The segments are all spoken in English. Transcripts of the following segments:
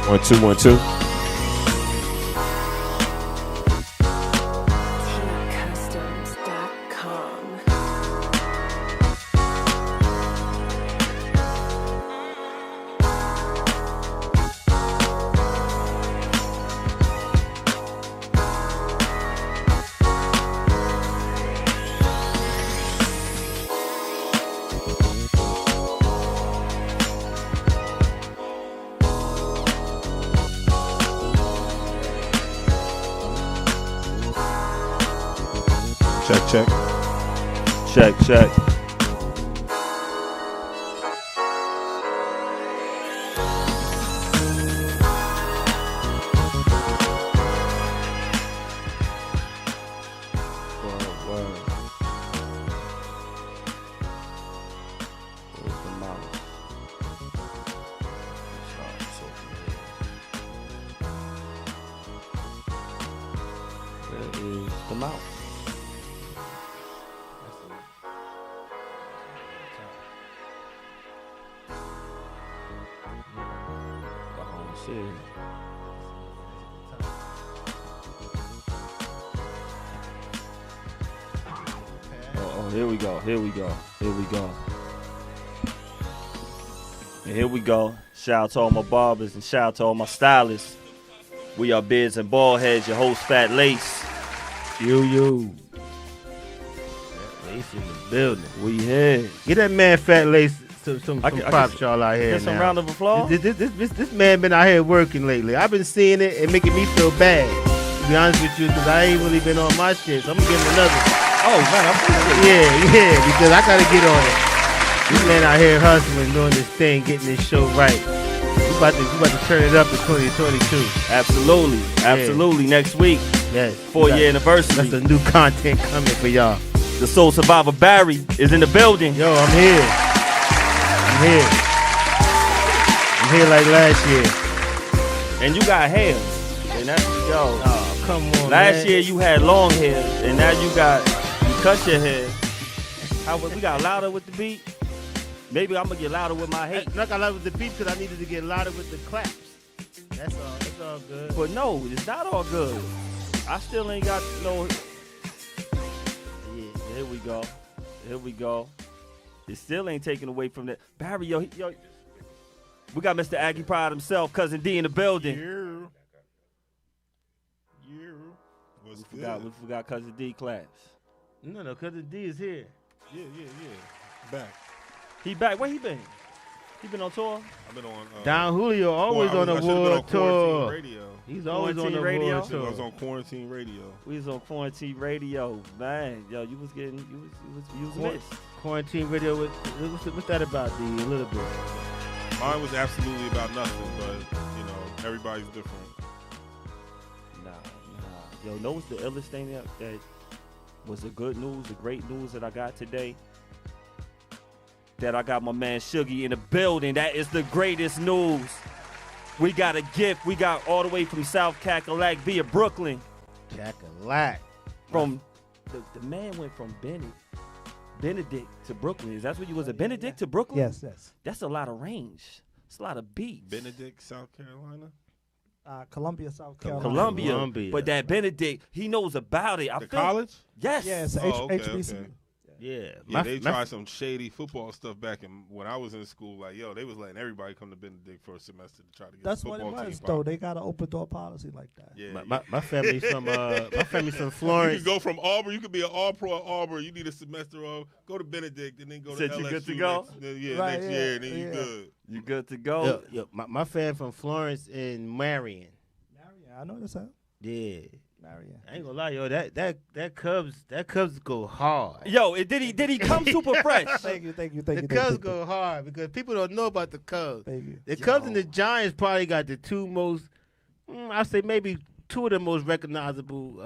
1 2 1 2. Check. Check. The mouth. Shit. Oh, here we go. And here we go. Shout out to all my barbers and shout out to all my stylists. We are Beards N Baldheads, your host Fat Lace. You. Lace in the building. We here. Get that man Fat Lace some props, y'all out here. Get some now. round of applause. This man been out here working lately. I've been seeing it and making me feel bad. To be honest with you, because I ain't really been on my shit. So I'm gonna give him another. Oh man, I appreciate it. Yeah, because I gotta get on it. This man out here hustling, doing this thing, getting this show right. We about to turn it up in 2022. Absolutely. Next week, Yes. 4-year anniversary. That's some new content coming for y'all. The Soul Survivor Barry is in the building. Yo, I'm here like last year. And you got hair. And that's Oh, come on, Last man. year you had long hair, and now you cut your hair. We got louder with the beat. Maybe I'm gonna get louder with my hate. I got louder with the beat because I needed to get louder with the claps. That's all. It's all good. But no, it's not all good. I still ain't got no. Yeah, here we go. It still ain't taken away from that. Barry, yo, we got Mr. Aggie Pride himself, Cousin D in the building. We forgot Cousin D claps. No, Cousin D is here. Yeah. Back. He back. Where he been? He been on tour? I've been on. Don Julio always on the world tour. Radio. He's always on the radio. world tour. I was on quarantine radio. We was on quarantine radio, man. Yo, you was missed. Quarantine radio. What's that about, D? A little bit. Mine was absolutely about nothing, but everybody's different. Nah. Yo, know what's the illest thing that was the good news, the great news that I got today? That I got my man Shuggy in the building. That is the greatest news. We got a gift. We got all the way from South Cackalack via Brooklyn. Cackalack. From the man went from Benedict to Brooklyn. Is that what you was? A Benedict to Brooklyn? Yes. That's a lot of range. It's a lot of beats. Benedict, South Carolina. Columbia, South Carolina. Columbia. But that Benedict, he knows about it. The college? Yes. Yes, okay, HBCU. okay. Yeah. They tried some shady football stuff back when I was in school. Like, they was letting everybody come to Benedict for a semester to try to get That's the what football it was, team though. popping. They got an open door policy like that. Yeah. My family's from Florence. You can go from Auburn. You could be an All-Pro at Auburn. You need a semester off. Go to Benedict and then go to Said LSU. you good to go? Next Right, year, and then you good. You good to go? Yo, my fan from Florence and Marion. I know this. Yeah. Marion. I ain't gonna lie, yo. That Cubs go hard. Yo, did he come super fresh? Thank you. The Cubs go hard because people don't know about the Cubs. Thank you. The Cubs and the Giants probably got the two most, I say maybe two of the most recognizable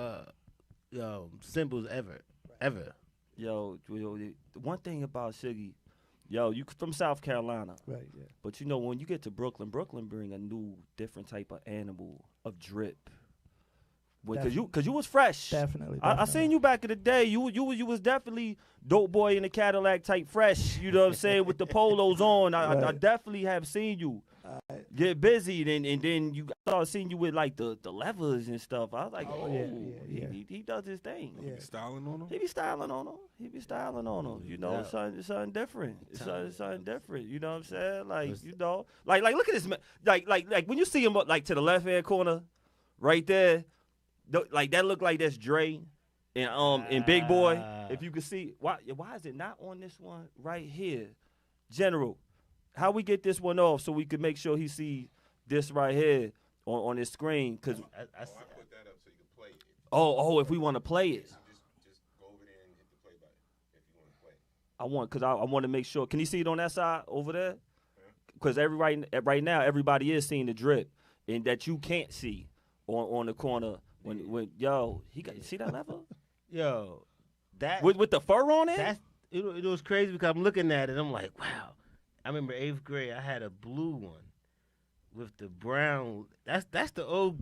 symbols ever. Yo, one thing about Shuggy, yo, you from South Carolina. Right, yeah. But when you get to Brooklyn bring a new, different type of animal of drip. Cause you was fresh. Definitely. I seen you back in the day. You was definitely dope boy in the Cadillac type fresh. You know what I'm saying, with the polos on. I definitely have seen you. get busy, and then you start seeing you with like the levers and stuff. I was like, Oh, oh, yeah. He does his thing. Yeah. You styling on them? He be styling on him. He be styling on him. You know, it's something different. It's something different. You know what I'm saying? Like, you know, like look at this man. Like when you see him like to the left hand corner, right there, like that look like that's Dre and Big Boy. If you can see, why is it not on this one right here, General? How we get this one off so we can make sure he see this right here on his screen? Cause I put that up so you can play it. Oh, if we want to play it. Just go over there and hit the play button if you want to play. I want to make sure. Can you see it on that side over there? Because right now everybody is seeing the drip, and that you can't see on the corner when yo he got, you see that level? Yo, that with the fur on it. That's it was crazy because I'm looking at it. I'm like, wow. I remember 8th grade. I had a blue one with the brown. That's the old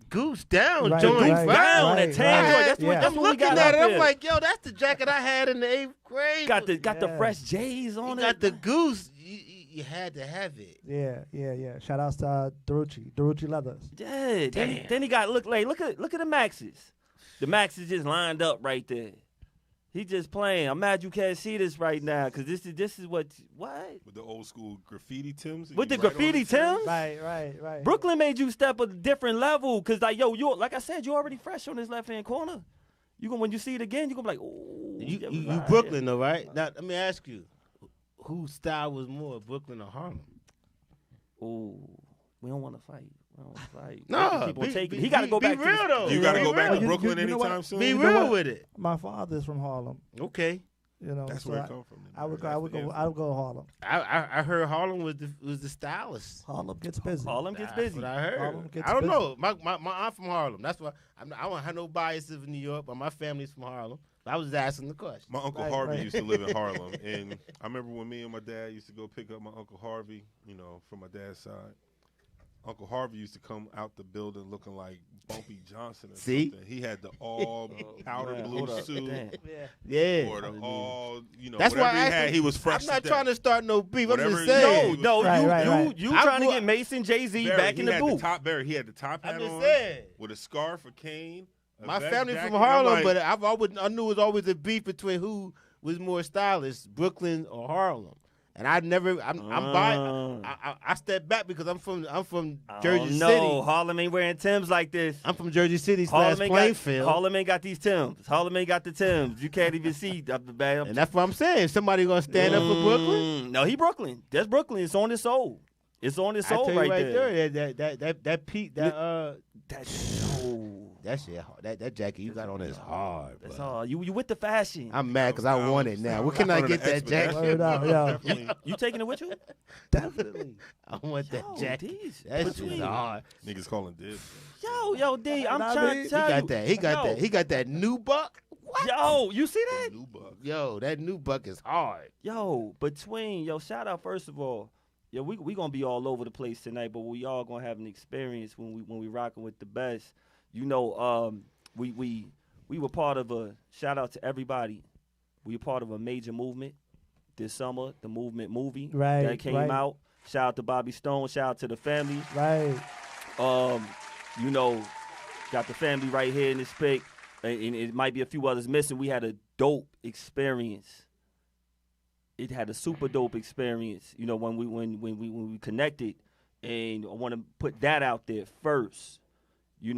goose down joint. Down that tan joint. That's I'm what we looking got at it. out I'm there. like, yo, that's the jacket I had in the 8th grade. Got the fresh J's on it. Got the goose. You had to have it. Yeah. Shout outs to Darucci Leathers. Yeah. Then he got look at the Maxes. The Maxes just lined up right there. He just playing. I'm mad you can't see this right now because this is what. With the old school graffiti Tims. With the graffiti Tims. Right. Brooklyn made you step a different level because like yo, you like I said, you already fresh on this left hand corner. When you see it again, you gonna be like, oh. You Brooklyn though, right? Now let me ask you, whose style was more, Brooklyn or Harlem? Oh, we don't want to fight. No, keep on taking. He got to go back. Be real though. You got to go back to You- Brooklyn you know anytime what? soon. Be You know real what? with it. My father's from Harlem. Okay. You know, That's so where it come from. I would go to Harlem. I heard Harlem was the stylist. Harlem gets busy. Harlem gets That's busy. what I heard. Harlem gets I don't busy. know. My aunt from Harlem. That's why I don't have no biases in New York, but my family's from Harlem. I was just asking the question. My Uncle Right, Harvey right. used to live in Harlem. And I remember when me and my dad used to go pick up my Uncle Harvey, from my dad's side. Uncle Harvey used to come out the building looking like Bumpy Johnson or See? something. He had the all powder Man, blue hold up. suit. Damn. Yeah. Or the all, That's whatever why he I had, he was fresh. I'm not trying to start no beef. I'm Whatever just he saying. did. No, Right. you I trying to grew get up- Mason Jay-Z back in the booth. He had the top hat I'm just on saying. with a scarf, a cane. My vest family's jacket. from I'm Harlem, like, but I knew it was always a beef between who was more stylish, Brooklyn or Harlem. And I never, I stepped back because I'm from Jersey No, City. Harlem ain't wearing Timbs like this. I'm from Jersey City / Harlem ain't Plainfield. Harlem ain't got these Timbs. Harlem ain't got the Timbs. You can't even see up the back. And that's what I'm saying. Somebody gonna stand up for Brooklyn? No, he Brooklyn. That's Brooklyn. It's on his soul. It's on his I soul tell you right there. That Pete, that shit, that jacket you got on is hard. That's bro. all. You with the fashion. I'm mad because I want it now. Where can I get that jacket? Word up, yo. You taking it with you? Definitely. I want that Yo, jacket. these That shit's between- hard. Niggas calling dibs. Yo, D, I'm Nah, trying man. to tell He you. got that. He got Yo, that. He got that new buck. Yo, you see that? New buck. Yo, that new buck is hard. Yo, shout out first of all. Yo, we gonna be all over the place tonight, but we all gonna have an experience when we rocking with the best. We were part of a shout out to everybody. We were part of a major movement this summer, the Movement movie Right, that came right. out. Shout out to Bobby Stone. Shout out to the family. Right. Got the family right here in this pic, and it might be a few others missing. We had a dope experience. It had a super dope experience, when we connected, and I want to put that out there first. We're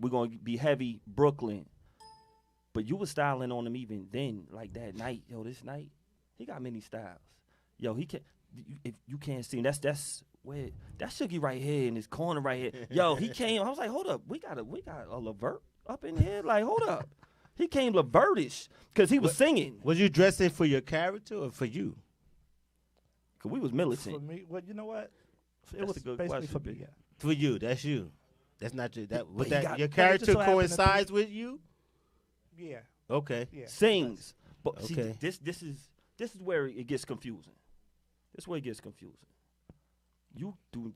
gonna be heavy Brooklyn, but you was styling on him even then, like that night. Yo, this night he got many styles. Yo, he can. If you can't see him, that's where that Shuggy right here in this corner right here. Yo, he came. I was like, hold up, we got a Levert up in here. Like, hold up, he came Levertish because he was singing. Was you dressing for your character or for you? Cause we was For militant. me, well, you know what? It That's was a good basically question, for me. B. Yeah. For you. That's you. That's not your. That. But But he that got- your but it just character so happened to be- coincides with you. Yeah. Okay. Yeah. Sings, but see, Okay. this is where it gets confusing. This is where it gets confusing.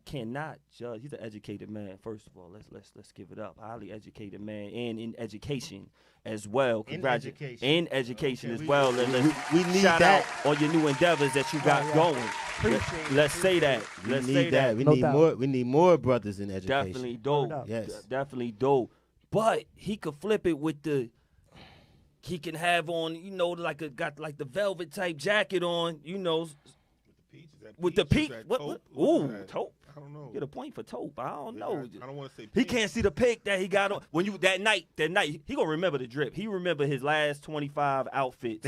cannot judge. He's an educated man. First of all, let's give it up. Highly educated man, and in education as well. In Congratulations. education. In education Okay, as well. we need shout that. out on your new endeavors that you got going. Let's say that. Let's say that. We No need doubt. more. We need more brothers in education. Definitely dope. doubt. Yes. Definitely dope. But he could flip it with he can have on, got like the velvet type jacket on, with the peak. What? Ooh, taupe. I don't know. Get a point for taupe. I don't know. I don't want to say He pink. can't see the pic that he got on that night. He gonna remember the drip. He remember his last 25 outfits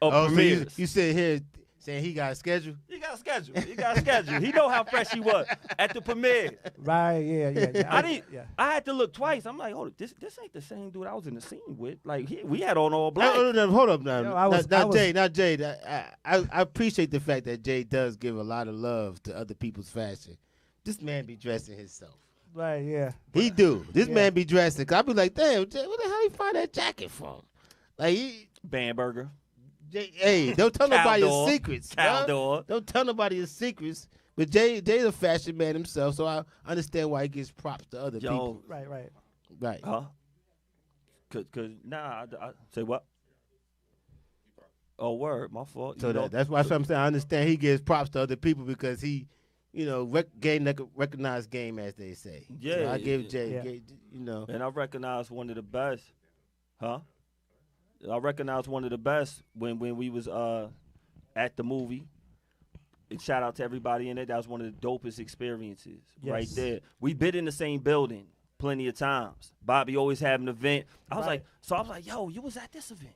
of So premieres. you sit here saying he got a schedule? He got a schedule. He know how fresh he was at the premiere. Right, yeah. I had to look twice. I'm like, hold up, this ain't the same dude I was in the scene with. Like we had on all black. No, hold up now. Yo, I was- Not Jade. I appreciate the fact that Jade does give a lot of love to other people's fashion. This man be dressing himself. Right, yeah. He do. This Yeah. man be dressing. Cause I be like, damn, Jay, where the hell he find that jacket from? Like, Bamberger. Hey, don't tell nobody his Caldor. secrets. Caldor. Huh? Don't tell nobody his secrets. But Jay's a fashion man himself, so I understand why he gives props to other people. Right. Right. Huh? Cause I say what? Oh, word, my fault. So that's why I'm saying I understand he gives props to other people because he, recognized game, as they say. Yeah, So I give Jay, Yeah. And I recognize one of the best. Huh? I recognize one of the best when we was at the movie. And shout out to everybody in it. That was one of the dopest experiences right Yes. there. We been in the same building plenty of times. Bobby always had an event. I was Right. like, yo, you was at this event.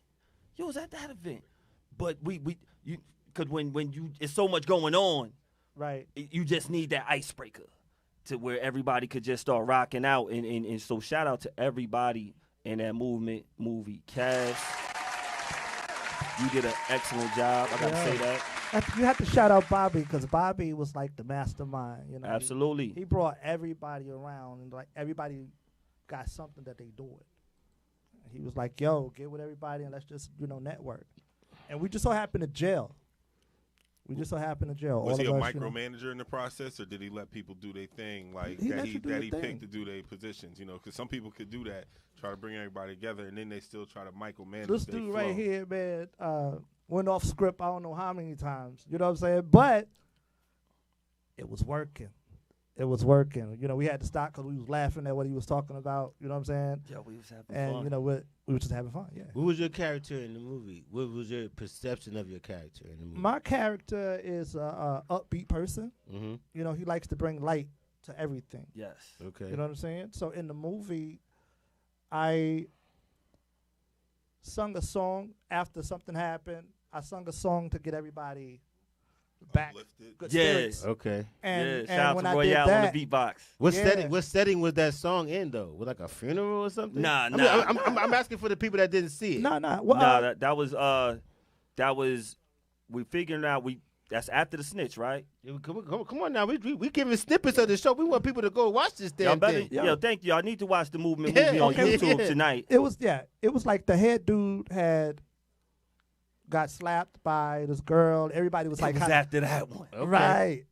You was at that event. But because when you it's so much going on, Right. you just need that icebreaker to where everybody could just start rocking out. And so shout out to everybody in that movie. Cass, you did an excellent job. I gotta say that. You have to shout out Bobby because Bobby was like the mastermind. Absolutely. He brought everybody around and like everybody got something that they doing. He was like, "Yo, get with everybody and let's just network." And we just so happened to jail. Was All he a of us, micromanager in the process, or did he let people do their thing, like He that let he you do that your he thing. picked to do their positions? Because some people could do that, try to bring everybody together, and then they still try to micromanage. This their dude flow. right here, man, went off script I don't know how many times. You know what I'm saying? But it was working. We had to stop because we was laughing at what he was talking about. You know what I'm saying? Yeah, we was having And fun. we were just having fun. Yeah. What was your character in the movie? What was your perception of your character in the movie? My character is a upbeat person. Mm-hmm. He likes to bring light to everything. Yes. Okay. You know what I'm saying? So in the movie, I sung a song after something happened. I sung a song to get everybody back. Uplifted. Good Yes. spirits. Okay. And, Shout out when to I did Royale that, on the beatbox. Yeah. What setting was that song in though? Was like a funeral or something? Nah, I mean, nah. I'm asking for the people that didn't see it. No, no. Well, Nah, that was we figuring out that's after the snitch, right? Yeah, come on now. We giving snippets of the show. We want people to go watch this Y'all damn better, thing. Yeah. yo, thank you. I need to watch the movement Yeah, movie on okay. YouTube Yeah. tonight. it was like the head dude got slapped by this girl. Everybody was like, It was kinda, after that one. Okay.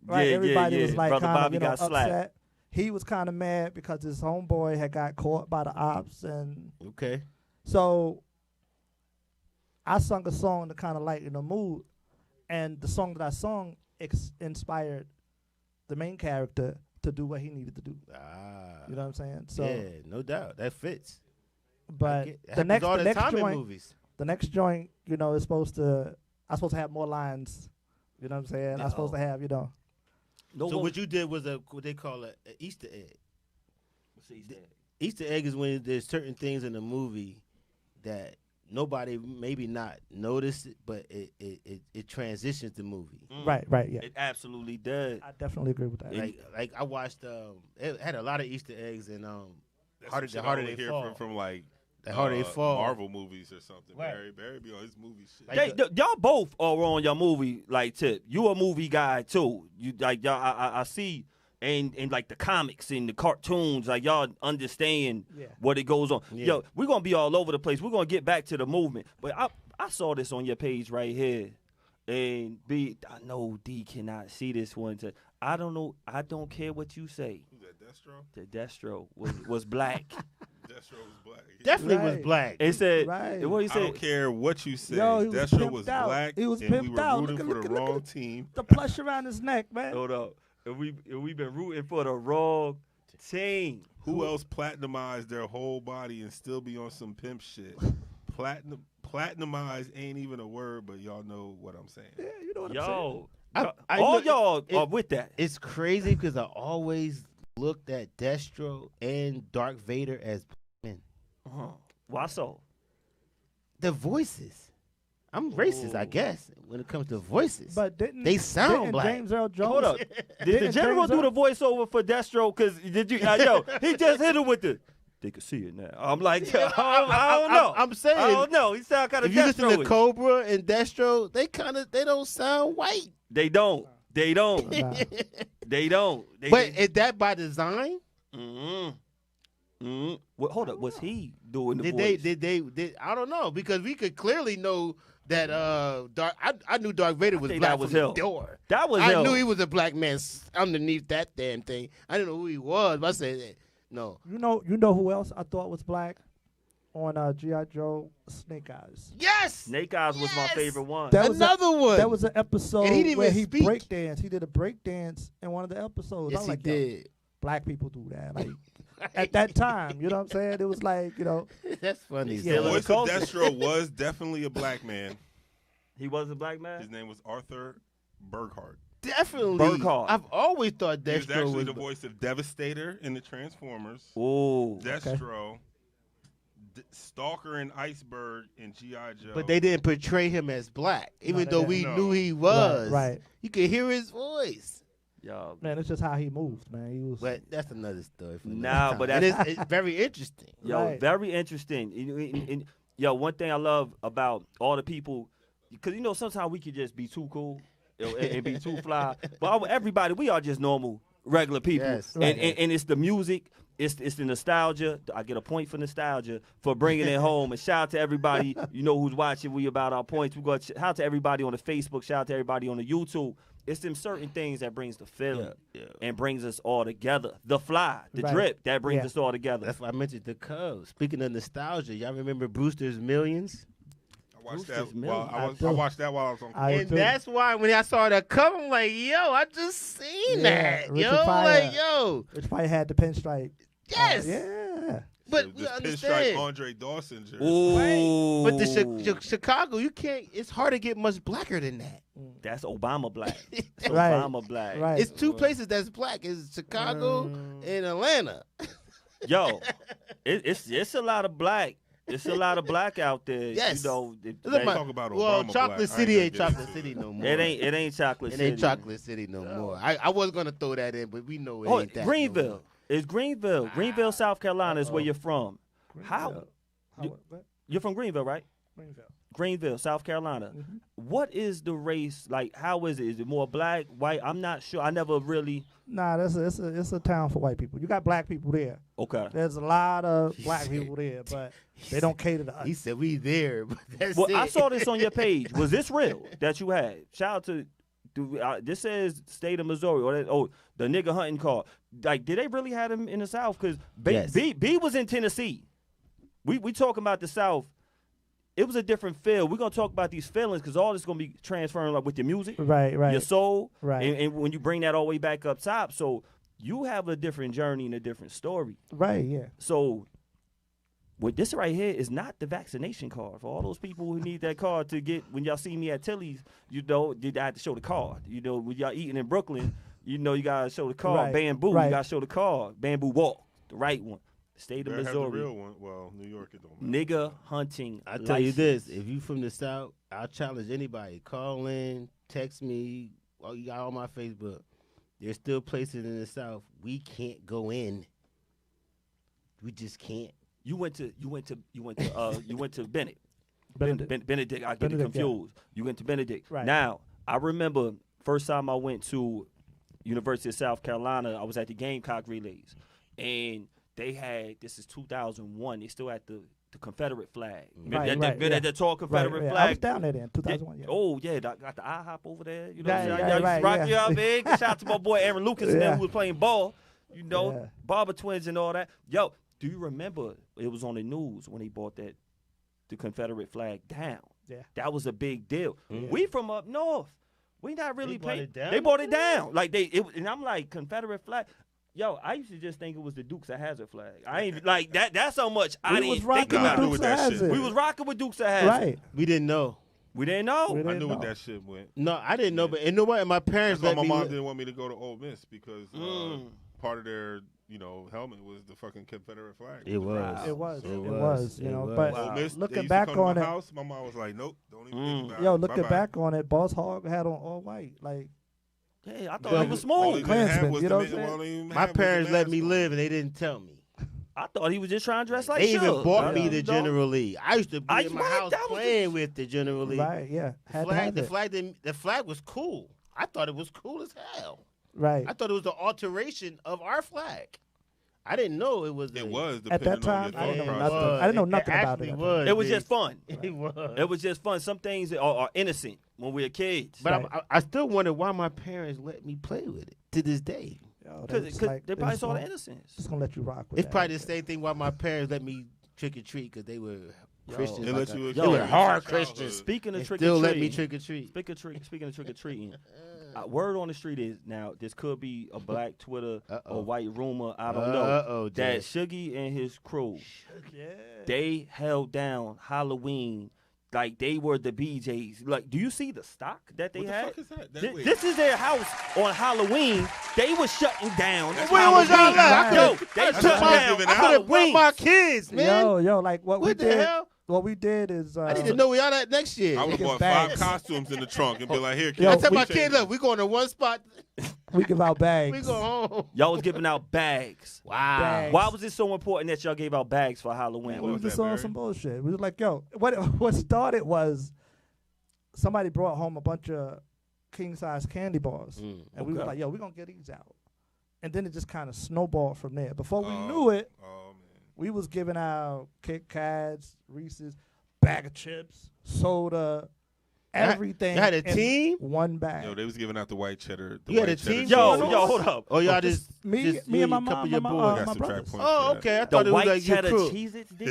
right. Yeah, Everybody yeah. was like, Brother kind of, Bobby got slapped. upset. He was kind of mad because his homeboy had got caught by the ops, and Okay. so I sung a song to kind of lighten the mood, and the song that I sung inspired the main character to do what he needed to do. Ah. You know what I'm saying? So, yeah, no doubt. That fits. but It the happens next all the the next time in joint, movies. the next joint, is I'm supposed to have more lines. You know what I'm saying? Yeah. I'm supposed to have, No So one- what you did was what they call a Easter egg. What's the Easter egg? Easter egg is when there's certain things in the movie that nobody maybe not noticed, but it transitions the movie. right, yeah. It absolutely did. I definitely agree with that. Like I watched, it had a lot of Easter eggs and That's Harder- some the shit harder I only they hear fall. from like The harder they fall. Marvel movies or something. Right. Barry be on his movie shit. Like Y'all both are on your movie like tip. You a movie guy too. You like y'all. I see and like the comics and the cartoons. Like y'all understand Yeah. what it goes on. Yeah. Yo, we're gonna be all over the place. We're gonna get back to the movement. But I saw this on your page right here, and I know D cannot see this one. I don't know. I don't care what you say. Who's that, Destro? The Destro was black. Destro was black. Definitely was Right. black. It said, Right. what he I said? don't care what you say. Yo, he was Destro pimped was out. black, He was and we pimped were out. rooting Look for at- the look at wrong the- team. The plush around his neck, man. Hold up. And we've been rooting for the wrong team. Who else platinumized their whole body and still be on some pimp shit? Platinumized ain't even a word, but y'all know what I'm saying. Yeah, you know what I'm saying. Yo, I all know- y'all it- are with that. It's crazy because I always looked at Destro and Dark Vader as men. Why so? The voices. I'm racist, I guess, when it comes to voices. But didn't They sound didn't black. James Earl Jones? Hold up. Did the Didn't general James do the Earl- voiceover for Destro? Because did you? Yo, he just hit him with the. They can see it now. I'm like, Yeah, I don't know. I'm saying, I don't know. He sound kind of if you listen to Destro-ish. Cobra and Destro, they don't sound white. They don't. They don't. Nah. They don't. But is that by design? Well, hold up. Was he doing the Did voice? they? I don't know because we could clearly know that I knew Darth Vader was think black that was from the him. door. That was I him. knew he was a black man underneath that damn thing. I didn't know who he was, but I said no. You know who else I thought was black on G.I. Joe? Snake Eyes. Yes, Snake Eyes was my Yes! favorite one. That was another one. That was an episode And he didn't where even he speak. breakdanced. He did a breakdance in one of the episodes. yes, I'm he like, yo, did. black people do that. Like at that time, you know what I'm saying? It was like, That's funny. Yeah, The Still in voice the of culture. Destro was definitely a black man. He was a black man. His name was Arthur Burkhart. Definitely. Burkhart. I've always thought He was Destro actually was the voice of Devastator in the Transformers. Oh, Destro, Stalker and Iceberg in G.I. Joe. But they didn't portray him as black, even they though didn't. we No. knew he was. Right. You could hear his voice. yo. man, it's just how he moved, man. He was But that's another story. For another Nah, time. but And it's very interesting. Yo, Right. very interesting. Yo, one thing I love about all the people, because sometimes we can just be too cool and be too fly. But everybody, we are just normal, regular people. Yes. And, and it's the music, it's the nostalgia. I get a point for nostalgia for bringing it home. And shout out to everybody, who's watching. We about our points. We got shout out to everybody on the Facebook. Shout out to everybody on the YouTube. It's them certain things that brings the feeling and brings us all together. The fly, the Right. drip, that brings Yeah. us all together. That's why I mentioned the Cubs. Speaking of nostalgia, y'all remember Brewster's Millions? I watched Brewster's that Million. I watched that while I was on. I And do. that's why when I saw the cover, I'm like, yo, I just seen Yeah, that. Richard Yo, Pryor. like, yo. Which probably had the pinstripe. Yes. Yeah. But this we pinstripe understand. Andre Dawson jersey. Ooh. But the Chicago, you can't. It's hard to get much blacker than that. That's Obama black. That's Right. Obama black. Right. It's two places that's black. It's Chicago and Atlanta. Yo, it's a lot of black. It's a lot of black out there. Yes. It Look, Talk about well, Obama Chocolate black. I City ain't ain't gonna get Chocolate City no more. ain't chocolate. It City. ain't Chocolate City no more. I was gonna throw that in, but we know it Oh, ain't that. Greenville. No more. It's Greenville. Greenville, South Carolina is where you're from. How? Greenville. What? You're from Greenville, right? Greenville. Greenville, South Carolina. Mm-hmm. What is the race like? How is it? Is it more black, white? I'm not sure. I never really. Nah, it's a town for white people. You got black people there. Okay. There's a lot of black people there, but they don't cater to us. He said we there, but that's Well, it. I saw this on your page. Was this real that you had? Shout out to. This says state of Missouri or the nigga hunting car. Like, did they really have him in the South? Because Yes. B was in Tennessee. We talking about the South. It was a different feel. We're gonna talk about these feelings because all this gonna be transferring like with your music, Right. your soul, Right. and when you bring that all the way back up top, so you have a different journey and a different story. Right. Yeah. So, what this right here is not the vaccination card for all those people who need that card to get. When y'all see me at Tilly's, did I have to show the card? When y'all eating in Brooklyn, you gotta show the card. Right, Bamboo, right. you gotta show the card. Bamboo Walk, the right one. State of Better have the Missouri. real one. Well, New York it don't matter. Nigga hunting. I tell you license. this: if you from the South, I'll challenge anybody. Call in, text me. Oh, you got all my Facebook. There's still places in the South we can't go in. We just can't. You went to Bennett. Benedict. Benedict. I get it Benedict, yeah. confused. You went to Benedict. Right. Now, I remember first time I went to University of South Carolina, I was at the Gamecock Relays. And they had, this is 2001, they still had the the Confederate flag. Right, That tall Confederate right. flag. I was down there then, 2001. Yeah. Oh yeah, got the IHOP over there. You know, Right, y'all right, used to right, rock yeah. you out, man. Shout out to my boy Aaron Lucas and them Yeah. who was playing ball. You know, Yeah. Barber twins and all that. Yo, do you remember it was on the news when he bought the Confederate flag down? Yeah. That was a big deal. Yeah. We from up north. We not really They bought paying. it down? They bought it down. Like and I'm like, Confederate flag. Yo, I used to just think it was the Dukes of Hazzard flag. I ain't like that. That's how much I We didn't was think rocking Nah, I about knew it. with what Dukes of that shit Hazzard. We was rocking with Dukes of Hazzard. Right. We didn't know. We didn't know. We I didn't knew what know. that shit went. No, I didn't know. But you know what? And my parents That's why let my me. mom didn't want me to go to Ole Miss because Mm. part of their helmet was the fucking Confederate flag. It was. It was. It It was. was. You It know, was. but Wow. Ole Miss, they looking used to back come to on my it, house, my mom was like, "Nope, don't even think about yo, it." looking Bye-bye. back on it, Boss Hogg had on all white. Like, Hey, I thought Well, he was All he smooth. didn't have Klansman, was you the know ma- what I'm saying? well, he didn't My have was the parents let mask me on. live, and they didn't tell me. I thought he was just trying to dress like They even Suge. bought me Yeah. the General Lee. I used to be I- in my what? house That was playing the- with the General Lee. right, yeah. Had to Flag, have the it. flag, the flag was cool. I thought it was cool as hell. Right. I thought it was the alteration of our flag. I didn't know it was. It a- was At that depending on time, your I didn't thought know process. nothing. I didn't know It nothing about actually it. was. It was big. just fun. It was. It was just fun. Some things are innocent when we're kids. But Right. I still wonder why my parents let me play with it to this day. Yo, Because they probably saw the innocence. Just gonna let you rock with It's that. probably the same thing why my parents let me trick or treat because they were Christians. They like let you they experience were your hard childhood. Christians. Speaking They of trick still or let me treating, trick or treat. speaking of trick or treating, word on the street is now this could be a black Twitter or white rumor. I don't know. Uh-oh, That Jay. Shuggy and his crew, Yeah. they held down Halloween like they were the BJs. Like, do you see the stock that they What the had? fuck is that? Thi- This is their house on Halloween. They was shutting down. That's Where was y'all Halloween. at? Yo, they That's shut what I'm down giving I out. could have brought Halloween. my kids, man. Yo, like what we What the did. hell? What we did is I need to know where y'all at next year. I would have Get bought bags. 5 costumes in the trunk and be like, "Here, Yo, I kids, tell we my change kids, it." look, we going to one spot. we give out bags. We go home. Y'all was giving out bags. Wow. Bags. Why was it so important that y'all gave out bags for Halloween? Man, What we was just that, on Barry? some bullshit. We was like, yo, what started was somebody brought home a bunch of king size candy bars, and we were Okay. like, yo, we're gonna get these out, and then it just kind of snowballed from there. Before we Oh, knew it, Oh man. we was giving out Kit Kats, Reese's, bag of chips, soda, everything. y'all had a in team? One bag. Yo, they was giving out the white cheddar. The You had white a team cheddar Yo, cheese. going yo, on? hold up. Oh, y'all just me just and you my and a couple mom, of your my, boys. Got my some track brothers. points Oh, for that. okay. I The thought it was white like your cheddar crew. Cheez-Its, dude.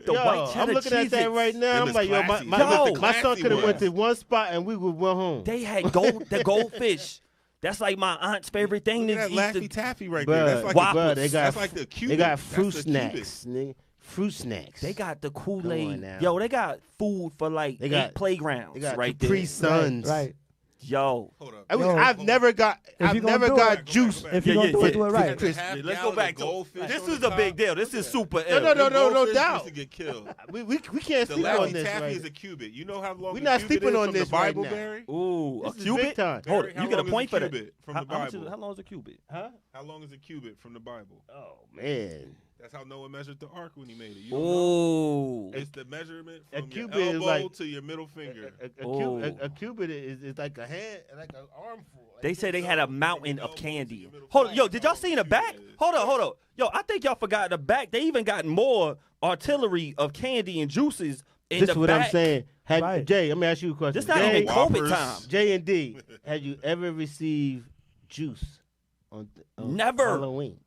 The Yo, white cheddar I'm looking at that Cheez-Its. right now. Them I'm is like, yo, classy. my Yo. son Classy could have went ones. to one spot and we would went home. They had the goldfish. That's like my aunt's favorite thing. Look at to that eat. Laffy Taffy right Bruh, there. That's like Whoppers. bruh, they got that's like the Cubit. they got That's fruit the snacks, nigga. Fruit snacks. They got the Come on Kool-Aid. now. Yo, they got food for like They got- 8 playgrounds They got right Capri there. Suns. Right. Yo. Hold up. Yo, I've never got if I've you gonna never do got it- juice. Go If back. you're Yeah, gonna do yeah, it, do it yeah. right. Chris, Half Let's gallon go of back to goldfish this on is the a big top. deal. This is super No, ill. no, no, Them no goldfish doubt. used to get killed. We can't The sleep on Laffy this Taffy right is a cubit. You know how long We a not cubit sleeping is on from this the right Bible, now. Barry? Ooh, This a is cubit? big time. Hold Barry, it. how You get a long is point for that. cubit from the How much is- Bible? how long is a cubit? Huh? How long is a cubit from the Bible? Oh man. That's how Noah measured the ark when he made it. You don't know? Ooh. It's the measurement A from your cubit is elbow like- to your middle finger. Oh. A cubit is like a hand, like an armful. Like They this. say they had a mountain of elbow to candy. your middle Hold on, finger. yo, did y'all see in the back? Cubit is. Hold on. Yo, I think y'all forgot the back. They even got more artillery of candy and juices in This the is what back. I'm saying. Had Right. Jay, let me ask you a question. This not Jay, even COVID Whoppers. time. J and D, had you ever received juice on Never. Halloween?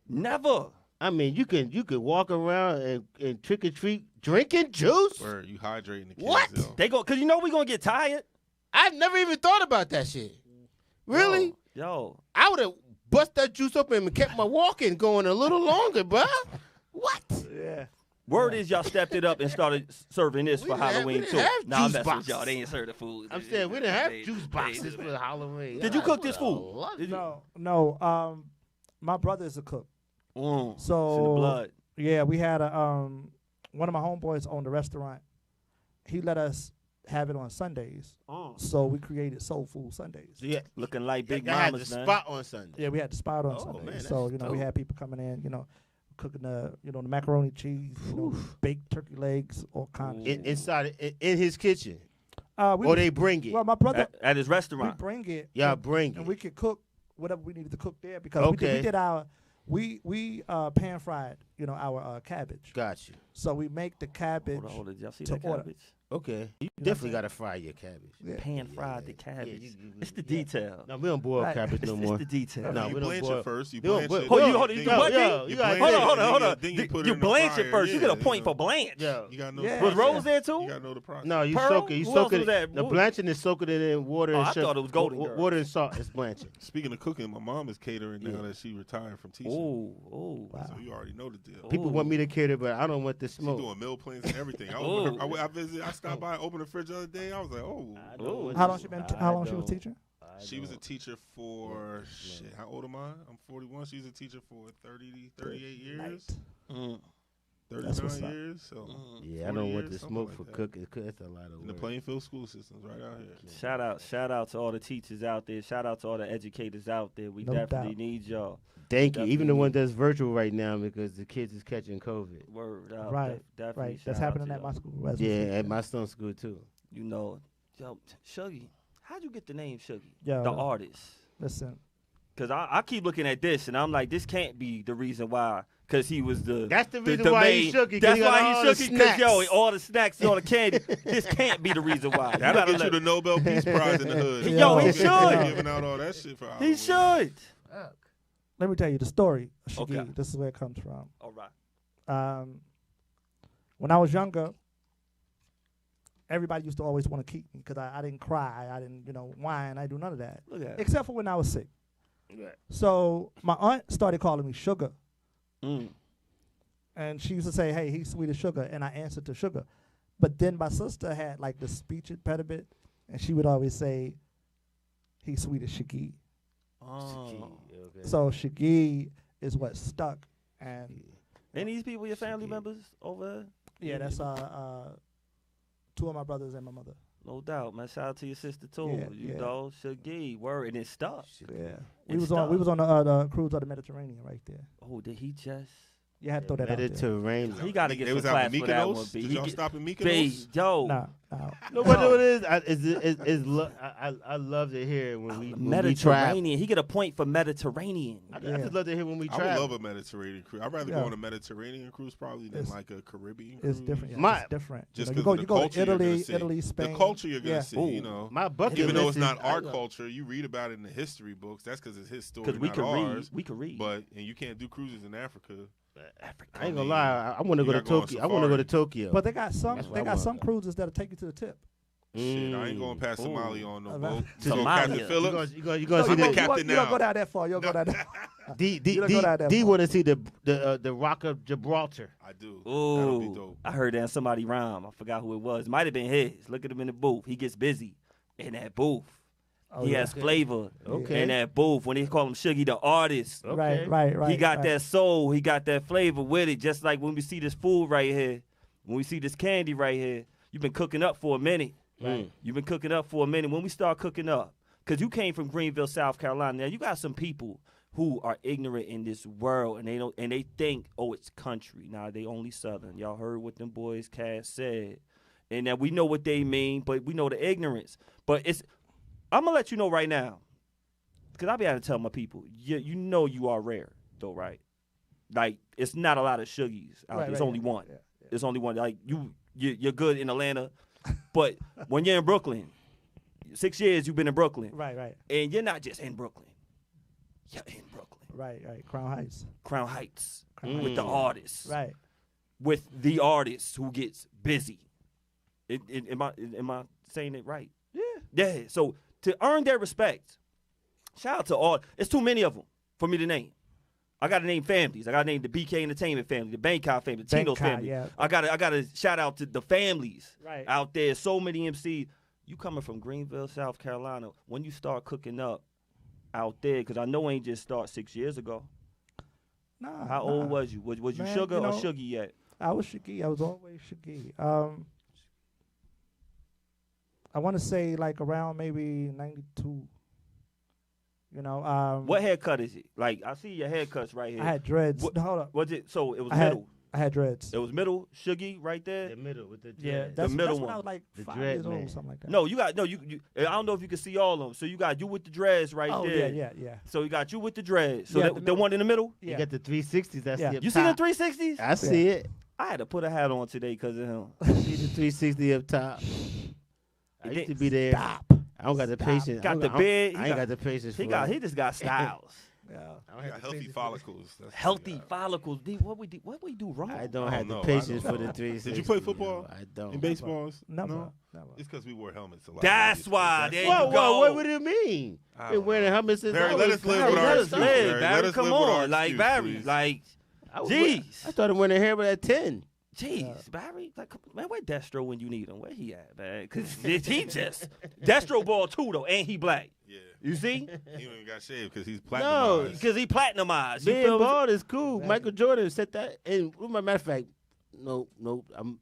Never. I mean, you can walk around and trick or treat drinking juice. Where you hydrating the kids? What? Yo. They go, cause you know we gonna get tired. I've never even thought about that shit. Really? Yo. I would have bust that juice open and kept my walking going a little longer, bruh. What? Yeah. Word is y'all stepped it up and started serving this We for didn't have- Halloween we too. didn't have Nah, I'm juice messing with boxes. y'all. They ain't serve the food. I'm saying we didn't have They- juice they- boxes for Halloween. Did you I cook this would've food? loved Did you? No. My brother is a cook. Mm, So it's in the blood. yeah, we had a one of my homeboys owned a restaurant. He let us have it on Sundays. So we created Soul Food Sundays. So, yeah, Looking like big I had mamas, the man. spot on Sunday. Yeah, we had the spot on Oh, Sundays. man, so, that's we dope. had people coming in, cooking the macaroni cheese, baked turkey legs, all kinds of Inside in his kitchen, we or they bring it. well, my brother, At his we restaurant. bring it. Y'all and- bring and it. we could cook whatever we needed to cook there because we Okay. did our we pan fried, our cabbage. Got you. So we make the cabbage. Hold on. Did y'all see to that order. cabbage? Okay. You what I'm definitely saying? got to fry your cabbage. Yeah. Pan Yeah, fried the yeah, cabbage. you- It's the yeah. detail. No, we don't boil Right. cabbage no It's more. the detail. No, you we don't blanch boil- it first. You we don't blanch boil- it. Hold on, Yo, hold on. You yo, what? yo, You you gotta blanch do it, Hold on. then you put it You in the blanch fryer, it first. You yeah, get a point know. for blanch. Yo, You got no. Yeah. Was process. Rose there too? You got to know the process. no, you Pearl? soak it. You Who soak else was it. that? The Who- blanching is soaking it in water Oh, and I sugar. thought it was Golden Girls. Water and salt. It's blanching. Speaking of cooking, my mom is catering now Yeah. that she retired from teaching. Oh. Wow. So you already know the deal. People want me to cater, but I don't want the She's smoke. doing meal plans and everything. Ooh. I stopped by, opened the fridge the other day. I was like, oh. I don't want How the- long she been? I How long she was don't- teaching? I She was a don't- teacher for, Yeah. shit, how old am I? I'm 41. She was a teacher for 38 years, Night. Mm. That's what's 39 up. years. So, Yeah, I 40 don't want years, the something smoke like for that. cooking. That's a lot of in the work. Plainfield school systems right out here. Shout out to all the teachers out there. Shout out to all the educators out there. We No definitely doubt. need y'all. Thank you. Even the Definitely. one that's virtual right now because the kids is catching COVID. Word out. Right, Definitely. Right. That's shout out happening to at my y'all. school. as we Yeah, speak. at my son's school too. You know, yo, Shuggy, how'd you get the name Shuggy? Yo, The artist. listen. Because I keep looking at this and I'm like, this can't be the reason why. Because he was the. That's the reason the why main, he shook it. 'cause That's he got why all he the shook it. Because, yo, snacks. all the snacks and all the candy. This can't be the reason why. That'll gotta get you let- the Nobel Peace Prize in the hood. Yo, he You should. Giving out all that shit for He Halloween. should. Let me tell you the story. of Shaggy. Okay. This is where it comes from. All right. When I was younger, everybody used to always want to keep me because I didn't cry, I didn't, whine, I didn't do none of that, Look at it. except for when I was sick. Right. So my aunt started calling me Sugar, Mm. and she used to say, "Hey, he's sweet as sugar," and I answered to Sugar. But then my sister had like the speech impediment, and she would always say, "He's sweet as Shaggy." Oh. Okay. So Shaggy is what stuck, and Any of these people your family Shaggy. members over there? yeah, that's two of my brothers and my mother. No doubt, man. Shout out to your sister too. Yeah, you yeah. know, Shaggy. Word. And it stuck. Yeah, It we was stuck. on the cruise of the Mediterranean right there. Oh, did he just? You had to throw that out there. Mediterranean. He got to get They some was out claps in for that one, Mykonos. B. Did He y'all get- stop in B, Mykonos? yo. No. No, but what it is I love to hear when we travel. Mediterranean. He get a point for Mediterranean. I Yeah. just love to hear when we I travel. would love a Mediterranean cruise. I'd rather Yeah. go on a Mediterranean cruise probably than It's- like a Caribbean cruise. It's different. Yeah, My- it's different. Just you because go, of the you go culture to you're gonna Italy, see. Italy, Spain. The culture you're gonna Yeah. see, you know. My bucket Even though list it's not is- our culture, you read about it in the history books. That's because it's his story, Because we not can ours. read. We can read. But and you can't do cruises in Africa. I ain't gonna lie. I want to You go to gotta go on Tokyo. I want to go to safari. Tokyo. But they got some. That's what They I got want. some cruises that'll take you to the tip. Shit, I ain't going past Ooh. Somalia on no Uh, boat. to You go Somalia. Captain You Phillips. you gonna I see mean, the Captain You don't now. go down that far. You don't go down that. D You don't go down that D far. want to see the Rock of Gibraltar. I do. That'll be Ooh, dope. I heard that in somebody rhyme. I forgot who it was. Might have been his. Look at him in the booth. He gets busy in that booth. Oh, He yeah. has flavor Okay. in that booth. When they call him Shuggy the artist, Okay. Right. he got right. that soul. He got that flavor with it. Just like when we see this food right here, when we see this candy right here, you've been cooking up for a minute. Right. You've been cooking up for a minute. When we start cooking up, because you came from Greenville, South Carolina. Now you got some people who are ignorant in this world, and they think, oh, it's country. Nah, they only Southern. Y'all heard what them boys Cass said, and that we know what they mean, but we know the ignorance. But I'm gonna let you know right now, because I be able to tell my people, you know you are rare though, right? Like it's not a lot of Shuggies out Right, there. It's right, only yeah, one. yeah, It's only one. Like you're good in Atlanta, but when you're in Brooklyn, 6 years you've been in Brooklyn, Right. and you're not just in Brooklyn. You're in Brooklyn, Right. Crown Heights. Crown Heights, Crown with the artists, Right. with the artist who gets busy. Am I saying it right? Yeah. So to earn their respect, shout out to all. It's too many of them for me to name. I got to name families. I got to name the BK Entertainment family, the Bangkok family, the Tito's Bangkok, family. yeah. I got to shout out to the families Right. out there. So many MCs. You coming from Greenville, South Carolina, when you start cooking up out there, because I know it ain't just start 6 years ago. Nah. How old was you? Was you Man, sugar you or know- Shuggy yet? I was Shaggy. I was always Shaggy. I want to say like around maybe 92. You know. What haircut is it? Like I see your haircuts right here. I had dreads. What- No, hold up. Was it so? It was I had- middle. I had dreads. It was middle, Shuggy, right there. The middle with the Yeah, dreads. that's, middle that's when one. I was like The 5 dread years old, man. something like that. No, you got you. I don't know if you can see all of them. So you got you with the dreads right Oh there. yeah. So you got you with the dreads. So Yeah, the, the the middle. one in the middle. You Yeah. got the 360s. That's Yeah. the up You see the top. 360s? I see it. I had to put a hat on today because of him. See the 360 up top. I used to be there. Stop. I don't got the patience. Got I the don't- beard. I ain't got the patience for He it. just got styles. Yeah. I don't You have got the healthy patience for it. follicles. That's Healthy what you got. follicles. D, what we do wrong? I don't I have don't the know. patience I for don't the know. 360. Did you play football? No, I don't. In baseballs? Never. No. Never. It's because we wore helmets a lot. That's why. There you Whoa, go. what would it mean? I Been don't wearing know. helmets since Barry, I let was us live five. with our Let us excuse, live, Barry. Let Barry. us Come live with our on, like excuse, Barry, please. like I was Jeez. wearing- I started wearing hair at 10. jeez, Barry. Like, man, where Destro when you need him? Where he at, man? Because he just Destro ball too though, and he black. Yeah. You see? He don't even got shaved because he's No, platinumized. Because he platinumized. You Being feel me? bald is cool. Exactly. Michael Jordan said that. And as a matter of fact, no,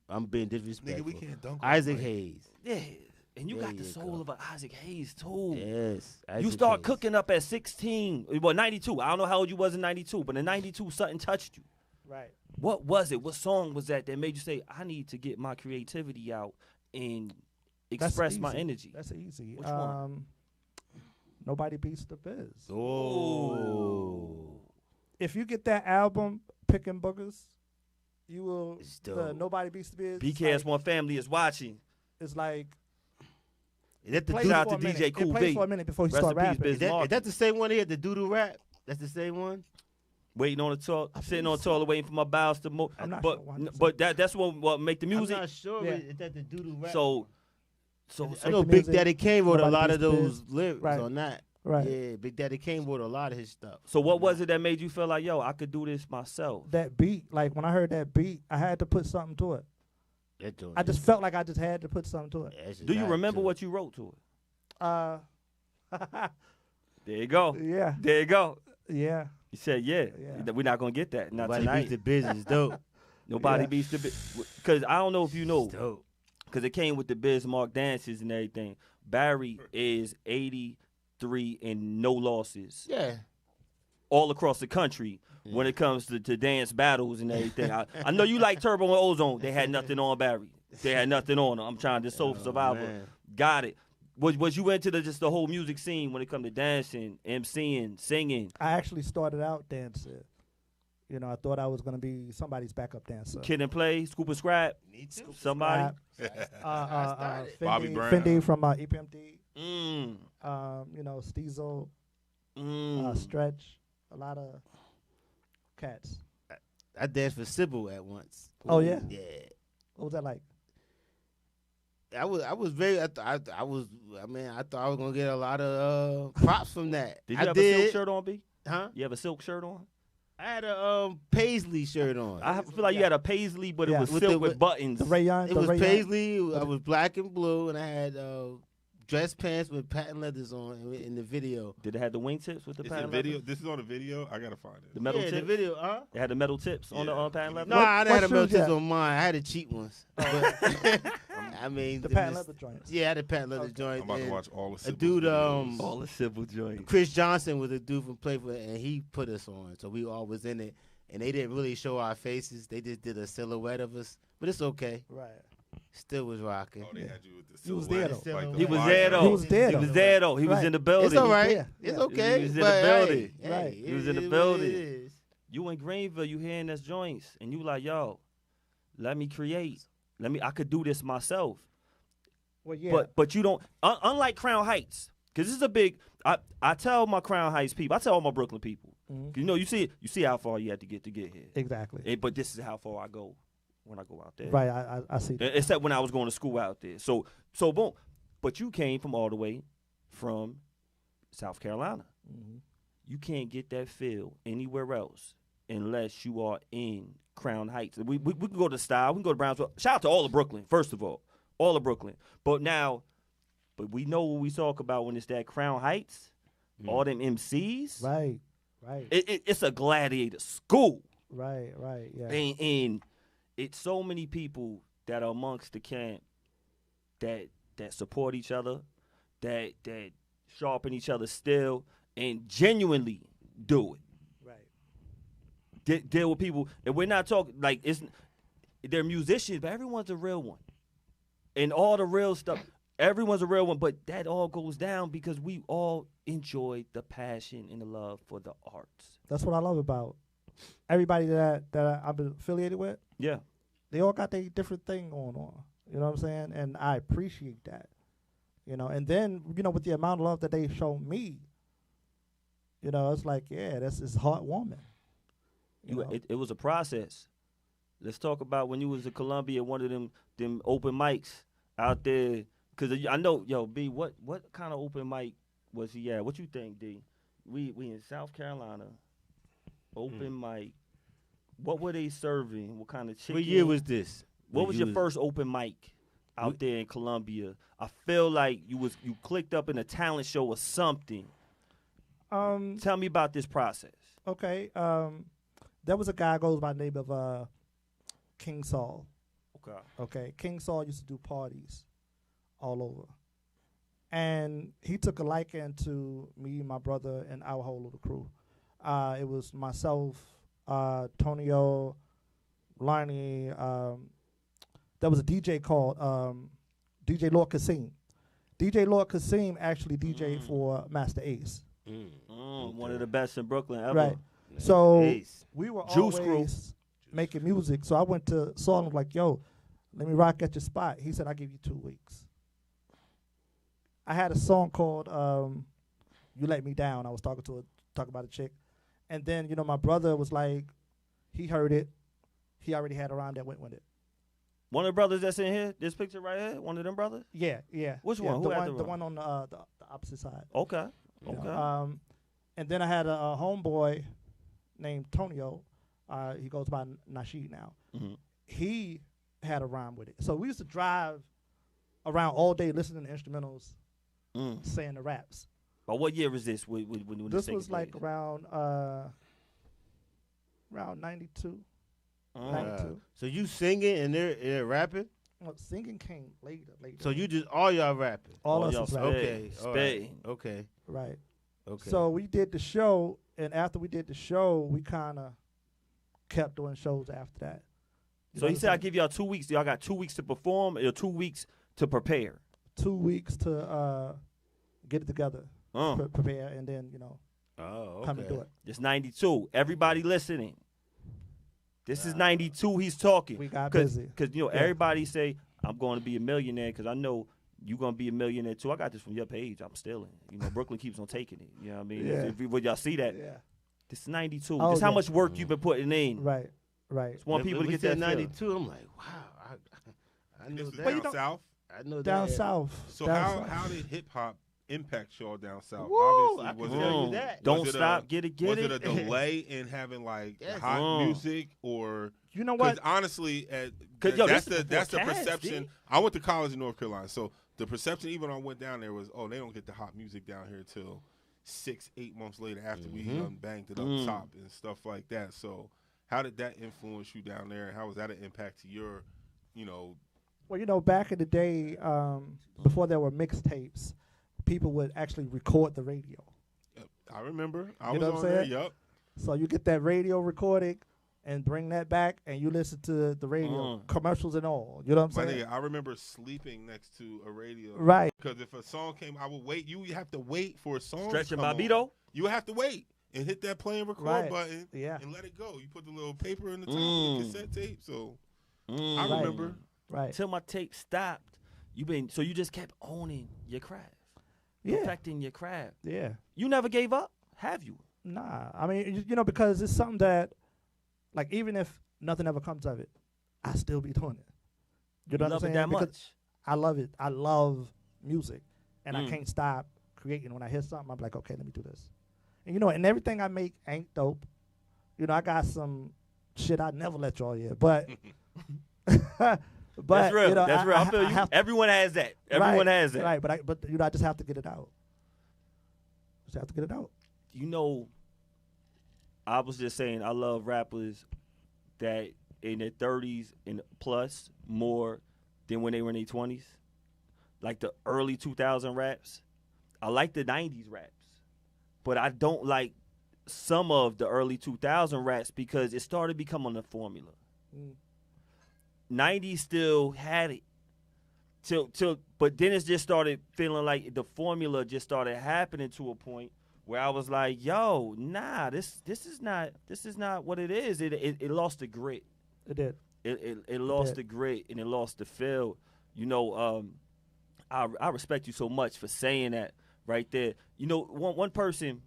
I'm being Nigga, disrespectful. we can't dunk on Isaac Mike. Hayes. Yeah. And you There got the you soul go. of an Isaac Hayes too. Yes. You Isaac start Hayes. cooking up at 16. Well, 92. I don't know how old you was in 92, but in 92, something touched you. Right. What was it? What song was that made you say, I need to get my creativity out and That's express my easy. energy? That's easy. Which one? Nobody Beats the Biz. Oh. If you get that album, Picking Boogers, you will. It's The dope. Nobody Beats the Biz. BKS One Family is watching. It's like Is that the plays doo- Shout out for to a DJ minute. Cool It plays B. for a minute before you Rest start in peace, rapping. Biz. is that Martin. the same one here? The doo-doo rap? That's the same one? Waiting on the toilet, I sitting believe on the so. toilet, waiting for my bowels to move. I'm not But sure 100%. but that's what make the music. I'm not sure. Yeah. Is that the doo-doo rap? So I Make know the Big music, Daddy Kane wrote a Nobody lot of Beats the those lyrics Right. on that. Right. Yeah, Big Daddy Kane wrote a lot of his stuff. so what was it that made you feel like, yo, I could do this myself? That beat, like when I heard that beat, I had to put something to it. That joint I just is- felt like I just had to put something to it. that's just Do you hot, remember too. what you wrote to it? There you go. Yeah, There you go. yeah. You said, yeah, Yeah. we're not gonna get that. Not Nobody tonight. beats the business, dope. Nobody Yeah. beats the because I don't know if you know It's dope. because it came with the Bismarck dances and everything. Barry is 83 and no losses Yeah. all across the country when it comes to dance battles and everything. I know you like Turbo and Ozone. They had nothing on Barry. They had nothing on him. I'm trying to Soul Oh, Survivor. man. Got it. Was you into just the whole music scene when it come to dancing, MCing, singing, I actually started out dancing. You know, I thought I was gonna be somebody's backup dancer. Kid and Play, Scoop and Scrap, Me too. somebody? started. Bobby Fendi, Brown. Fendi from EPMD. Mm, You know, Steezel, mm. Stretch, a lot of cats. I danced for Sybil at once. Oh, yeah? Yeah. What was that like? I was very I thought I was gonna get a lot of props from that. Did you I have a silk shirt on, B? Huh? You have a silk shirt on? I had a Paisley shirt on. I feel like you had a paisley, but it Yeah. was With silk the- with buttons. The rayon. It the was rayon. paisley. I was black and blue, and I had dress pants with patent leathers on in the video. Did it have the wingtips with the It's a patent video. leather? This is on a video. I gotta find it. The metal yeah, tips? the video, huh? It had the metal tips on the Yeah. patent leather? No, What- I didn't what have the metal shoes you tips had? on mine. I had the cheap ones. But, I mean, The it patent was- leather joints. Yeah, I had the patent leather Okay. joint. I'm about to and watch all the a Sybil's dude, videos. All the civil joints. Chris Johnson was a dude from Playboy, and he put us on, so we all was in it. And they didn't really show our faces; they just did a silhouette of us. But it's okay. Right. Still was rocking. Oh, they had you with the He was silhouette, there, though. like the He was flyer. there, though. He was there, He though. was there, though. He was Right. in the building. It's all right. Yeah, It's yeah. okay. He was in but the building. Hey, Right. hey, He was in the it is what building. it is. You in Greenville, you hearing this joints, and you like, yo, let me create. I could do this myself. Well, yeah. But you don't. Unlike Crown Heights, because this is a big. I tell my Crown Heights people. I tell all my Brooklyn people. Mhm. You know, you see how far you had to get here. Exactly. But this is how far I go when I go out there. Right. I see. That. Except when I was going to school out there. So boom. But you came from all the way from South Carolina. Mm-hmm. You can't get that feel anywhere else unless you are in Crown Heights. We can go to Style. We can go to Brownsville. Shout out to all of Brooklyn, first of all. All of Brooklyn. But we know what we talk about when it's that Crown Heights, all them MCs. Right. Right. It's a gladiator school. Right. Right. Yeah. And it's so many people that are amongst the camp that support each other, that sharpen each other still, and genuinely do it. Right. deal with people. And we're not talking like they're musicians, but everyone's a real one. And all the real stuff, everyone's a real one. But that all goes down because we all enjoy the passion and the love for the arts. That's what I love about everybody that I've been affiliated with. Yeah. They all got their different thing going on. You know what I'm saying? And I appreciate that. You know, and then, you know, with the amount of love that they show me, you know, it's like, yeah, this is heartwarming. It was a process. Let's talk about when you was in Columbia, one of them open mics out there. Because I know, yo, B, what kind of open mic was he at? What you think, D? We in South Carolina, open mic. What were they serving? What kind of chicken? What year was this? What was your first open mic out there in Columbia? I feel like you clicked up in a talent show or something. Tell me about this process. Okay. There was a guy goes by the name of King Saul. Okay. King Saul used to do parties all over. And he took a liking to me, my brother, and our whole little crew. It was myself, Tonio, Larney. There was a DJ called DJ Lord Kasim. DJ Lord Kasim actually DJ'd for Master Ace. One of the best in Brooklyn ever. Right. So Ace. we were Juice always making music. So I went to Saul and was like, yo, let me rock at your spot. He said, I'll give you 2 weeks. I had a song called You Let Me Down. I was talking about a chick. And then, you know, my brother was like, he heard it. He already had a rhyme that went with it. One of the brothers that's in here, this picture right here, one of them brothers? Yeah. Which yeah, one? Who had the one on the opposite side. Okay. You know, and then I had a homeboy named Tonio. He goes by Nasheed now. Mm-hmm. He had a rhyme with it. So we used to drive around all day listening to instrumentals, saying the raps. But what year was this? When this was like around 92. 92. So you singing and they're rapping? Well, singing came later. So you just all y'all rapping? All y'all us was rapping. Okay. All right. Okay. Right. Okay. So we did the show, and after we did the show, we kind of kept doing shows after that. So he said, I give y'all 2 weeks. Y'all got 2 weeks to perform or 2 weeks to prepare? 2 weeks to get it together, prepare, and then, you know, come and do it. It's 92. Everybody listening. This is 92. He's talking. We got busy. Because, you know, everybody say, I'm going to be a millionaire because I know you're going to be a millionaire too. I got this from your page. I'm stealing. You know, Brooklyn keeps on taking it. You know what I mean? Yeah. Would y'all see that? Yeah. This is 92. Oh, this is how much work you've been putting in. Right. Just want people to get that 92. I'm like, wow. I know This was that. down south. I know Down that. south. So Down how south. did hip hop impact y'all down south? Woo, I Obviously, can tell you that. Don't was it stop. Get it. was it a delay in having like Yes. hot music, or You know because what? honestly, 'Cause, yo, that's this is the before Cass, perception. D. I went to college in North Carolina, so the perception even when I went down there was, oh, they don't get the hot music down here till 6-8 months later after we banged it up top and stuff like that. So how did that influence you down there, and how was that an impact to your, you know? Well, you know, back in the day, before there were mixtapes, people would actually record the radio. I remember. I You was know what on I'm there. saying? Yup. So you get that radio recording and bring that back, and you listen to the radio, commercials and all. You know what I'm My saying? nigga, I remember sleeping next to a radio. Right. Because if a song came, I would wait. You have to wait for a song. Stretching to come Bobito? on. You would have to wait and hit that play and record Right. button Yeah. and let it go. You put the little paper in the top of the cassette tape. So I Right. remember. Right. Till my tape stopped. So you just kept owning your craft. Yeah. Perfecting your craft. Yeah. You never gave up, have you? Nah. I mean, you know, because it's something that, like, even if nothing ever comes of it, I still be doing it. You know what I'm love saying? it that Because much. I love it. I love music, and I can't stop creating. When I hear something, I'm like, okay, let me do this. And you know, and everything I make ain't dope. You know, I got some shit I never let y'all hear, but but That's real. you know, That's real. I feel you. have- Everyone has that. Everyone has that. Right, but you know, I just have to get it out. Just have to get it out. You know, I was just saying I love rappers that in their 30s and plus more than when they were in their 20s. Like the early 2000 raps. I like the 90s raps. But I don't like some of the early 2000 rats because it started becoming a formula. 90s still had it. But then it just started feeling like the formula just started happening to a point where I was like, yo, nah, this is not what it is. It lost the grit. It did. It lost the grit and it lost the feel. You know, I respect you so much for saying that right there. You know, one person,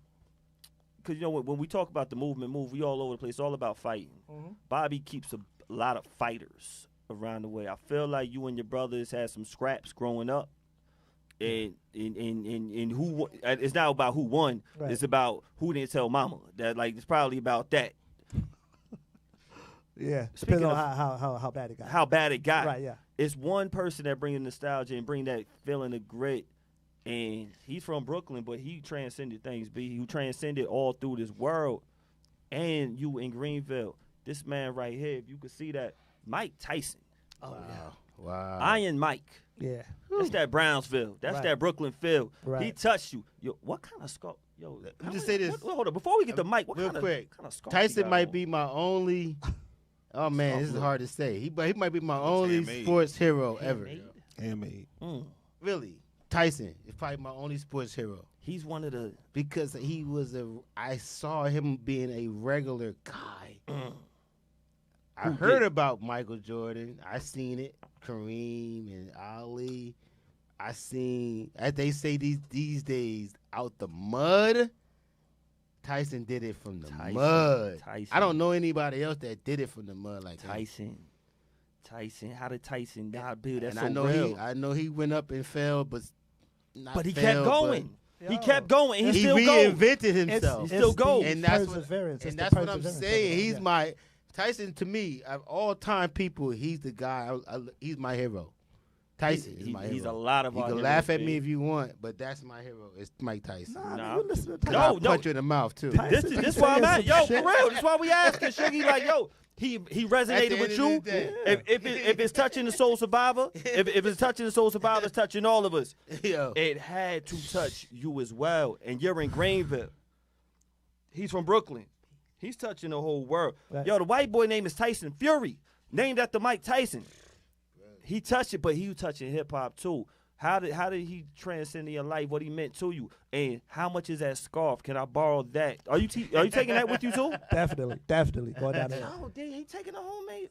because, you know, when we talk about the movement, we all over the place. It's all about fighting. Bobby keeps a lot of fighters around the way. I feel like you and your brothers had some scraps growing up. And who it's not about who won. Right. It's about who didn't tell mama. That, like, it's probably about that. Yeah, depends on how bad it got. How bad it got. Right, yeah. It's one person that brings nostalgia and bring that feeling of grit. And he's from Brooklyn, but he transcended things, B. He transcended all through this world. And you in Greenville. This man right here, if you could see that, Mike Tyson. Oh, wow. Wow. Iron Mike. Yeah. That's that Brownsville. That's that Brooklyn feel. Right. He touched you. Yo, what kind of sculpt? Yo, let me just say this. Hold on. Before we get to Mike, what real kind quick, of sculpt? Tyson might be my only. Oh man, this is hard to say. He might be my only sports hero ever. Handmade. Really, Tyson is probably my only sports hero. He's one of the because he was I saw him being a regular guy. I heard about Michael Jordan. I seen it. Kareem and Ali. I seen, as they say these days, out the mud. Tyson did it from the mud. Tyson. I don't know anybody else that did it from the mud like Tyson. Tyson. How did Tyson not build that? And so I know he went up and fell, but he kept going. He kept going. He still reinvented himself. He still goes. And that's what I'm saying. He's my Tyson to me of all time people. He's the guy. He's my hero. Tyson is my hero. He's a lot of. You can laugh at me if you want, but that's my hero. It's Mike Tyson. Nah, you listen to Tyson. I'll punch you in the mouth too. This why I'm at. Yo, for real. That's why we asking Shuggy, like, yo, he resonated with you. If it's touching the Soul Survivor, if it's touching the Soul Survivor, it's touching all of us. Yo. It had to touch you as well. And you're in Greenville. He's from Brooklyn. He's touching the whole world. Right. Yo, the white boy name is Tyson Fury, named after Mike Tyson. He touched it, but he was touching hip hop too. How did he transcend in your life? What he meant to you, and how much is that scarf? Can I borrow that? Are you taking that with you too? Definitely. Going down there. Oh, dang, he taking a homemade.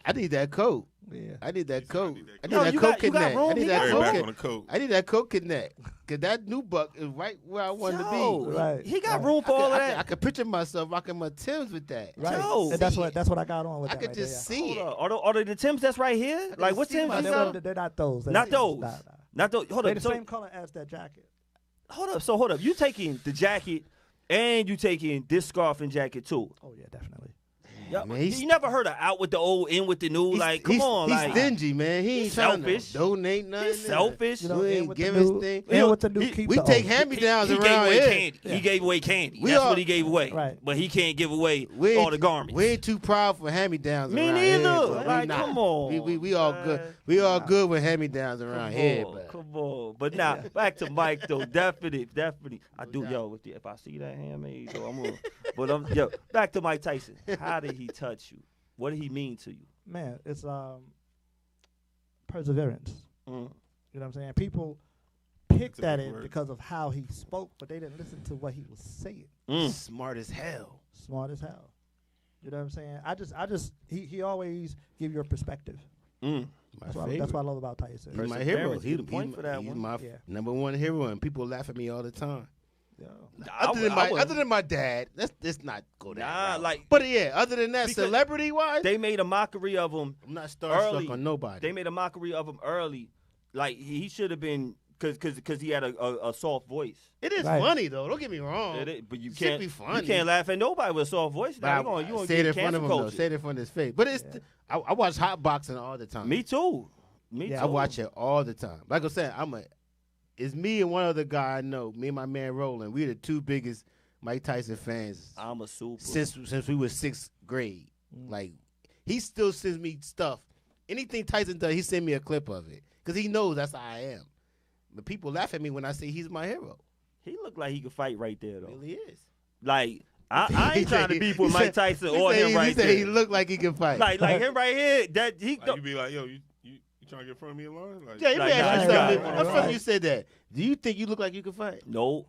I need that coat. Yeah. I need that coat. I need Yo, that you coat got connect. room? I need He that got Back coat. on the coat. I need that coat connect. Cause that new buck is right where I wanted to be. Right. He got room for all of that. I could picture myself rocking my Timbs with that. Right. Yo. And that's what I got on with I that. could right just there, see it. Are they the Timbs that's right here? Like what Timbs is that? They're not those. Not those. Nah. Not those. Hold They're up. the same color as that jacket. Hold up. You taking the jacket and you taking this scarf and jacket too. Oh yeah, definitely. Yo, Man, you never heard of out with the old, in with the new? Like, come on, he's like stingy, man. He ain't he's trying selfish. to donate nothing. He's selfish. You know, We in ain't with give the his new- thing. in with the new keep We the take old. hand-me-downs He around gave away here. candy. Yeah. He gave away candy. We That's all- what he gave away. Right. But he can't give away We all ain't- the garments. We ain't too proud for hand-me-downs Me around neither. here. but we Like, not. come on, We all good. man. We all good with hand-me-downs around here. But Come on. But now, back to Mike, though. Definitely. I do, if I see that handmade, though, I'm going to. But, back to Mike Tyson. How did he touch you? What did he mean to you? Man, it's perseverance. You know what I'm saying? People picked That's a that big in word. because of how he spoke, but they didn't listen to what he was saying. smart as hell. Smart as hell. You know what I'm saying? I just he always give you a perspective. My That's favorite. what I love about Tyson. He's my hero. Perseverance, He's get a point for that he's one. my Yeah. number one hero, and people laugh at me all the time. Yeah. Other than my dad, let's not go that Nah, route. like- But yeah, other than that, Because celebrity wise, They made a mockery of him. I'm not starstruck early. on nobody. They made a mockery of him early. Like, he should have been, because he had a soft voice. It is Right. funny though. Don't get me wrong. But you Should can't, be you funny. can't laugh at nobody with a soft voice. But Now, you gonna say it get in front of cancel him though. culture. Say it in front of his face. But it's I watch hot boxing all the time. Me too. Yeah. I watch it all the time. Like I said, it's me and one other guy I know. Me and my man Roland. We're the two biggest Mike Tyson fans I'm a super. since we were 6th grade. Like he still sends me stuff. Anything Tyson does, he send me a clip of it because he knows that's how I am. But people laugh at me when I say he's my hero. He looked like he could fight right there, though. Really is. Like I ain't trying to beef with Mike Tyson or him right there. He there. look like he can fight. Like him right here. That he. Like, you be like, yo, you trying to get in front of me in line? Like, Yeah, you Like, ask nah, you you something. got it. That's funny you said that. Do you think you look like you can fight? No,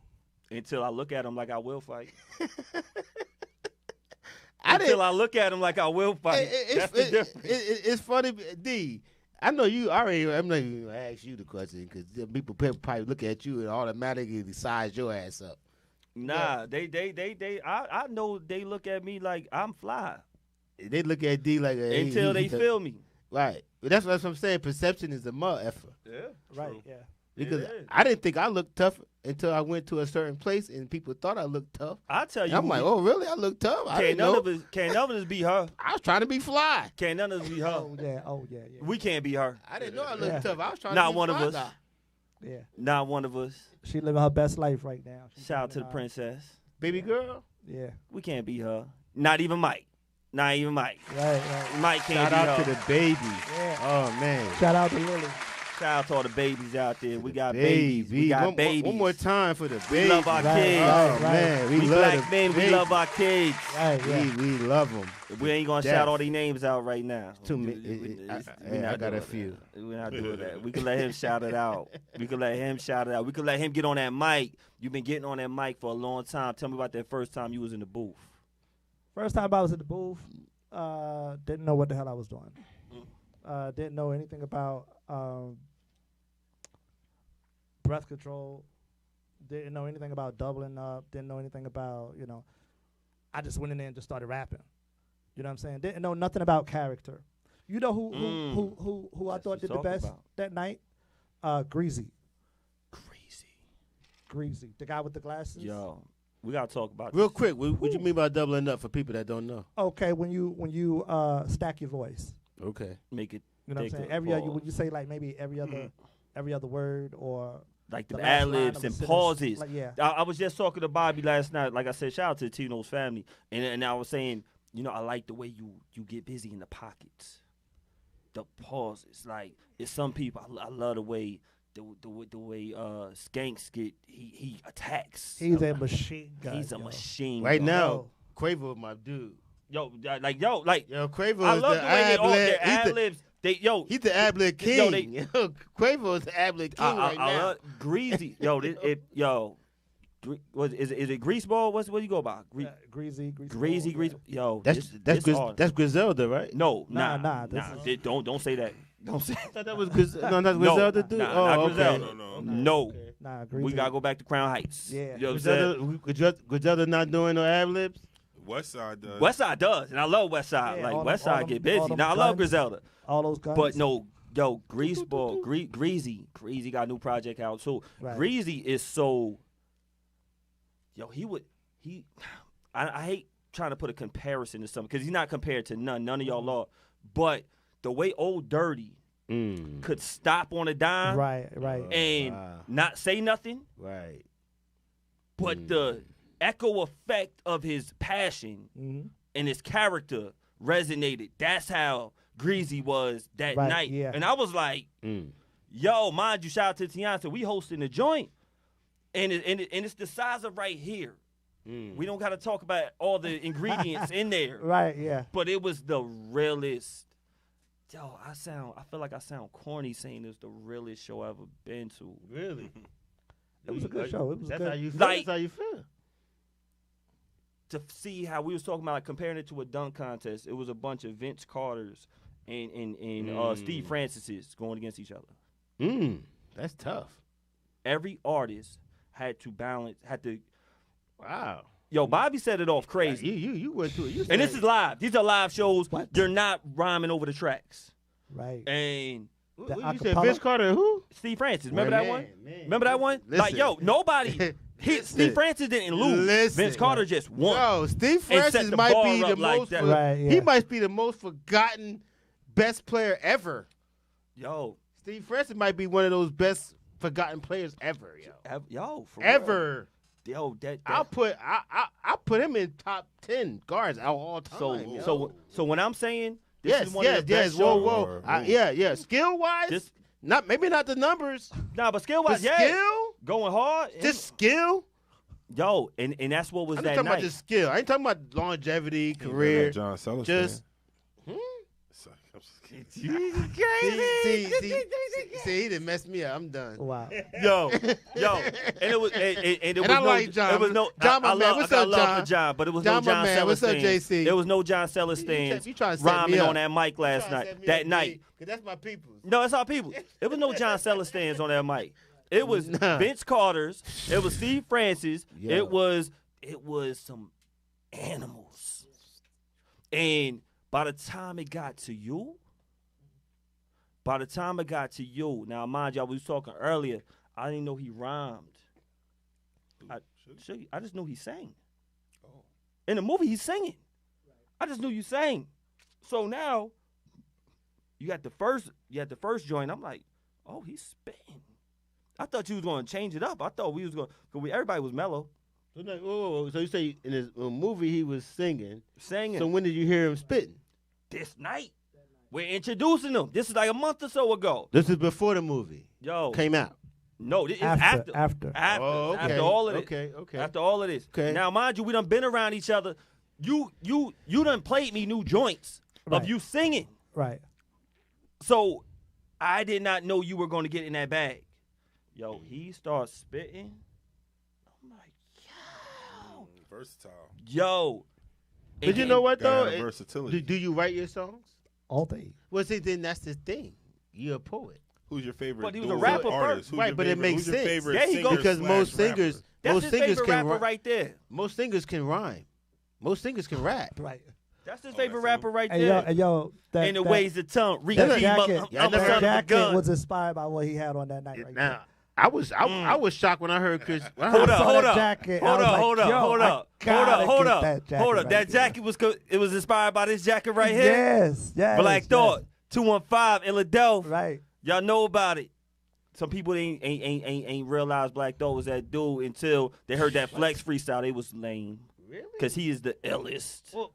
until I look at him like I will fight. I Until I look at him like I will fight. That's the difference. It's funny, D. I know you already. I'm not even gonna ask you the question because people probably look at you and automatically size your ass up. Nah, I know they look at me like I'm fly They look at D like until they feel me. right. But that's what I'm saying. Perception is the mother effer. Yeah, Right. True. Yeah. Because It is. I didn't think I looked tough until I went to a certain place and people thought I looked tough. I tell And you, I'm like, oh really? I look tough. I can't didn't none know. of us, can't none of us be her. I was trying to be fly. Can't none of us be her. Oh yeah. Oh yeah. Yeah. We can't be her. I didn't know I looked Yeah. tough. I was trying Not to be one of fly us. guy. Yeah. Not one of us. She living her best life right now. She's Shout out to the living, princess. Baby girl. Yeah. We can't be her. Not even Mike. Not even Mike. Right. Right. Mike can't Shout be out her. to the babies. Yeah. Oh man. Shout out to Lily. Shout out to all the babies out there. We got babies. We got babies. One more time for the We babies. love our Right, kids. Oh right. man, We love black the men. We babies. love our kids. Right. Yeah. We love them. We ain't gonna Death. shout all these names out right now. Too many. We I not got a doing few. that. We're not doing that. We can let him shout it out. We can let him shout it out. We can let him get on that mic. You've been getting on that mic for a long time. Tell me about that first time you was in the booth. First time I was at the booth, didn't know what the hell I was doing. Didn't know anything about breath control. Didn't know anything about doubling up. Didn't know anything about, I just went in there and just started rapping. You know what I'm saying? Didn't know nothing about character. You know who I That's thought what did the talking best about. that night? Greasy. Greasy. The guy with the glasses. Yo, we gotta talk about Real this. quick, what you mean by doubling up for people that don't know? Okay, when you stack your voice. Okay. Make it You know what I'm saying? thicker, Every other, pause. when you say like maybe every other word or like the the last ad line libs of a and sentence, pauses. like, yeah. I was just talking to Bobby last night. Like I said, shout out to Tino's family, and I was saying, I like the way you get busy in the pockets, the pauses. Like it's some people I love the way the way Skanks get he attacks. He's a machine gun. He's a yo. machine. Right gun. now, Yo. Quavo, my dude. Yo, Yo, Quavo I is love the the way they all their ad ad-lib. libs. He's the ad-lib king. Yo, they- Quavo is the ad-lib king right I now. love Greasy. What is it? Greaseball? What you go by? Greasy. Greasy. Yo, That's this hard. that's Griselda, right? No, Nah, this is- Don't say that. Don't say I thought that was no, that's No, Griselda, dude. nah, Oh, not okay. Griselda. No. no. Nah, Greasy. We gotta go back to Crown Heights. Yeah. You know what I'm saying? Griselda not doing no ad libs. West Side does. Westside does, and I love Westside. Yeah, like all them- Westside all get them- all busy. them Now I love guns. Griselda, all those guns. but no, Greaseball, Greasy got a new project out too. Right. Greasy is so. I hate trying to put a comparison to something because he's not compared to none of y'all are, but the way Old Dirty could stop on a dime Right. and Wow. not say nothing, Right. but the echo effect of his passion Mm-hmm. and his character resonated. That's how Greasy was that Right, night. yeah. And I was like, yo, mind you, shout out to Tiana. We hosting the joint. And it's the size of right here. We don't got to talk about all the ingredients in there. Right. Yeah. But it was the realest. Yo, I feel like I sound corny saying it's the realest show I've ever been to. Really? It was a good show. It was That's good. how you feel. Like- That's how you feel. To see how we was talking about comparing it to a dunk contest, it was a bunch of Vince Carters and Steve Francis's going against each other. That's tough. Every artist had to. Wow. Yo, Bobby set it off crazy. You went to it. You And said- this is live. These are live shows. What? They're not rhyming over the tracks. Right. And What, the you said acapella- Vince Carter and who? Steve Francis, remember that one? Man. Remember that one? Listen. Like, yo, nobody. Steve Francis didn't lose. Listen. Vince Carter just won. Yo, Steve And set Francis the might bar be the up like most. that. Right, yeah. He might be the most forgotten best player ever. Yo, Steve Francis might be one of those best forgotten players ever. Yo, for ever. real. Yo, that I'll put him in top 10 guards of all time. so when I'm saying this is one of the yes. best Whoa, shows. whoa. Yeah. Skill wise, maybe not the numbers. Nah, but skill But wise, yeah. skill, Going hard. just skill. Yo, and that's what was I'm that just talking about night. just skill. I ain't talking about longevity, Ain't really career. a John Sellers Just fan. Sorry, I'm just kidding. See, he done messed me up. I'm done. Wow. Yo, and it was, and it was I no, like John. it was no, John, my I man. love, What's I got up, love John? for John, but it was John, no my John man. Sellers What's up, stands. JC? There was no John Sellers You stands trying to set rhyming me up. on that mic last You trying to night. set me That up, night. B, 'cause that's my people's. No, it's our people. It was no John Sellers stands on that mic. It was Nah. Vince Carter's. It was Steve Francis. Yeah. It was some animals. And by the time it got to you, now mind y'all, we was talking earlier. I didn't know he rhymed. I just knew he sang. Oh. In the movie, he's singing. I just knew you sang. So now you got the first joint. I'm like, oh, he's spitting. I thought you was going to change it up. I thought we was going because everybody was mellow. So, so you say in his movie he was singing. Singing. So when did you hear him spitting? This night, we're introducing him. This is like a month or so ago. This is before the movie Yo, came out. no, this is After. after Oh, okay. after all of this. Okay. After all of this. Okay. Now, mind you, we done been around each other. You done played me new joints Right. of you singing. Right. So I did not know you were going to get in that bag. Yo, he starts spitting. I'm like, Versatile. yo. But you know what though? Gotta have versatility. Do you write your songs? All day. Well, see, then that's the thing. You're a poet. Who's your favorite? But he was a dual rapper artist? first. Who's Right, your but it favorite- makes who's your sense. favorite There you go. singer Because slash most rapper? singers, That's most his singers favorite can rapper rap. right there. Most singers can rhyme. Most singers can rap. Right. That's his Oh, favorite that's rapper right And there. yo, that, And the that, ways the tongue reach that deep jacket, up, Yeah, I up never under heard the jacket gun. was inspired by what he had on that night. Right there. Now, I was shocked when I heard Chris. when I Hold heard- up, saw hold that up, jacket, I hold was up, like, hold up, yo, hold I up, gotta hold get up, that jacket hold up. right That there. jacket it was inspired by this jacket right here. Yes. Black Thought, 215, Philadelphia. Right. Y'all know about it. Some people ain't realized Black Thought was that dude until they heard that Flex freestyle. They was lame. Really? Cause he is the illest. Well,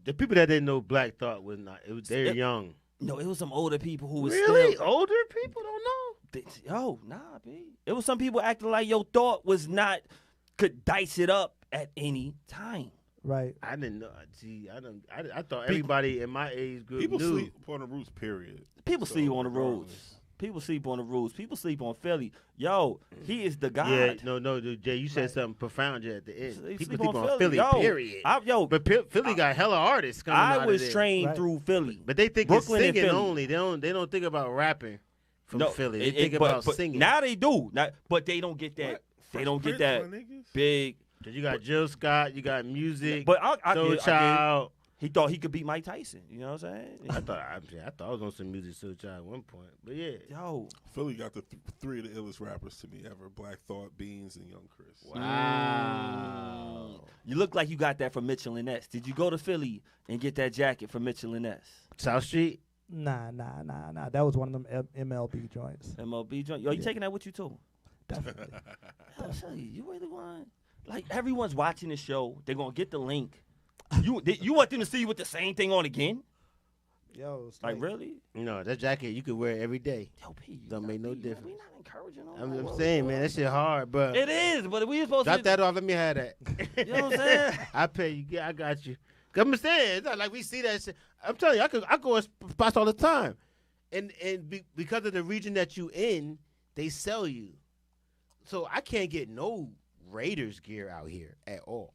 the people that didn't know Black Thought was not. They're young. No, it was some older people who was Really? still. Older people don't know. Yo, nah, B. It was some people acting like your thought was not could dice it up at any time. Right. I didn't know. See, I thought everybody in my age group People knew. sleep on the roots. Period. People So, sleep on the regardless. roads. People sleep on the roads. People sleep on Philly. Yo, he is the God. Yeah, no, Jay, you said something profound Jay, at the end. They People sleep sleep on Philly, Yo, period. Yo, But Philly got hella artists coming out I of was there. trained Right. through Philly. But they think Brooklyn and it's singing Philly. only. They don't think about rapping from No, Philly. They it- think but- about but singing. Now they do. But they don't get that. What? They Fresh don't get Prince, that my niggas? big. 'Cause you got Jill Scott, you got music, But I Soul did. Child. He thought he could beat Mike Tyson. You know what I'm saying? I thought I was on some music Soul Child at one point. But yeah. Yo, Philly got the three of the illest rappers to me ever: Black Thought, Beans, and Young Chris. Wow. you look like you got that from Mitchell and Ness. Did you go to Philly and get that jacket from Mitchell and Ness? South Street. Nah. That was one of them MLB joints. MLB joint. Yo, you Yeah. taking that with you too? Definitely. Yo, Shelly, you really want? Like everyone's watching the show. They're gonna get the link. You want them to see you with the same thing on again? Yo, it's Like really? No, that jacket you could wear it every day. Yo, P, you Don't not- make no we- difference. We not encouraging. all I'm that. saying, man, that shit hard, but It is, but we supposed drop to. that off. Let me have that. You know what I'm saying? I pay you. Yeah, I got you. 'Cause I'm saying, it's not like we see that shit. I'm telling you, I go in spots all the time, and because of the region that you in, they sell you. So I can't get no Raiders gear out here at all.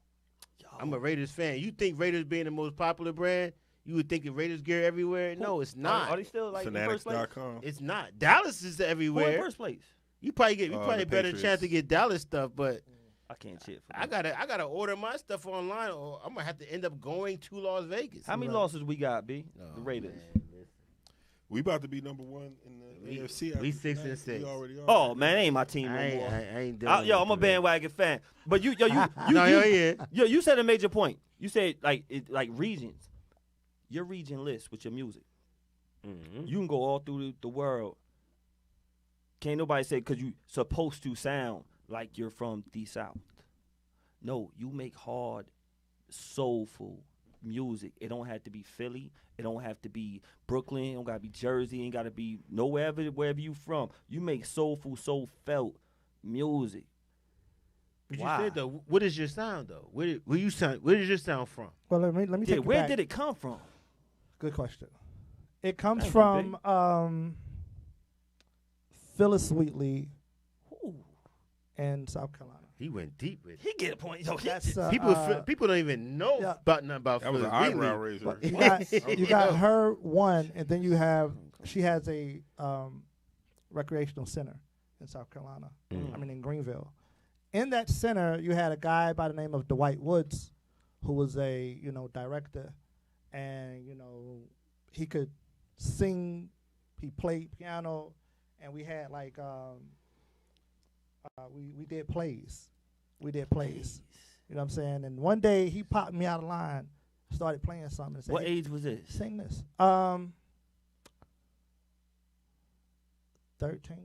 I'm a Raiders fan. You think Raiders being the most popular brand, you would think of Raiders gear everywhere? No, it's not. Are they still like in first place? Fanatics.com. It's not. Dallas is Who in everywhere. first place? You probably get the better Patriots. chance to get Dallas stuff, but I can't cheer for I them. gotta order my stuff online, or I'm gonna have to end up going to Las Vegas. How many losses we got, B? Oh, The Raiders. man, listen. We about to be number one in the We- AFC. we after 6 tonight. and 6. We already are. Oh man, they ain't my team no I more. ain't doing Yo, I'm a bandwagon fan. But you you said a major point. You said like regions. Your region list with your music. Mhm. You can go all through the world. Can't nobody say because you supposed to sound like you're from the South. No, you make hard, soulful music. It don't have to be Philly. It don't have to be Brooklyn. It don't gotta be Jersey. It ain't gotta be wherever you from. You make soulful, soul felt music. But Why? you said though, what is your sound though? Where you sound? Where does your sound from? Well, let me take you Where back. did it come from? Good question. It comes Thank you, from Phyllis Wheatley Ooh. in South Carolina. He went deep with it. He get a point. Yo, That's People don't even know yeah. about nothing about That was an Phyllis Wheatley. eyebrow raiser. But you got her one, and then she has a recreational center in South Carolina. I mean in Greenville. In that center, you had a guy by the name of Dwight Woods, who was a director, and he could sing. He played piano, and we had like we did plays. We did plays. You know what I'm saying? And one day he popped me out of line, started playing something. And said, What "Hey, age was this? sing this." 13.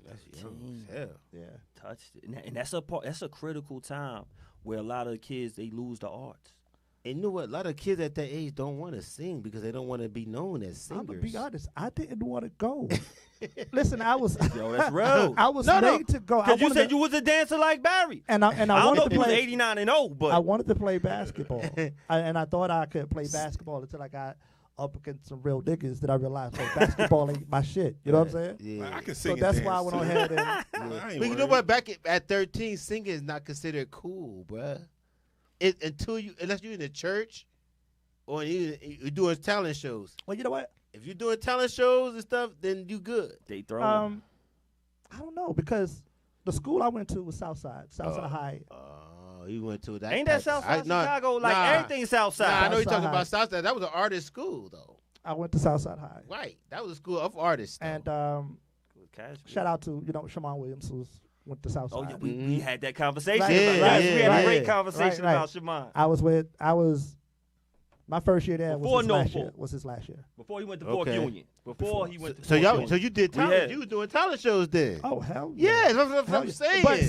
That's young as hell. Yeah. Touched it, and that's a critical time where a lot of kids they lose the arts. And you know what? A lot of kids at that age don't want to sing because they don't want to be known as singers. I'm gonna be honest. I didn't want to go. Listen, I was. Yo, that's real. I was made to go. Because you said you was a dancer like Barry. and I I don't know wanted if to you was play. 89 and 0, but I wanted to play basketball, and I thought I could play basketball until I got up against some real niggas that I realized basketball ain't my shit. You know what I'm saying? Yeah. I can So sing. that's and why I dance, went on too. ahead and. I ain't But you know worried. what? Back at 13, singing is not considered cool, bruh. Unless you're in the church or you're doing talent shows. Well, you know what? If you're doing talent shows and stuff, then you good. they throw. I don't know because the school I went to was Southside High. Oh, you went to that. Ain't that Southside Chicago? Like everything Southside. Nah, I know you're talking Southside about Southside. That was an artist school, though. I went to Southside High, Right. That was a school of artists. Though. and Casual. shout out to Shaman Williams who went to Southside. Oh yeah, we had that conversation. Right, about right, we had yeah, a great yeah. conversation Right, about Shaman I was my first year there Before was his last Norfolk. year. Was his last year? before he went to Fork Okay. Union. Before he went to So Fork y'all, Union. so you did We talent. had- You was doing talent shows then. Oh hell Yeah, that's what Hell I'm yeah. saying. But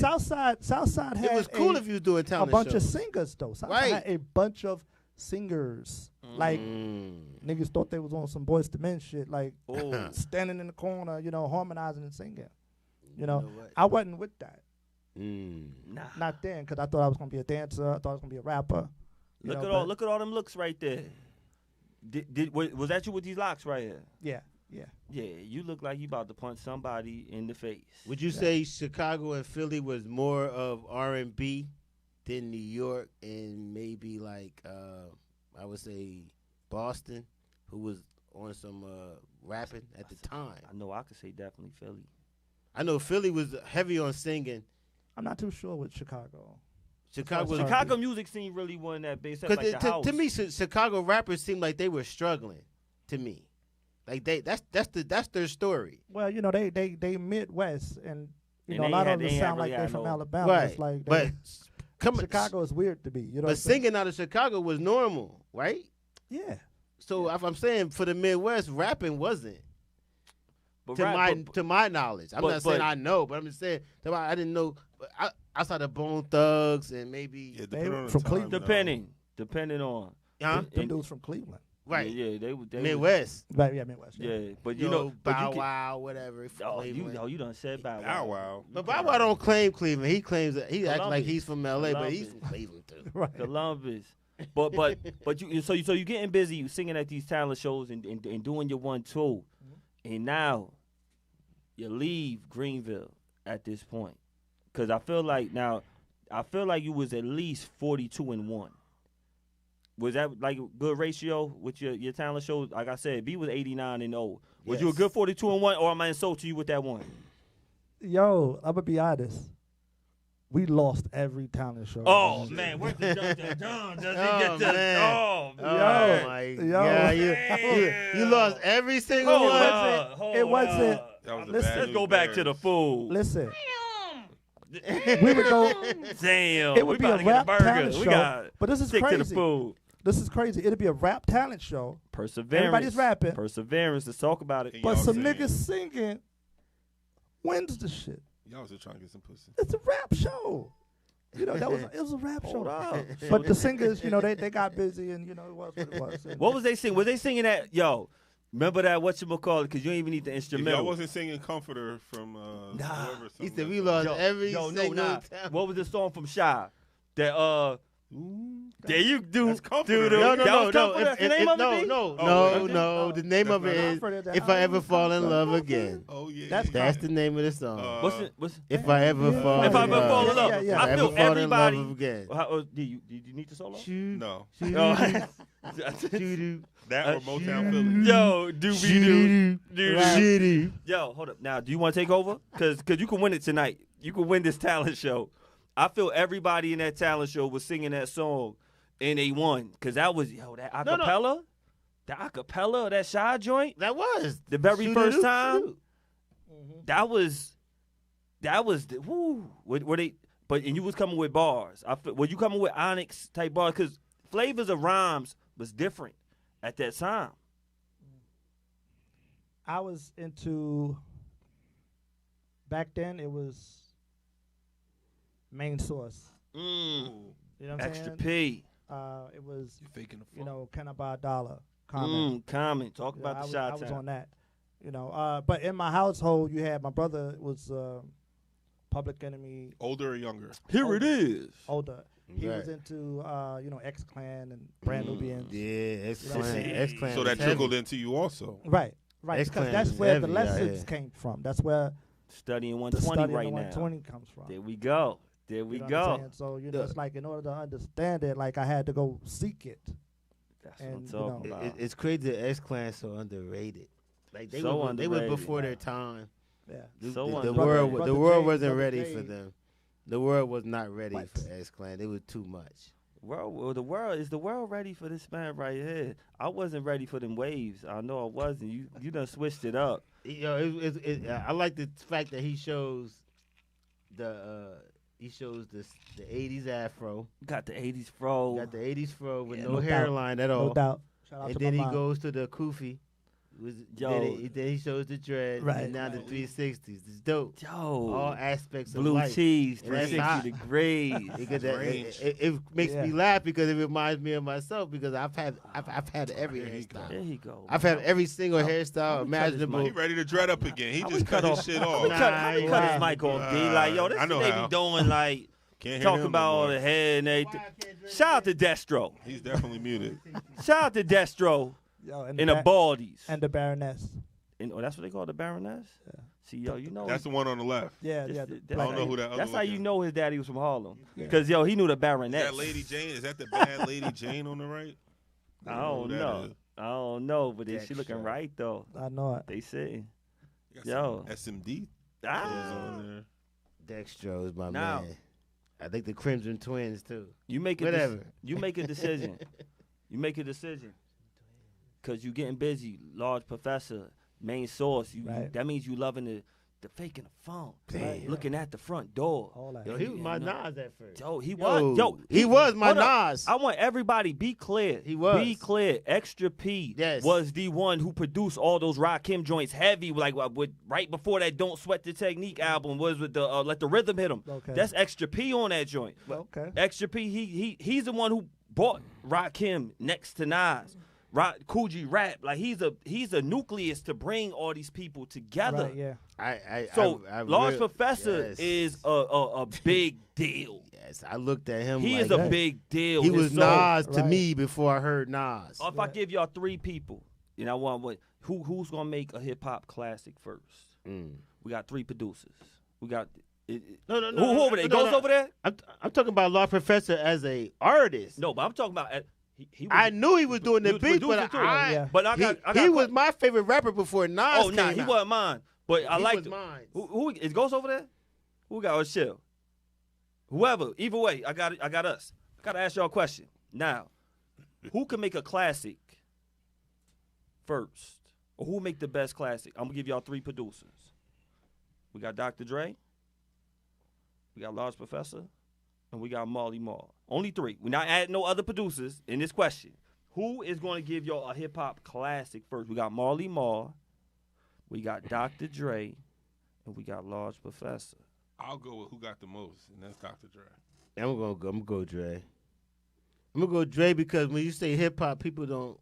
Southside had it was cool a, if you was doing a talent bunch shows. of singers though. Southside Right. had a bunch of singers. Like niggas thought they was on some Boys to Men shit, like Oh. standing in the corner, harmonizing and singing. You know, what? I wasn't with that. Nah. Not then, because I thought I was gonna be a dancer. I thought I was gonna be a rapper. Look at all them looks right there. Was that you with these locks right here? Yeah. Yeah, you look like you about to punch somebody in the face. Would you say Chicago and Philly was more of R&B than New York and maybe like I would say Boston, who was on some rapping at the time? I know I could say definitely Philly. I know Philly was heavy on singing. I'm not too sure with Chicago. Chicago, Sorry. Chicago music scene really wasn't that big. Except like the house. to me, Chicago rappers seemed like they were struggling. To me, like that's their story. Well, they Midwest, and And a they lot had- of them they sound really like they're had from no- Alabama. Right, It's like but Chicago is weird to me. You know, but what I'm saying? singing out of Chicago was normal, right? Yeah. So if I'm saying for the Midwest, rapping wasn't. But To my knowledge, I'm but- not saying but- I know, but I'm just saying I didn't know. Outside of Bone Thugs and maybe Yeah, depending on the from time, Cleveland. though. depending on. huh? And- Them dudes from Cleveland. Right, Yeah, they was Midwest. Right, yeah, Midwest. Yeah, but You you know, know, but Bow you can, Wow, whatever. Cleveland. you done said Bow Wow. Bow Wow. But Bow Wow don't claim Cleveland. He claims that he acts like Columbus. he's from L.A., but he's Columbus. from Cleveland too. Right. Columbus. But you so you getting busy, you singing at these talent shows and doing your 1-2, and now you leave Greenville at this point, because I feel like you was at least 42-1. Was that like a good ratio with your talent shows? Like I said, B was 89-0. Was you a Yes. good 42-1, or am I insulting you with that one? Yo, I'm gonna be honest. We lost every talent show. Oh man, where's the dun? Does he get the? man. Oh Oh man. my Yo. God! You lost every single Hold one. up, hold it wasn't- up. That was a Listen, bad Let's news go back to the bears. food. Listen, we would go. Damn, It would we be about a to get rap burger. talent We show, got but this is stick to the crazy. food. This is crazy. It'll be a rap talent show, Perseverance. Everybody's rapping. Perseverance. Let's talk about it. And but y'all some saying- niggas singing wins the shit. Y'all was just trying to get some pussy. It's a rap show. It was a rap Hold show. up. But the singers, they got busy, and it was what it was. What was they singing? Was they singing that? Yo, Remember that whatchamacallit, because you don't even need the If instrumental. y'all wasn't singing Comforter from whoever. He something said we like that. lost every no, single nah. time. What was the song from Shy? That there you do. That's Comforter. Do, No, that was Comforter. That's the name of it. No. The name of it is If I Ever Fall in Love Again. Oh yeah. That's the name of the song. What's If I Ever fall If I ever fall in love? Yeah, yeah. I If feel ever fall in love everybody. again. Do you need the solo? No. Oh. That or Motown Philly. Yo, doobie doo. Shitty. Yo, hold up. Now, do you want to take over? Cause you can win it tonight. You can win this talent show. I feel everybody in that talent show was singing that song, and they won. Cause that was that acapella, the acapella of that Shy joint. That was The very first time. Mm-hmm. That was the woo. Were they? But and you was coming with bars. Were you coming with Onyx type bars? Cause flavors of rhymes was different at that time. I was into, back then it was Main Source. You know what I'm Extra saying? P. It was, You faking the you know, Can I Buy a Dollar? Comment. Comment. Talk You about know, the I shot was time. on that. You know, but in my household, you had my brother was Public Enemy, Older or younger? Here it is. older. He Right. was into you know, X Clan and Brand Nubians. Yeah, You know what I'm saying? X-Clan. So that trickled into you also. Right. X Because Clan that's is where the heavy out lessons here. came from. That's where Studying the 120 study right of the now. 120 comes from. There we go. There we You know what I'm go. saying? So you know, Yeah. it's like in order to understand it, like I had to go seek it. That's And, what I'm you talking know, about. It's crazy that X-Clan so underrated. Like they So were underrated. before their time. Yeah. So the underrated. world Brother the world Jay- wasn't Brother ready Jay- for them. The world was not ready What? for X-Clan. They were too much. Well, the world ready for this man right here? I wasn't ready for them waves. I know I wasn't. You done switched it up. You know, I like the fact that he shows the 80s afro. Got the 80s fro. Got the 80s fro with Yeah, no no doubt. hairline at all. No doubt. Shout out And to then my he mom. goes to the kufi. Yo. Then he shows the dread. Right. And now the 360s. It's dope. All Yo. aspects of Blue life. cheese, And that's 360 hot. degrees. Because that, Range. it makes Yeah. me laugh because it reminds me of myself because I've had every There you hairstyle. There you go. I've had every single How hairstyle we cut his imaginable. He ready to dread up again. He How just we cut cut his off- shit How off. we cut his Nah, mic off, D? Like, yo, this I know they how. be doing, like, Can't hear talking him about no all more. the hair and everything. Shout out to Destro. He's definitely muted. Shout out to Destro Yo, and in the the Baldies. and the Baroness. Oh, that's what they call the Baroness? Yeah. See, yo, you know. That's the one on the left. Yeah, this- yeah. that's I don't how know you- who that other That's how you looking- know his daddy was from Harlem. Yeah. Because, yo, he knew the Is Baroness. that Lady Jane? Is that the bad Lady Jane on the right? I don't who that know. is. I don't know, but she Dexter. looking right, though. I know it. They sitting. Got Yo. some SMD Ah. on there. Dextro is my Now- man. I think the Crimson Twins too. You make a Whatever. you make a decision. You make a decision. Cause you getting busy, large professor, main source. Right. That means you loving the faking the phone, Damn. looking at the front door. All that. Yo, he was my no. Nas at first. Yo, he Yo, was. Yo, he was my hold up. Nas. I want everybody be clear. He was. Be clear. Extra P Yes. was the one who produced all those Rakim joints heavy, like with right before that "Don't Sweat the Technique" album was with the Let the Rhythm Hit 'Em. Okay. That's Extra P on that joint. Okay. Extra P, he's the one who brought Rakim next to Nas. Coogee Rap, like he's a nucleus to bring all these people together. Right, yeah. So I Large real- Professor yes. is a big deal. Yes, I looked at him. He like is a that. big deal. He And was so, Nas to Right. me before I heard Nas. If I give y'all three people, and I want who's gonna make a hip hop classic first? We got three producers. We got No, who over there? no, Goes no. over there? I'm talking about Law Professor as a artist. No, but I'm talking about he was, I knew he was doing he the was beat, producing but too. Yeah. But I got he was my favorite rapper before Nas Oh came nah, he out. wasn't mine. But I He like was mine. who is Ghost over there? Who got us chill? Whoever. Either way, I got us. I gotta ask y'all a question. Now, who can make a classic first? Or who make the best classic? I'm gonna give y'all three producers. We got Dr. Dre, we got Large Professor, and we got Marley Marl. Only three. We're not adding no other producers in this question. Who is going to give y'all a hip hop classic first? We got Marley Marl, we got Dr. Dre, and we got Large Professor. I'll go with who got the most, and that's Dr. Dre. I'm gonna go Dre. I'm gonna go Dre because when you say hip hop, people don't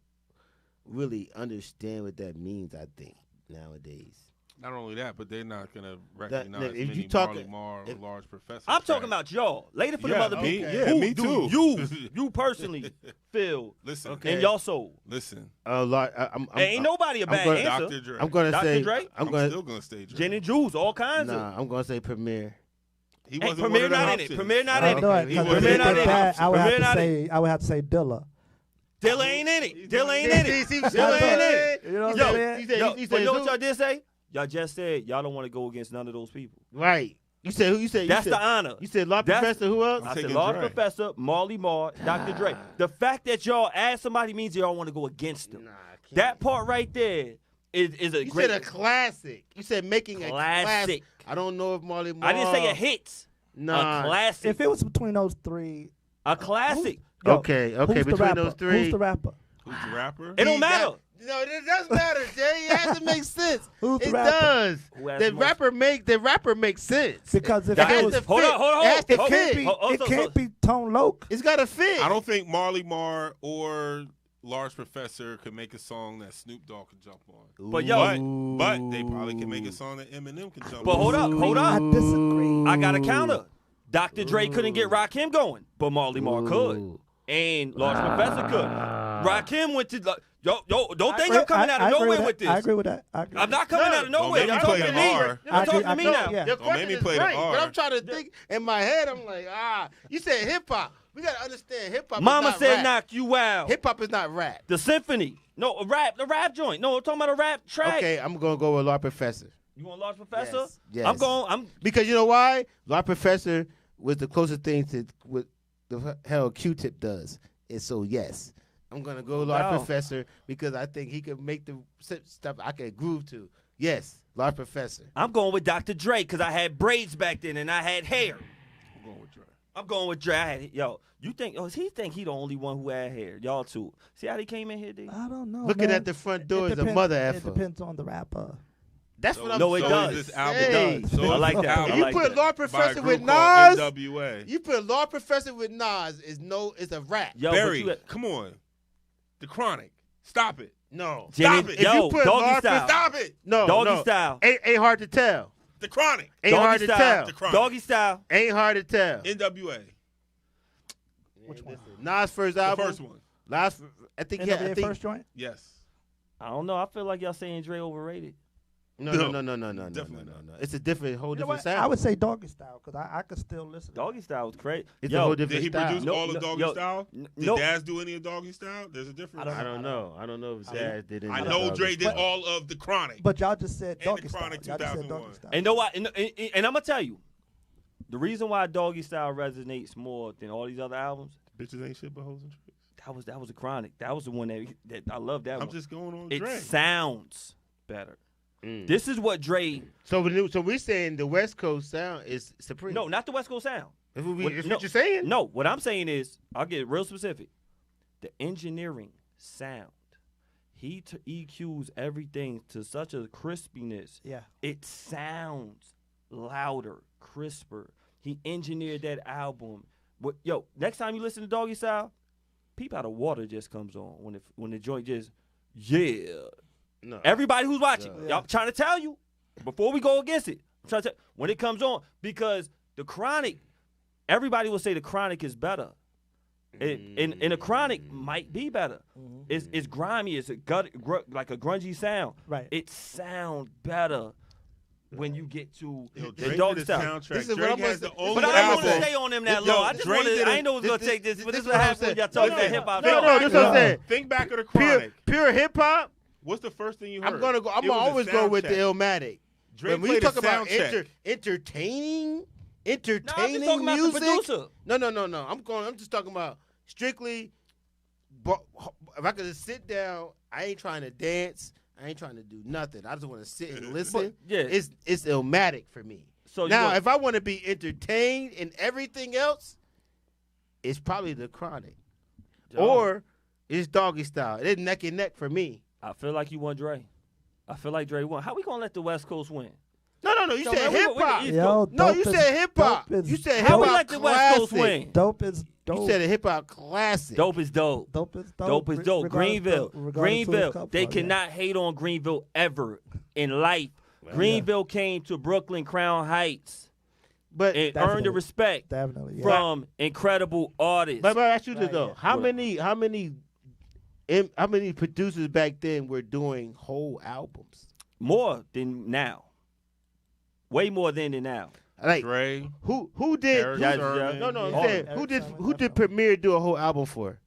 really understand what that means. I think nowadays. Not only that, but they're not gonna recognize if you many talking- Marley Marl or Large Professor. I'm talking tracks. about y'all. Later for Yeah, them other me- people. yeah, Who me do too. you personally feel Listen, in your soul? listen. Ain't nobody a bad answer. Dr. Dre. I'm gonna Dr. say. Dre? I'm I'm gonna. still gonna stay Dre. Gin and juice, all kinds of. Nah, I'm gonna say Premier. He Hey, wasn't Premier one of the not in it. options. Premier not Oh, in it. okay. No, He because wasn't if they not did in it. that, I would Premier have not to in say I would have to say Dilla. Dilla ain't in it. Dilla ain't See, in it. see, Dilla ain't in it. You know what Yo, I'm saying? said- Yo, he but said you know what who? y'all did say? Y'all just said y'all don't want to go against none of those people. Right. You said who? You said That's you said, the honor. You said Law That's- Professor. Who else? I'm I said taking Large Dre. Professor, Marley Marl, Dr. Dre. The fact that y'all add somebody means y'all want to go against them. Nah, I can't. That part right there is a You great said a classic. You said making a Classic. classic. I don't know if Marley Marl. I didn't say a hit. Nah. A classic. If it was between those three, A classic. yo, Okay. who's the Between rapper? those three. Who's the rapper? Who's the rapper? It don't matter. No, it does matter, Jay. It has to make sense. Who's the It rapper? does. Who has The the most- rapper makes sense. Because if That it is- was, to hold fit. on, hold on, It has to hold on. it can't fit. be, Oh, it so- can't be Tone Loc. It's got to fit. I don't think Marley Marl or Large Professor could make a song that Snoop Dogg could jump on. But yo- But they probably can make a song that Eminem can jump But on. hold up. I disagree. I got a counter. Dr. Dre couldn't get Rakim going, but Marley Marl could. And Large Professor could. Rakim went to don't think I'm coming out of nowhere with this. I agree with that. I agree. I'm not coming out of nowhere. make Y'all me talking play to the me. R. Y'all talking to me I now. agree, yeah. Your Don't make question me is play the right, R. but I'm trying to think in my head. I'm like, you said hip hop. We gotta understand hip hop. Mama is not said rap. knock you out. Hip hop is not rap. The symphony. No, the rap joint. No, I'm talking about a rap track. Okay, I'm gonna go with Law Professor You want Large Professor? Yes. I'm because you know why? Law Professor was the closest thing to what the hell Q-Tip does. And so yes, I'm gonna go Law Wow. Professor because I think he could make the stuff I can groove to. Yes, Law Professor. I'm going with Dr. Dre because I had braids back then and I had hair. I'm going with Dre. I'm going with Dre. I had, you think? Oh, he think he the only one who had hair? Y'all too. See how he came in here, D? I don't know. Looking man. at the front It door is a depends- mother It effer. depends on the rapper. That's what I'm No, it saying. does. Is this album Hey. does. So I is like this that. album I You like put that. Law by a Professor group with called Nas. NWA. You put Law Professor with Nas is a rap. Yo, Barry, but you, come on. The Chronic. Stop it. No. Jenny, Stop it. If yo, you put doggy Law style. Stop it. No. Doggy no. style. Ain't hard to tell. The Chronic. Ain't hard Doggy to style. tell. The Chronic. Doggy style. Ain't hard to tell. NWA. Which one? Nas' first The album. first one. Last, I think. Yeah, I NWA think. first joint? Yes. I don't know. I feel like y'all saying Dre overrated. No. Definitely not. It's a different, whole You know different what? sound. I would say Doggy Style because I could still listen. to Doggy style was crazy. It's Yo, a whole Did different he style. produce No, all no, of Doggy yo, Style? Did no. Daz do any of Doggy Style? There's a difference. I I don't know. I don't know if I Jazz did. I any know of Dre Doggy did Style. all of the Chronic. But y'all just said And the Doggy Style. Chronic Y'all just said 2001. Doggy Style. And know what? And I'm gonna tell you, the reason why Doggy Style resonates more than all these other albums, Bitches ain't shit but hoes and tricks. that was a Chronic. That was the one that I love. That I'm one. just going on It Dre. sounds better. Mm. This is what Dre. So we're saying the West Coast sound is supreme. No, not the West Coast sound. That's what, What- that's no. what you're saying. No, what I'm saying is, I'll get real specific. The engineering sound. He EQs everything to such a crispiness. Yeah. It sounds louder, crisper. He engineered that album. But yo, next time you listen to Doggy Style, peep how the water just comes on when the joint just No. Everybody who's watching, Yeah. y'all I'm trying to tell you before we go against it. I'm trying to tell, when it comes on, because the Chronic, everybody will say the Chronic is better. And the Chronic might be better. It's grimy. It's like a grungy sound. Right. It sounds better when you get to Yo, the Drake Doggy did a Style. soundtrack. This is what Drake I'm has gonna the say. only But I don't want to album. stay on them that Yo, long. I just Drake wanted. did I a- didn't know it was gonna this- take this. this But this is is what what I'm happens when saying. y'all talk No, that no, hip hop. no, no, this is what I'm saying. Think back of the Pure, Chronic. pure hip hop. What's the first thing you heard? I'm gonna go. I'm It gonna was a always go with the sound check. Illmatic. Drake But when you played a talk about sound check. entertaining No, I'm just talking about music. the producer. No. I'm just talking about strictly. If I could just sit down, I ain't trying to dance. I ain't trying to do nothing. I just want to sit and listen. yeah. It's Illmatic for me. So Now, you if I want to be entertained in everything else, it's probably the Chronic, or it's Doggy Style. It's neck and neck for me. I feel like you want Dre. I feel like Dre won. How we gonna let the West Coast win? No. You So, said man, we- hip hop. we- Yo, No, dope you is- said hip hop. dope is- You said hip How we hop like the West Coast classic. wing? Dope is dope. You said a hip hop classic. Dope is dope. Dope is dope. Dope is dope. Greenville. Greenville. They cannot. cannot hate on Greenville ever in life. Well, Greenville came to Brooklyn Crown Heights But and earned the Definitely. respect Definitely. Yeah. from incredible artists. but I ask you this Right, though: yeah. how What? many producers back then were doing whole albums? More than now. Way more than now. Like Dre, who did? Eric That's- Sermon, No, I'm Yeah. saying Eric who did Sermon, who did definitely. Premier do a whole album for?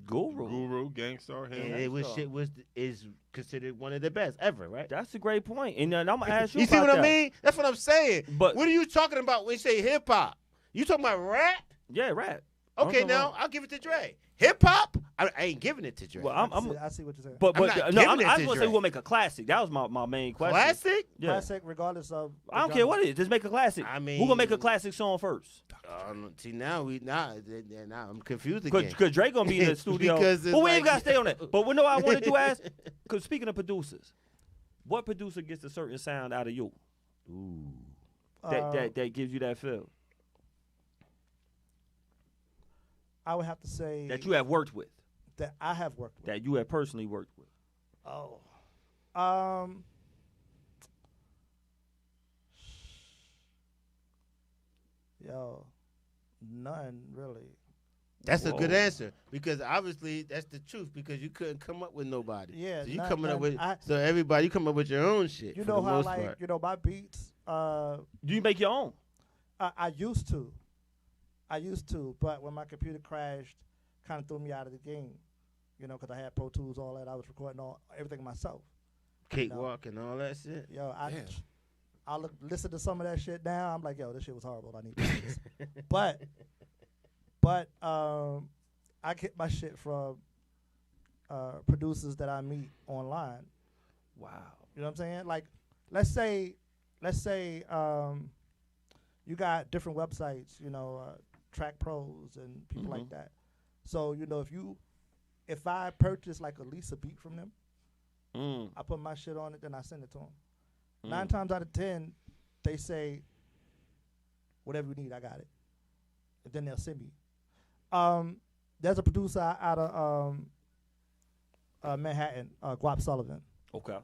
Guru. Guru, Gangstar, And him. it was sure. shit is considered one of the best ever, right? That's a great point. And I'm going to ask you You see about what I that. mean? That's what I'm saying. But- what are you talking about when you say hip hop? You talking about rap? Yeah, rap. Okay, I'm talking now about- I'll give it to Dre. Hip hop? I ain't giving it to Dre. Well, I see what you're saying. But I'm not no, giving I it was to going to say Dre. we're going to make a classic. That was my main question. Classic? Yeah. Classic, regardless of. the I don't care genre. what it is. Just make a classic. I Who going to make a mean- classic song first? See now now I'm confused again. Because Drake going to be in the studio. Because it's Well, we ain't like- got to stay on that. But we know I wanted to ask, because speaking of producers, what producer gets a certain sound out of you Ooh. that gives you that feel I would have to say that you have worked with, that I have worked with. that you have personally worked with? Oh. Yo, none really. That's a good Whoa. answer because obviously that's the truth because you couldn't come up with nobody. Yeah, so you none- coming up none. with I- so everybody you come up with your own shit. You for know the how most like part. my beats. Do you make your own? I used to, but when my computer crashed, kind of threw me out of the game. You know, because I had Pro Tools, all that. I was recording everything myself. Cakewalk and all that shit. Yo, Damn. I listen to some of that shit now. I'm like, yo, this shit was horrible. I need to do this. but I get my shit from producers that I meet online. Wow. You know what I'm saying? Like, let's say you got different websites, Track Pros and people like that. So, if I purchase like a lease a beat from them, I put my shit on it, then I send it to them. 9 times out of 10, they say, whatever you need, I got it. And then they'll send me. There's a producer out of Manhattan, Guap Sullivan. Okay.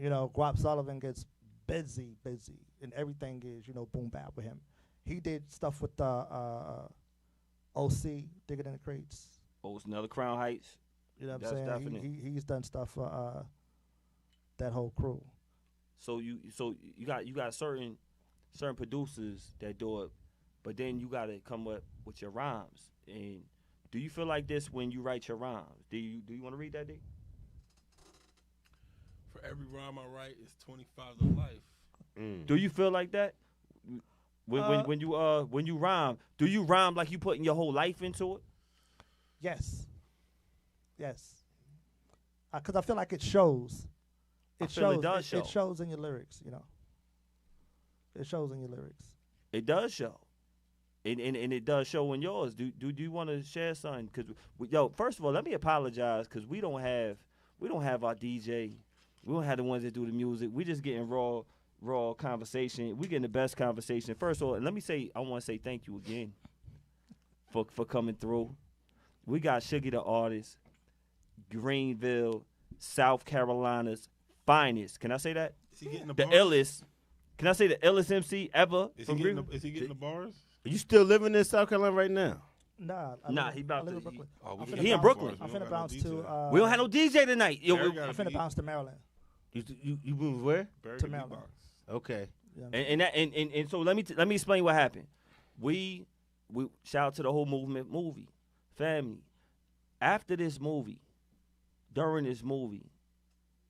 Guap Sullivan gets busy, and everything is, boom bap with him. He did stuff with OC, Digging in the Crates. Oh, it's another Crown Heights. You know what That's I'm saying? definite. He's done stuff for that whole crew. So you got certain producers that do it, but then you got to come up with your rhymes. And do you feel like this when you write your rhymes? Do you want to read that, D? For every rhyme I write, it's 25 to life. Do you feel like that? When you rhyme, do you rhyme like you putting your whole life into it? Yes. Because I feel like it shows. I feel it does show. It shows in your lyrics, It shows in your lyrics. It does show. And it does show in yours. Do you want to share something? Because first of all, let me apologize because we don't have our DJ. We don't have the ones that do the music. We just getting raw conversation. We getting the best conversation. First of all, and let me say, I want to say thank you again for coming through. We got Sugar the artist, Greenville, South Carolina's finest. Can I say that? Is he getting the The bars? illest. Can I say the illest MC ever? Is from he getting Greenville? is he getting the bars? Are you still living in South Carolina right now? Nah, He about I live to- in Brooklyn. Oh, we I'm can finna he in bounce- Brooklyn. I'm We don't finna got no bounce DJ. to. We don't have no DJ tonight. Barry got I'm a finna beat. bounce to Maryland. You moved where? Barry to the Maryland. beatbox. Okay. You know what I'm And so let me explain what happened. We shout out to the whole movie family. After this movie, during this movie,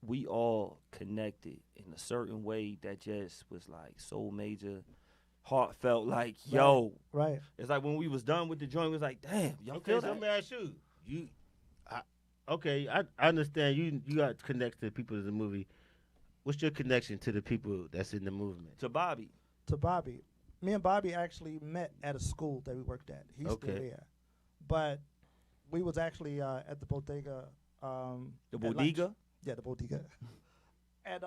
we all connected in a certain way that just was like so major, heartfelt. Like yo, Right. it's like when we was done with the joint, we was like, damn, y'all Okay, feel so that? let me ask you. I understand you got connected to people in the movie. What's your connection to the people that's in the movement? To Bobby. To Bobby. Me and Bobby actually met at a school that we worked at. He's still Okay. there. But we was actually at the bodega. The at lunch. bodega? Yeah, the bodega. And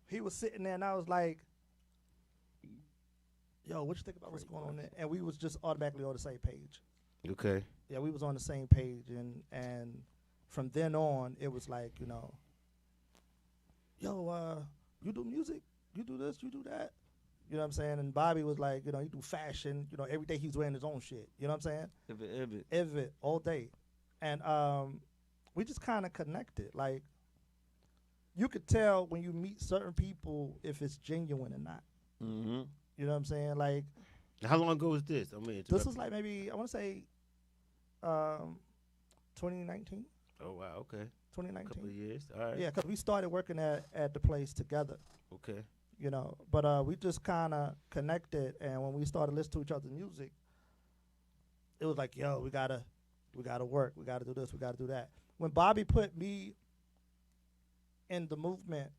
he was sitting there, and I was like, yo, what you think about what's going on there? And we was just automatically on the same page. Okay. Yeah, we was on the same page, and from then on, it was like, you know, yo, you do music, you do this, you do that. You know what I'm saying? And Bobby was like, you know, he do fashion. You know, every day he's wearing his own shit. You know what I'm saying? Every all day. And we just kind of connected. Like, you could tell when you meet certain people if it's genuine or not. Mm-hmm. You know what I'm saying? Like, How long ago was this? I mean, this was like maybe, I want to say 2019. Oh, wow. Okay. 2019. Couple of years. All right. Yeah, because we started working at the place together. Okay. You know, but we just kind of connected, and when we started listening to each other's music, it was like, yo, we gotta work, we gotta do this, we gotta do that. When Bobby put me in the movement,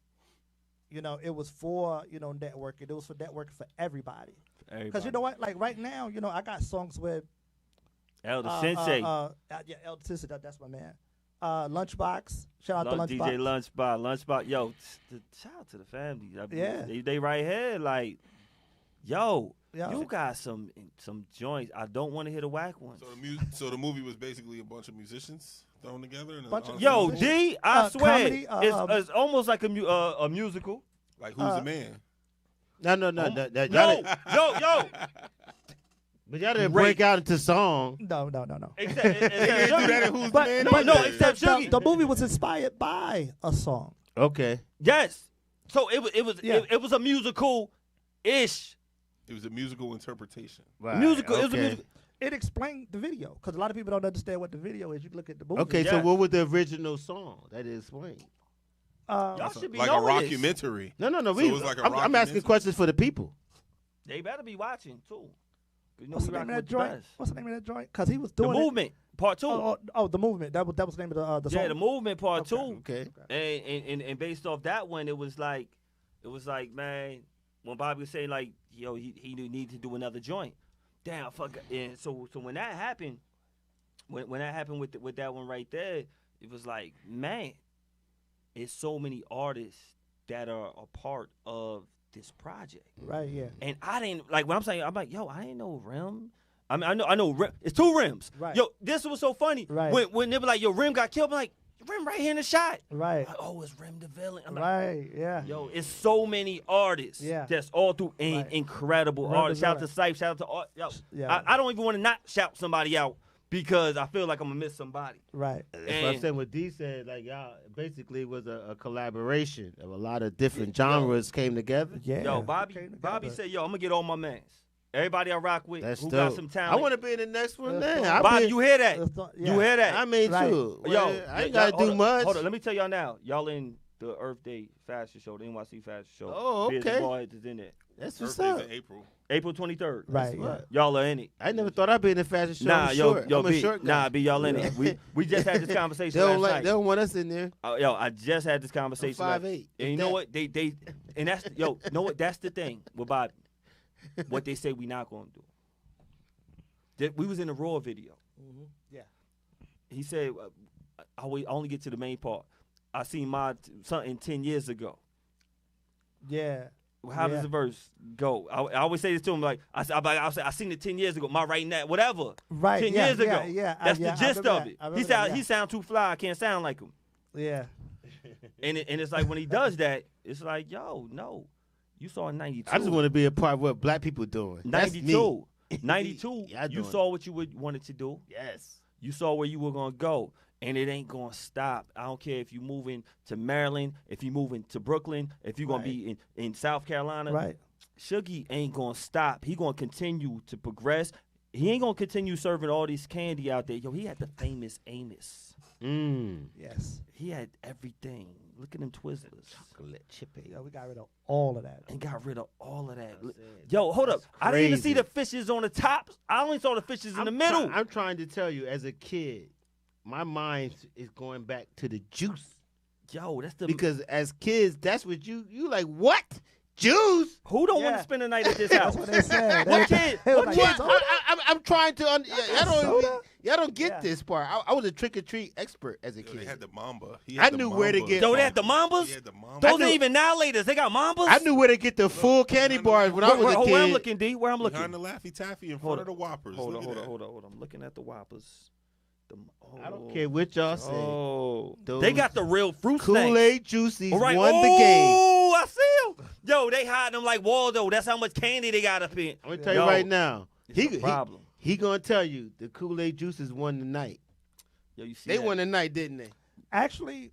you know, it was for, you know, networking. It was for networking for everybody. Because you know what, like right now, you know, I got songs with Elder Sensei. Yeah, Elder Sensei, that's my man. Lunchbox, shout out to Lunchbox. DJ Lunchbox. Yo, shout out to the family. Yeah. They right here. Like, yo, Yeah. you got some joints. I don't want to hear the whack ones. So the movie was basically a bunch of musicians thrown together. Yo, D, I swear, comedy, it's almost like a musical. Like, who's the man? No. Yo. But y'all didn't break out into song. No. Except Do that in Who's the Man? except Shuggy. The movie was inspired by a song. Okay. Yes. So it was a musical-ish. It was a musical interpretation. Right. Musical. Okay. It was a musical. It explained the video because a lot of people don't understand what the video is. You can look at the movie. Okay, Yeah. so what was the original song that is explained? Y'all should be Like a knowing this. rockumentary. No. So it was like a I'm asking rockumentary? questions for the people. They better be watching too. You know What's we the name rocking of that with the joint? best. What's the name of that joint? Because he was The doing it. Movement Part 2. Oh, the movement. That was the name of the song. Yeah, the Movement Part Okay. 2. Okay. And based off that one, it was like, man, when Bobby was saying like, yo, he need to do another joint. Damn, fuck. And so when that happened, when that happened with that one right there, it was like, man, it's so many artists that are a part of this project. Right. Yeah. And I didn't like when I'm saying, I'm like, yo, I ain't know Rim. I mean, I know Rim. It's two Rims. Right. Yo, this was so funny. Right. When they were like, yo, Rim got killed, I'm like, Rim right here in the shot. Right. Like, oh, it's Rim the villain. I'm like, Right. Yeah. yo, it's so many artists. Yeah. That's all through Right. incredible Rim the artists. Shout out to villain. Sype. Shout out to yo. Yeah. I don't even want to not shout somebody out because I feel like I'm gonna miss somebody. Right. That's what I'm And- saying. What D said, like y'all, basically was a collaboration of a lot of different genres came together. Yeah. Yo, Bobby Together. said, yo, I'm gonna get all my mans. Everybody I rock with That's who dope. got some talent. I want to be in the next one. That's Then dope. Bobby, you hear that? Yeah. You hear that? I mean, Right. too. Yo, Well, I ain't y'all- gotta do much. Hold on, let me tell y'all now. Y'all in the Earth Day fashion show, the NYC fashion show. Oh, Beards okay. N Baldheads is in there. That's Earth what's Day's up. in April. April 23rd. Right. That's Yeah. what. Y'all are in it. I never thought I'd be in the fashion show. Nah, I'm yo, short. yo, I'm a B, short guy. be y'all in it. We just had this conversation They don't last like. night. They don't want us in there. Yo, I just had this I'm conversation. 5'8". And you know what? They and that's yo, know what? That's the thing with Bobby. What they say we not gonna do. We was in the Raw video. Mm-hmm. Yeah. He said, I only get to the main part. I seen something 10 years ago. Yeah. How Yeah. does the verse go? I always say this to him, like, I seen it 10 years ago. My right now, whatever. Right. 10 yeah, years ago. Yeah. That's yeah, the I gist remember of that. it. I remember that, He sound too fly. I can't sound like him. Yeah. And it's like when he does that, it's like, yo, no. You saw 92. I just want to be a part of what black people doing. That's 92. me. 92, Y'all you doing saw what you wanted to do. Yes. You saw where you were going to go. And it ain't going to stop. I don't care if you moving to Maryland, if you moving to Brooklyn, if you're going to be in South Carolina. Right. Shuggy ain't going to stop. He going to continue to progress. He ain't going to continue serving all this candy out there. Yo, he had the famous Amos. Yes. He had everything. Look at them Twizzlers. Chocolate chippy. Yeah, we got rid of all of that. And got rid of all of that. That's it. Yo, hold up. I didn't even see crazy. the fishes on the top. I only saw the fishes in the middle. I'm trying to tell you, as a kid, my mind is going back to the juice. Yo, that's the... Because as kids, that's what you like, what? Juice? Who don't want Yeah. to spend the night at this house? That's what they said. What kid? They was What like, kid? soda? I'm trying to. I don't. Soda? Y'all don't get Yeah. this part. I was a trick or treat expert as a Yo, kid. they had the Mamba. I knew where to get- Yo, they had the Mambas? He had the Mamba. Those knew- ain't even Nihilators. They got Mambas? I knew where to get the full candy bars when I was a Where I'm kid. looking, D? Where I'm Behind looking? the Laffy Taffy in Hold front of the Whoppers. Hold Look on, at hold that. on. I'm looking at the Whoppers. I don't care what y'all say. Oh, Those they got the real fruit snacks. Kool-Aid Juicies All right. won the game. Oh, I see them. Yo, they hiding them like Waldo. That's how much candy they got up in. I'm gonna tell Yo, you right now. It's a problem. He gonna tell you the Kool-Aid Juices won the night. Yo, you see They that? won the night, didn't they? Actually,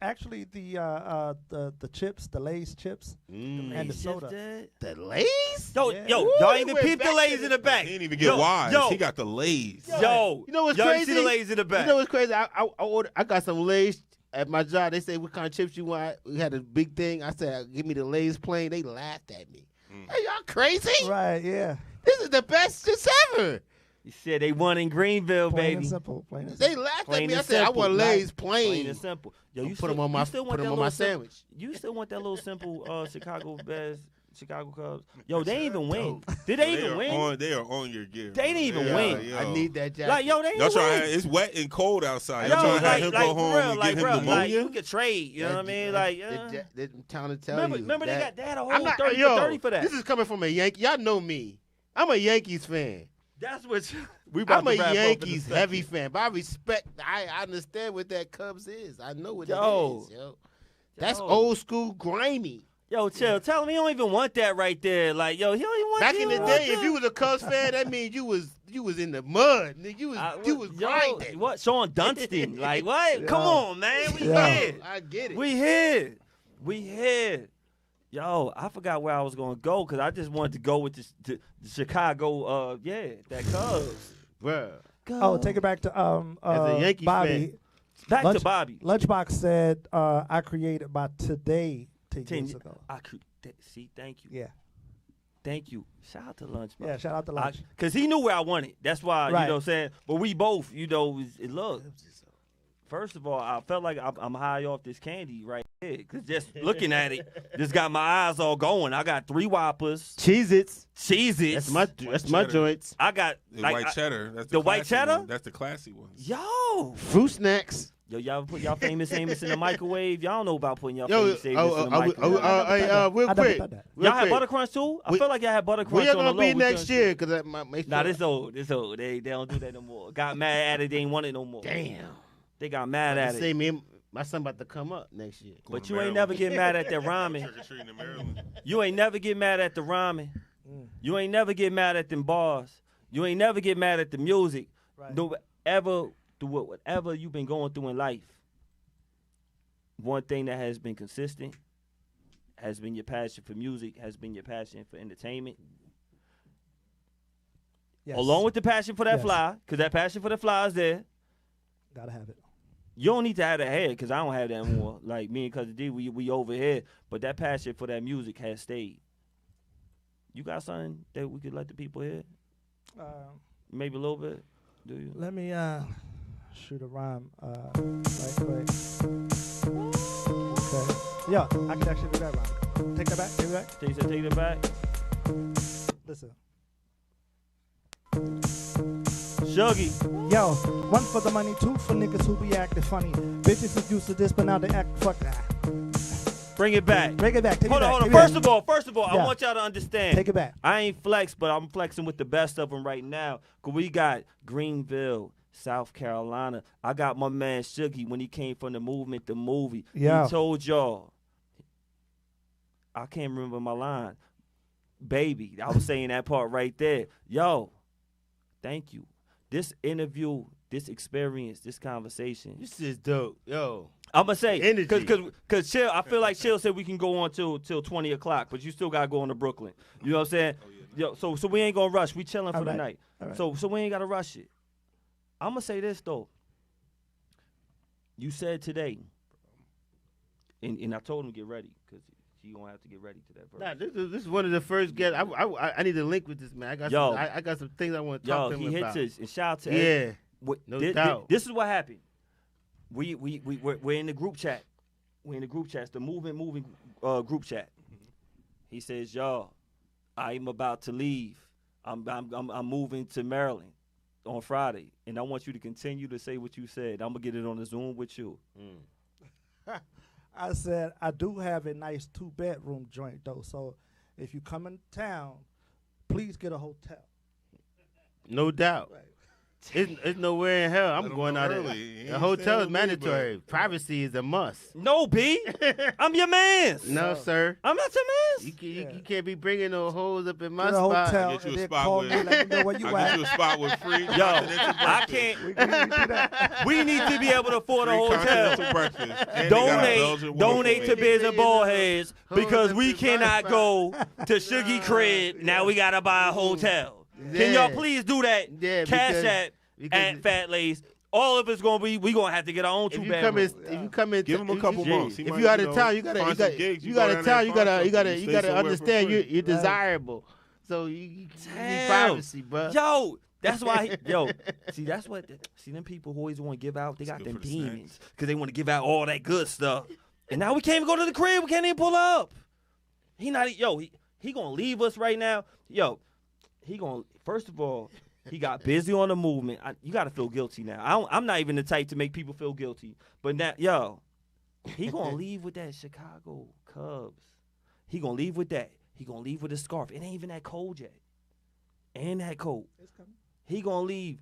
the chips, the Lay's chips, and the Chips, soda. Dad? The Lays? Yo, Yeah. yo, Ooh, y'all he even went peep the back Lays to in the back. He didn't even get Yo, wise. Yo, He got the Lays. yo, You know what's y'all crazy? see the Lays in the back? You know what's crazy? I got some Lays at my job. They say, what kind of chips you want? We had a big thing. I said, give me the Lays plain. They laughed at me. Hey, y'all crazy? Right? Yeah. This is the best chips ever. You said they won in Greenville, Plain baby. and simple. Plain and They simple. laughed Plain at me. I and said, I simple. want Lays Plain plain. and simple. Yo, you Put still, them on my you still want that little sandwich. You still want that little simple Chicago Bears, Chicago Cubs? Yo, they ain't even win. Did they even win? They are on your gear. They didn't even win. I need that jacket. Like, yo, they ain't Y'all even trying? win. It's wet and cold outside. Yo, Y'all trying to have him like go home for real, and like, get him bro, like, pneumonia? we could trade. You know what I mean? Like, They're trying to tell remember, you. remember that they had a whole I'm not 30 yo, for 30 for that. This is coming from a Yankee. Y'all know me. I'm a Yankees fan. That's what we about I'm a to wrap up in a Yankees second. heavy fan, but I respect. I understand what that Cubs is. I know what Yo. it is, yo. That's Yo. old school grimy. Yo, chill. Tell him he don't even want that right there. Like, yo, he don't even want Back he in the don't want day, if that. you was a Cubs fan, that means you was in the mud. Nigga. You was yo, grinding. What? Sean Dunston. Like, what? Come on, man. We Yeah. here. I get it. We here. We here. Yo, I forgot where I was going to go because I just wanted to go with the Chicago, that Cubs. Bruh. Oh, take it back to As a Yankee Bobby. fan. Back Lunch- to Bobby. Lunchbox said, I created by today 10 years ago. See, thank you. Yeah. Thank you. Shout out to Lunchbox. Yeah, shout out to Lunch. Because he knew where I wanted. That's why, Right. you know what I'm saying? But we both, look. First of all, I felt like I'm high off this candy right here. Because just looking at it, just got my eyes all going. I got 3 Whoppers, Cheez-Its. Cheez-Its. That's my cheddar. joints. I got The like, white cheddar. That's the white classy cheddar? one. That's the classy one. Yo. Fruit snacks. Yo, y'all put y'all famous Amos in the microwave. Y'all know about putting y'all Yo, famous Amos in the microwave. real I never quick. thought that. Real Y'all had quick. Buttercrunch too? I We- feel like y'all had Buttercrunch Where y'all on the gonna low. be We next couldn't- year? Cause that might Nah, this old. They don't do that no more. Got mad at it. They ain't want it no more. Damn. They got mad at Say it. me, my son about to come up next year. Going But to you ain't Maryland. never get mad at that ramen. Trick-or-treating in Maryland. You ain't never get mad at the ramen. You ain't never get mad at them bars. You ain't never get mad at the music. Right. Whatever you've been going through in life, one thing that has been consistent has been your passion for music, has been your passion for entertainment. Yes. Along with the passion for that Yes. fly, because that passion for the fly is there. Gotta have it. You don't need to have that head, because I don't have that anymore. Like me and Cousin D, we over here. But that passion for that music has stayed. You got something that we could let the people hear? Maybe a little bit? Do you? Let me shoot a rhyme right quick. Okay. Yeah, I can actually do that rhyme. Take that back. Take it back. Take it back. Listen. Shuggy. Yo, one for the money, 2 for niggas who be acting funny. Bitches is used to this, but now they act fuck that. Bring it back. Bring it back. Take Hold it on, back. hold on. Take it First of all, I Yeah. want y'all to understand. Take it back. I ain't flex, but I'm flexing with the best of them right now. Because we got Greenville, South Carolina. I got my man Shuggy when he came from the movement, the movie. Yeah. He told y'all, I can't remember my line. Baby, I was saying that part right there. Yo, thank you. This interview, this experience, this conversation. This is dope, yo. I'm gonna say, Energy. cause Chill. I feel like Chill said we can go on till 20 o'clock, but you still gotta go on to Brooklyn. You know what I'm saying? Yo, so we ain't gonna rush. We chilling for All the right. night. All right. So we ain't gotta rush it. I'm gonna say this though. You said today, and I told him to get ready because he gonna have to get ready to that verse. Nah, this is one of the first guests. I need to link with this man. I got some things I want to talk to him he about. hits us and shout out to Yeah, no doubt. This is what happened. We're in the group chat. We're in the group chat. It's the moving group chat. He says, "Y'all, I'm about to leave. I'm moving to Maryland. on Friday, and I want you to continue to say what you said. I'm gonna get it on the Zoom with you. I said I do have a nice 2-bedroom joint though. So if you come in town, please get a hotel. No doubt. Right. It's nowhere in hell. I'm Let 'em going know out early. there. He A ain't hotel staying is with me, mandatory. but- Privacy is a must. No, B. I'm your man. No, sir. I'm not your man. You can't be bringing no hoes up in my Get a spot. hotel Get you and a then spot call with- me. Let me know where you I get at. you a spot with free Yo, continental I breakfast. can't. We do that. We need to be able to afford a Free hotel. continental breakfast. And they got a Belgian Donate to waterfall. Beards N Baldheads because we Hoes up in my cannot spot. go to Shuggy crib. Now we gotta buy a hotel. Can y'all please do that? Yeah, Cash because- App at Fat Lays. All of it's gonna be. We gonna have to get our own If 2 you come in, bedrooms. if you come in, Give him a couple months. He If might, you out of town, you find gotta some gigs. you go gotta down tell there you and find gotta something. you Stay gotta somewhere for understand free. you're desirable. So you need Damn. privacy, bro. Yo, that's why. See them people who always want to give out. They got good them for the demons because they want to give out all that good stuff. And now we can't even go to the crib. We can't even pull up. He gonna leave us right now. Yo, he gonna first of all. He got busy on the movement. You got to feel guilty now. I'm not even the type to make people feel guilty. But now, he going to leave with that Chicago Cubs. He going to leave with that. He going to leave with a scarf. It ain't even that cold yet. And that coat. He going to leave.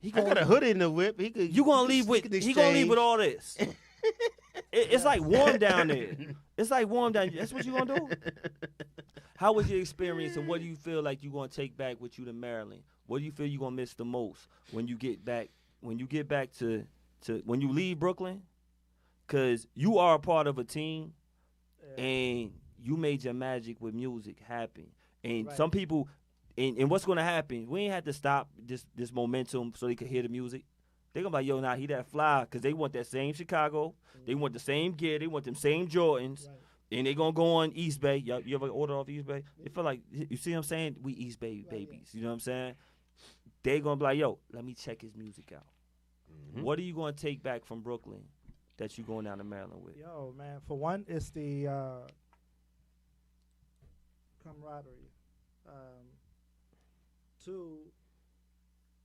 I got a hoodie in the whip. He could. You going to leave with. He going to leave with all this. It's like warm down there. It's like warm down there. That's what you going to do? How was your experience and what do you feel like you're going to take back with you to Maryland? What do you feel you're going to miss the most when you get back when you leave Brooklyn? Because you are a part of a team and you made your magic with music happen. And Right. some people, and what's going to happen, we ain't had to stop this momentum so they could hear the music. They're going to be like, yo, nah, he that fly because they want that same Chicago. They want the same gear. They want them same Jordans. Right. And they gonna go on East Bay. You ever order off East Bay? They feel like, you see what I'm saying? We East Bay babies. You know what I'm saying? They gonna be like, yo, let me check his music out. Mm-hmm. What are you gonna take back from Brooklyn that you going down to Maryland with? Yo, man. For one, it's the camaraderie. 2,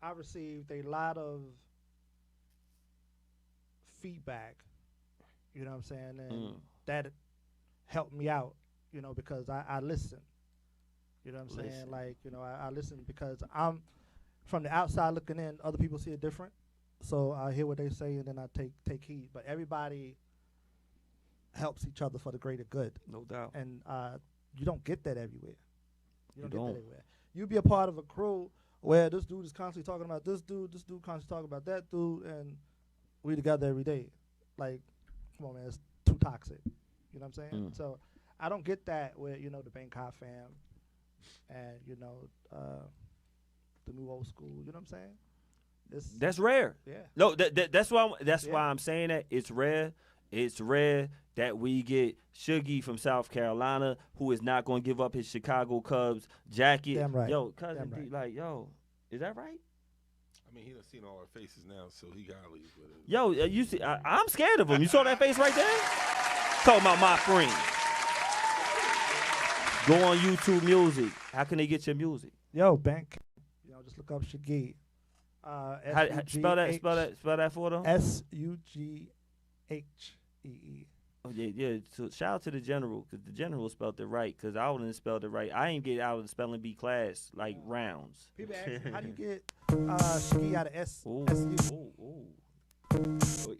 I received a lot of feedback. You know what I'm saying? And that helped me out, because I listen. You know what I'm saying? Listen. Like, I listen because I'm from the outside looking in. Other people see it different. So I hear what they say and then I take heed. But everybody helps each other for the greater good. No doubt. And you don't get that everywhere. You don't get don't. that everywhere. You be a part of a crew where this dude is constantly talking about this dude constantly talking about that dude, and we together every day. Like, come on, man, it's too toxic. You know what I'm saying? So I don't get that with, the Bangkok fam and, the new old school. You know what I'm saying? That's rare. Yeah. No, that's why Yeah. why I'm saying that. It's rare. It's rare that we get Shuggy from South Carolina who is not going to give up his Chicago Cubs jacket. Damn right. Yo, cousin Damn D, right. like, yo, is that right? I mean, he done seen all our faces now, so he gotta leave with it. Yo, you see, I'm scared of him. You saw that face right there? Talking about my friend. Go on YouTube Music. How can they get your music? Yo, Bank. Just look up Shuggy. Spell that for them. SUGHEE. Oh, yeah. So shout out to the general because the general spelled it right because I wouldn't have spelled it right. I ain't get out of the spelling bee class like rounds. People ask me, how do you get Shuggy out of Ooh, SU?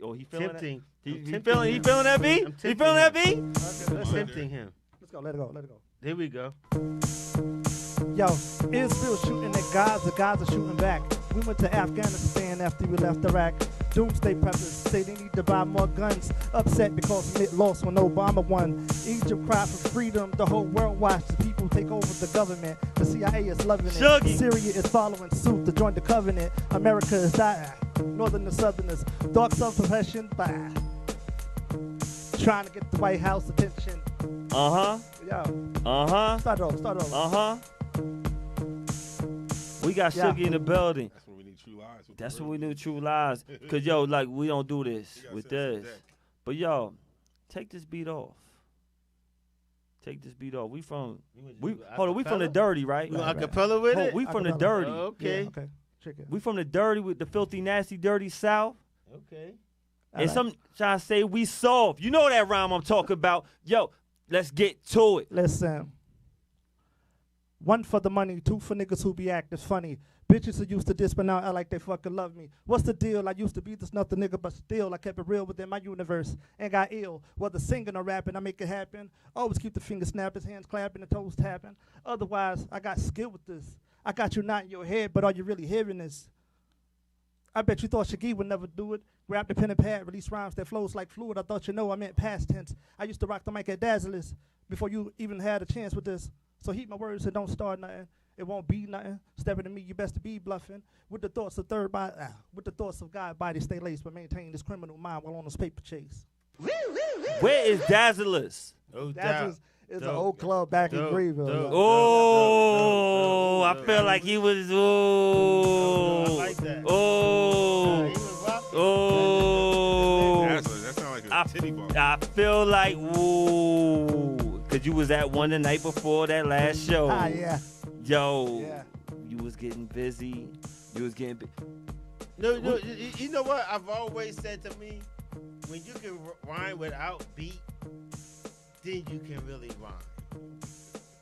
Oh, he feeling Tempting. that? He I'm feeling that beat? I'm He feeling that beat? Okay, let's Tempting him. go. Let it go. There we go. Yo, Israel shooting at Gaza, Gaza shooting back. We went to Afghanistan after we left Iraq. Doomsday preppers say they need to buy more guns. Upset because Mitt lost when Obama won. Egypt cried for freedom. The whole world watched the people take over the government. The CIA is loving it. Shuggy. Syria is following suit to join the covenant. America is dying. Northern and Southerners. Dark self-profession. Trying to get the White House attention. Uh-huh. Yo, start over. Uh-huh. We got Yeah. Shuggy in the building. That's when we need true lies. with the That's real when we people. knew true lies. Because, yo, like, we don't do this You gotta with set some this. deck. But, yo, take this beat off. We from the dirty, right? You Right. acapella with Oh, it? we from the Acapella. dirty. Okay. Yeah, okay. chicken. We from the dirty with the filthy, nasty, dirty South. Okay. And some trying to say we soft. You know that rhyme I'm talking about. Yo, let's get to it. Listen. 1 for the money, 2 for niggas who be acting funny. Bitches who used to diss, but now I like they fucking love me. What's the deal? I used to be this nothing nigga, but still I kept it real within my universe and got ill. Whether singing or rapping, I make it happen. Always keep the fingers snapping, hands clapping, the toes tapping. Otherwise, I got skill with this. I got you not in your head, but are you really hearing this? I bet you thought Shaggy would never do it. Grab the pen and pad, release rhymes that flows like fluid. I thought I meant past tense. I used to rock the mic at Dazzlers before you even had a chance with this. So heed my words and don't start nothing. It won't be nothing. Stepping to me, you best to be bluffing. With the thoughts of with the thoughts of God, body stay laced, but maintain this criminal mind while on this paper chase. Where is Dazzlers? Dazzlers is an old club back in Greenville. Oh, I feel like he was. Oh, I like that. Oh, oh. That sounds like a titty bar. I feel like cause you was at one the night before that last show. Yeah. Yo, Yeah. you was getting busy. You was getting. No, you know what? I've always said to me, when you can rhyme without beat, then you can really rhyme.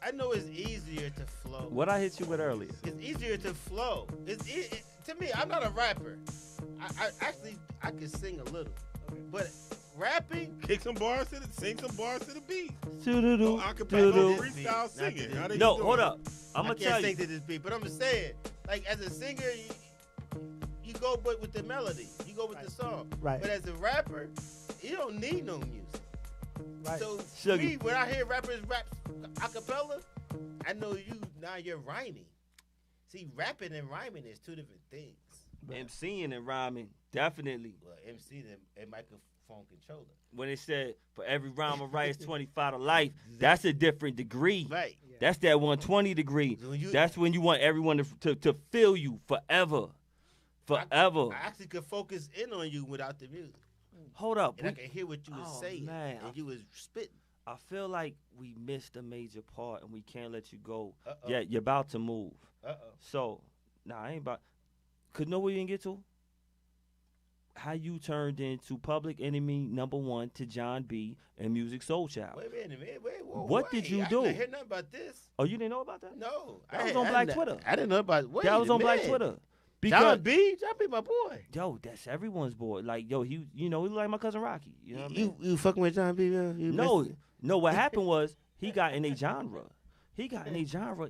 I know it's easier to flow. What I hit you with earlier? It's easier to flow. To me, I'm not a rapper. I can sing a little, but rapping. Kick some bars to sing some bars to the beat. Doo-doo-doo, Acapella doo-doo. freestyle singing. How they No, do hold it? up. I'm I gonna can't tell sing you. to this beat, but I'm just saying, like as a singer, you go with the melody, you go with the song. Right. But as a rapper, you don't need no music. Right. So Sugar. me, when I hear rappers rap acapella, I know now you're rhyming. See, rapping and rhyming is two different things. MCing and rhyming, definitely. Well, MC and microphone controller. When it said for every rhyme I write is 25 to life, that's a different degree. Right. That's that 120 degree. So when That's when you want everyone to feel you forever. Forever. I actually could focus in on you without the music. Hold up. And I can hear what you was saying. Man. And you was spitting. I feel like we missed a major part and we can't let you go. Uh-oh. Yeah, you're about to move. Uh-oh. So, I ain't about. Could know what you didn't get to? How you turned into Public Enemy #1 to John B and Music Soul Child. Wait a minute. What did you do? I didn't hear nothing about this. Oh, you didn't know about that? No. That was on Black Twitter. I didn't know about it. That was on Black Twitter. Because, John B, my boy. yo, that's everyone's boy. Like, yo, he look like my cousin Rocky. You know what I mean? You fucking with John B, man? No, what happened was he got in a genre. And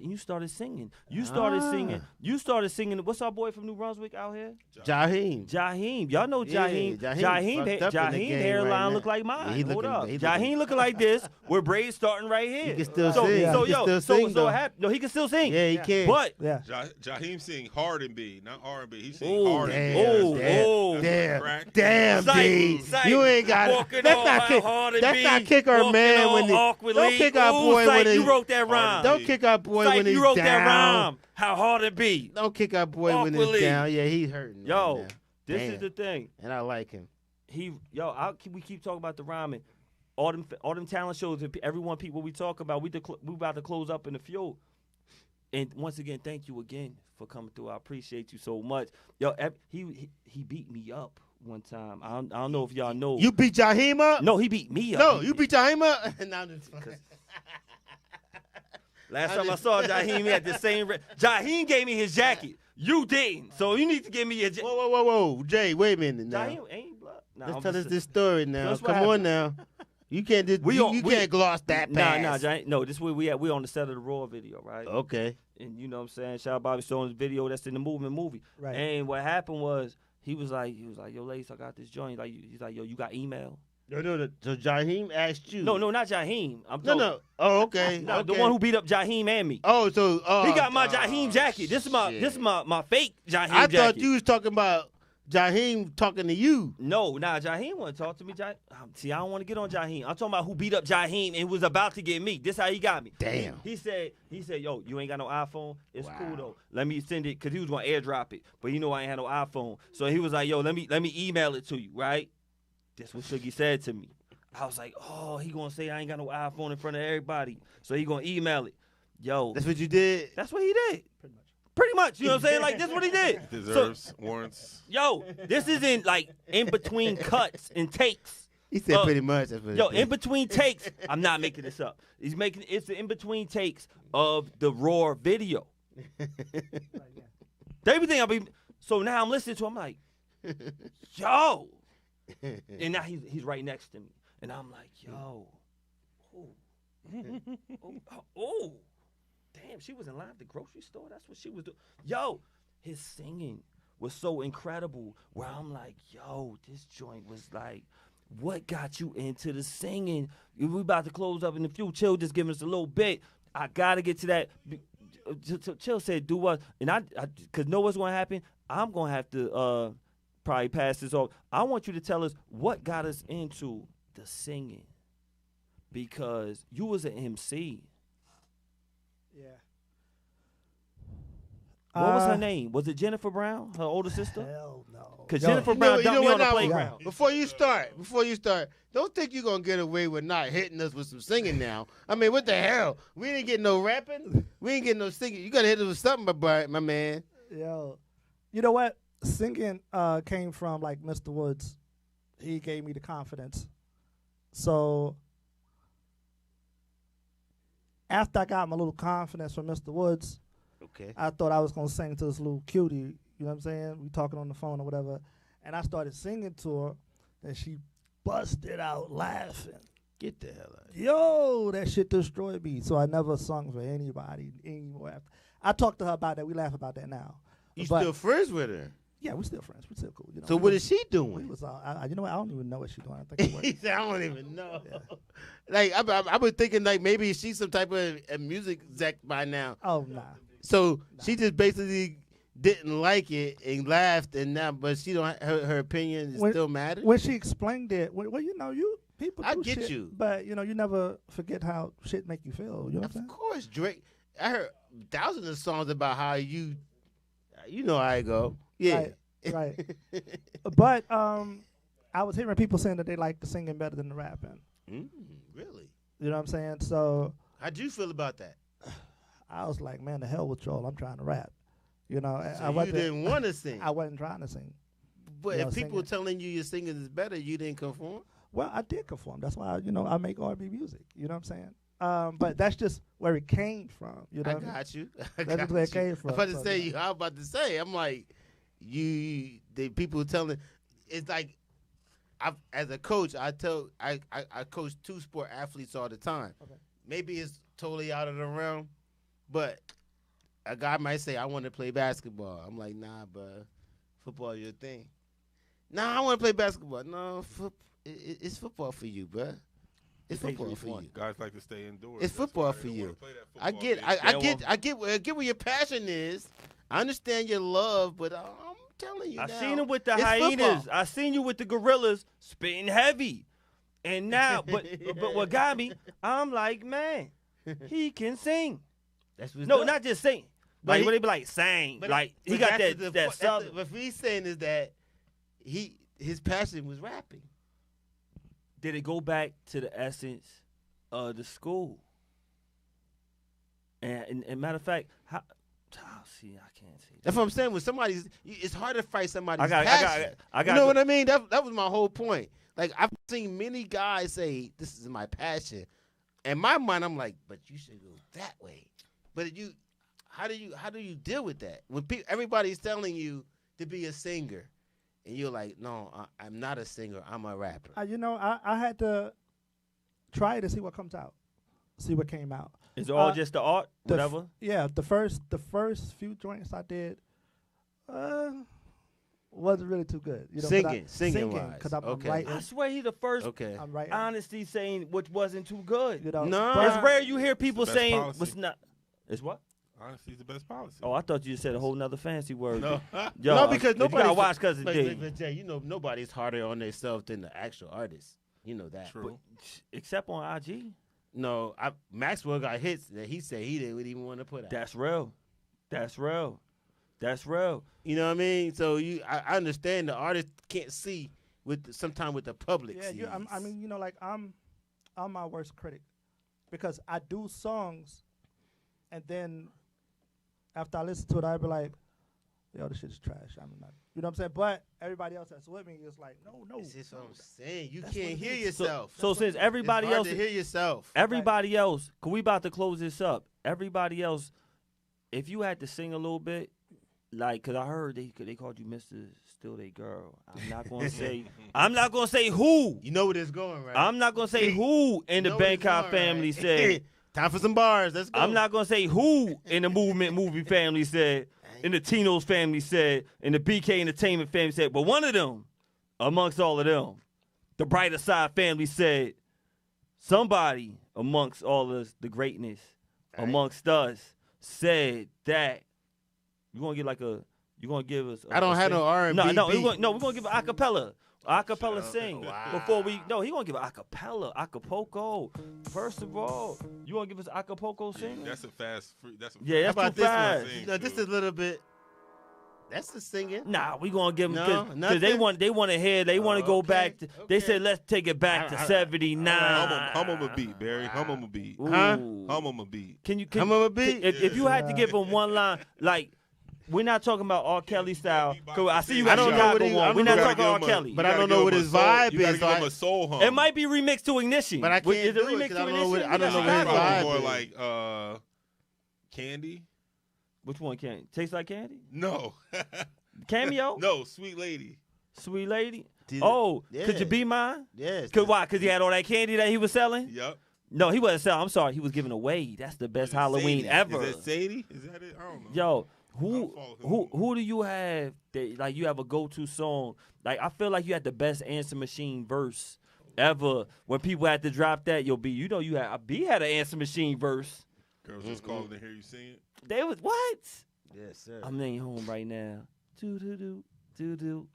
you started singing. You started singing. What's our boy from New Brunswick out here? Jaheim. Y'all know Jaheim. Jaheim hairline look like mine. Hold up. Jaheim looking like this with braids starting right here. He can still sing. So what happened? No, he can still sing. Yeah, he can. But Yeah. Jaheim sing hard and B, not R&B. He sing Oh, hard and B. Damn, D. You ain't got it. Let's not kick our man when don't kick our boy when you wrote that rhyme. Don't kick our boy when he's you wrote down. that rhyme. How hard it be. Don't kick our boy when he's down. Yeah, he's hurting. Yo, right now. this Damn. is the thing. And I like him. We keep talking about the rhyming. All them talent shows and everyone people we talk about, we about to close up in the fuel. And once again, thank you again for coming through. I appreciate you so much. Yo, he beat me up one time. I don't know if y'all know. You beat Jaheim up? No, he beat me up. No, you beat Jaheim up? No, Last time I saw Jaheim, he had the same. Jaheim gave me his jacket. You didn't. So you need to give me your jacket. Whoa. Jay, wait a minute now. Jaheim ain't blood. Nah, Let's I'm tell just us this story now. That's what Come on happened. now. You can't just, you can't gloss that past. No, this is where we at. We on the set of the Raw video, right? Okay. And you know what I'm saying? Shout out Bobby showing his video that's in the movie. Right. And what happened was he was like, yo, Lace, I got this joint. He's like, yo, you got email? No. So Jaheim asked you. No, not Jaheim. No. Oh, okay. No, okay. the one who beat up Jaheim and me. Oh, so he got my Jaheim jacket. This is my fake Jaheim jacket. I thought you was talking about Jaheim talking to you. No, Jaheim want to talk to me. See, I don't want to get on Jaheim. I'm talking about who beat up Jaheim and was about to get me. This how he got me. Damn. He said, yo, you ain't got no iPhone? It's cool though. Let me send it, because he was going to airdrop it. But you know I ain't had no iPhone. So he was like, yo, let me email it to you, right? That's what Shuggy said to me. I was like, oh, he going to say I ain't got no iPhone in front of everybody. So he going to email it. Yo. That's what you did? That's what he did. Pretty much. Pretty much, you know what I'm saying? Like, this is what he did. Deserves, warrants. Yo, this isn't like in between cuts and takes. He said pretty much. That's what Yo, he said. in between takes, I'm not making this up. It's the in between takes of the Roar video. Everything so now I'm listening to him, I'm like, yo. And now he's right next to me. And I'm like, yo. Oh. Damn, she was in line at the grocery store. That's what she was doing. Yo, his singing was so incredible where I'm like, yo, this joint was like, what got you into the singing? We about to close up in a few. Chill, just give us a little bit. I got to get to that. Chill said, do what? And because know what's going to happen? I'm going to have to probably pass this off. I want you to tell us what got us into the singing. Because you was an MC. Yeah. What was her name? Was it Jennifer Brown, her older sister? Hell no. Because Jennifer Brown dumped me on the now, playground. Before you start, don't think you're going to get away with not hitting us with some singing now. I mean, what the hell? We didn't get no rapping. We ain't get no singing. You got to hit us with something, my man. Yo. You know what? Singing came from, like, Mr. Woods. He gave me the confidence. So after I got my little confidence from Mr. Woods, okay, I thought I was going to sing to this little cutie. You know what I'm saying? We talking on the phone or whatever. And I started singing to her, and she busted out laughing. Get the hell out of here. Yo, that shit destroyed me. So I never sung for anybody anymore. After I talked to her about that. We laugh about that now. You But still friends with her? yeah, we're still friends. We're still cool. You know, So what is she doing? You know what? I don't even know what she's doing. I think it He worked. said, I don't even know. Yeah. Like, I was thinking, like, maybe she's some type of a music exec by now. Oh, nah. So she just basically didn't like it and laughed, and now, but she don't. Her opinion still matters. When she explained it, well, you know, people do I get shit, you. but you know, you never forget how shit make you feel. You know what I'm Of saying? course, Drake. I heard thousands of songs about how you know how I go. Yeah. Right. But I was hearing people saying that they like the singing better than the rapping. Really? You know what I'm saying? So How'd you feel about that? I was like, man, the hell with y'all. I'm trying to rap. You know, So you didn't want to sing. I wasn't trying to sing. But you know, if people singing. telling you your singing is better, you didn't conform? Well, I did conform. That's why, you know, I make R&B music. You know what I'm saying? But that's just where it came from. You know I what I mean? got you. That's just where it came from. I'm about to So, say, you know. I was about to say, I'm like, the people telling, it's like, as a coach, I coach 2 sport athletes all the time. Okay. Maybe it's totally out of the realm, but a guy might say, I want to play basketball. I'm like, nah, but football is your thing. Nah, I want to play basketball. No, it's football for you, bro. It's football for you. Guys like to stay indoors. It's football for you. I get where your passion is. I understand your love, but I'm telling you, I now, seen him with the it's hyenas. football. I seen you with the gorillas spitting heavy. And now, but what got me, I'm like, man, he can sing. That's what's No, up. not just sing. But Like, he- when they be like, sing. But- Like, he but got that's that southern. what he's saying is that his passion was rapping. Did it go back to the essence of the school? And matter of fact, see, I can't say that. That's what I'm saying. When it's hard to fight somebody's I passion. got You know what I mean? That was my whole point. Like, I've seen many guys say, "This is my passion." In my mind, I'm like, "But you should go that way." But how do you deal with that when everybody's telling you to be a singer, and you're like, "No, I'm not a singer. I'm a rapper." You know, I had to try to see what comes out, see what came out. Is it all just the art, whatever? The first few joints I did wasn't really too good. You know, singing wise. because I'm Okay. writing. I swear he the first Okay. I'm writing. honesty saying which wasn't too good. You know, No. but It's rare you hear people It's the best saying policy. what's not. It's what? Honestly, it's the best policy. Oh, I thought you just said a whole nother fancy word. No, Yo, no, because you gotta nobody's watch Cousin but, D. but Jay, you know, nobody's harder on themselves than the actual artist. You know that. True. Except on IG. No, Maxwell got hits that he said he didn't even want to put out. That's real. That's real. That's real. You know what I mean? So I understand the artist can't see sometimes with the public. yeah, I mean, you know, like I'm my worst critic because I do songs, and then after I listen to it, I'd be like, yo, this shit's trash. I'm not. You know what I'm saying? But everybody else that's with me is like, no. This is what I'm saying. You That's can't what it hear is. yourself. So since everybody it's hard else, to hear yourself. everybody else, cause we about to close this up. Everybody else, if you had to sing a little bit, like, cause I heard they called you Mr. Still They Girl. I'm not gonna say who. You know where it's going, right? I'm not gonna say who in the You know where it's Bangkok going, family right? said. Time for some bars. Let's go. I'm not gonna say who in the movement movie family said, in the Tino's family said, in the BK Entertainment family said, but one of them, amongst all of them, the Brighter Side family said, somebody amongst all of the greatness, amongst us, said that you're gonna give us. I don't have no R&B. No, beat. we're gonna give an acapella. Acapella sing. Wow. Before he gonna give an acapella, Acapulco. First of all, you wanna give us Acapulco sing? That's a fast. That's a Yeah, How that's about too this fast. one? You know, this is a little bit. That's the singing. Nah, we gonna give them No, because they nothing? want to hear. They want to go Okay, back. They okay. said let's take it back to All right, '79. Hum him a beat, Barry. Hum him a beat. Huh? Hum him a beat. Can you? Hum 'em a beat? If you had to give them one line, like we're not talking about R. Kelly style. 'Cause I see you I got don't know Chicago what he- I one. don't We're know not what talking You R. gotta Kelly. But I gotta don't know give what him his a soul- vibe You gotta is, give him like- a soul hum. It might be remixed to Ignition. But I can't Is it do it, remixed 'cause to I don't know Ignition? what- I don't know what his Chicago. vibe More is. like Candy. Which one can taste like candy? No. Cameo? No, Sweet Lady. Sweet lady. Did- Oh, yeah. could you be mine? Yes. Cause why? Cause he had all that candy that he was selling. Yep. No, he wasn't selling. I'm sorry, he was giving away. That's the best Is it Halloween Sadie? ever. Is that Sadie? Is that it? I don't know. Yo, I don't follow him. who do you have that like you have a go-to song? Like I feel like you had the best answer machine verse ever. When people had to drop that, yo B, you know you had B had an answer machine verse. Girls just calling to hear you sing it. They was what? Yes, sir. I'm laying home right now. Do do do do do.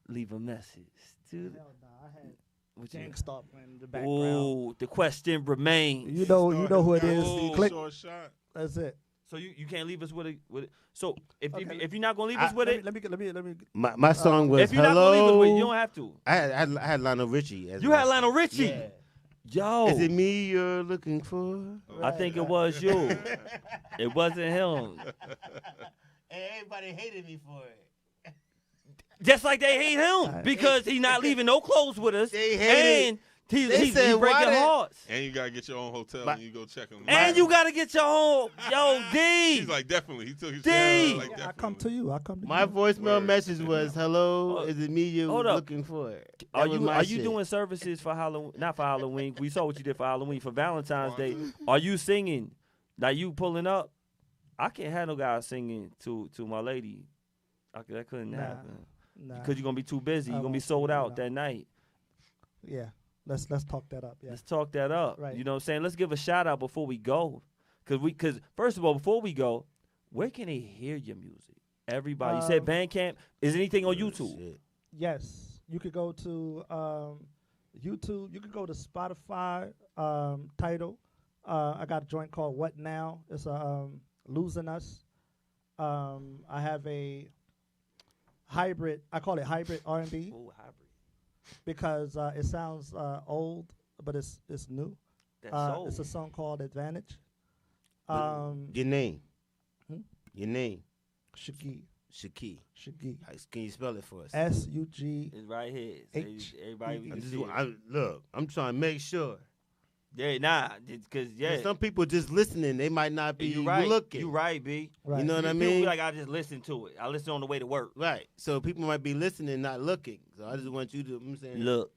Leave a message. Do Hell nah, I had what you? Gangstar playing in the background. Oh, the question remains. You know who it is. Oh. Click. Short shot. That's it. So you can't leave us with it. So if Okay. if you're not gonna leave us with it, Let me. My song was if you're not gonna leave us Hello. with it, you don't have to. I had Lionel Richie. As You my had song. Lionel Richie. Yeah. Yo, Is it me you're looking for? I think it was you. It wasn't him. Everybody hated me for it. Just like they hate him because he's not leaving no clothes with us. They hate and he's They said, breaking why they- hearts. And you gotta get your own hotel My- and you go check him. And you gotta get your home. Yo, D. He's like, definitely. He took his D. like, I definitely. come to you. I come to My you. voicemail Word. message was, "Hello, Oh, is it me you're hold up. looking for?" Are That was you my are you shit. doing services for Halloween? Not for Halloween. We saw what you did for Halloween. For Valentine's Day, are you singing? Like you pulling up? I can't have no guy singing to my lady. That couldn't Nah. happen Nah. because you're gonna be too busy. I You're gonna be won't sold sing, out no. that night. Yeah. Let's talk that up. Yeah. Let's talk that up. Right. You know what I'm saying? Let's give a shout out before we go. Cause first of all, before we go, where can they hear your music? Everybody. You said Bandcamp. Is anything on YouTube? Shit. Yes. You could go to YouTube. You could go to Spotify. Title. I got a joint called What Now. It's Losing Us. I have a hybrid. I call it hybrid R&B Oh, hybrid. because it sounds old, but it's new. That's soul. It's a song called Advantage. Your name. Hmm? Your name. Shaggy. Shaki. Shaggy. Can you spell it for us? SUG. It's right here. H- Everybody E- can This see is it. look, I'm trying to make sure. Yeah, nah, because yeah, Some people just listening, they might not be you right. looking. You right, B. Right. You know what I People be mean? like I just listen to it. I listen on the way to work. Right. So people might be listening, not looking. So I just want you to. I'm saying. Look,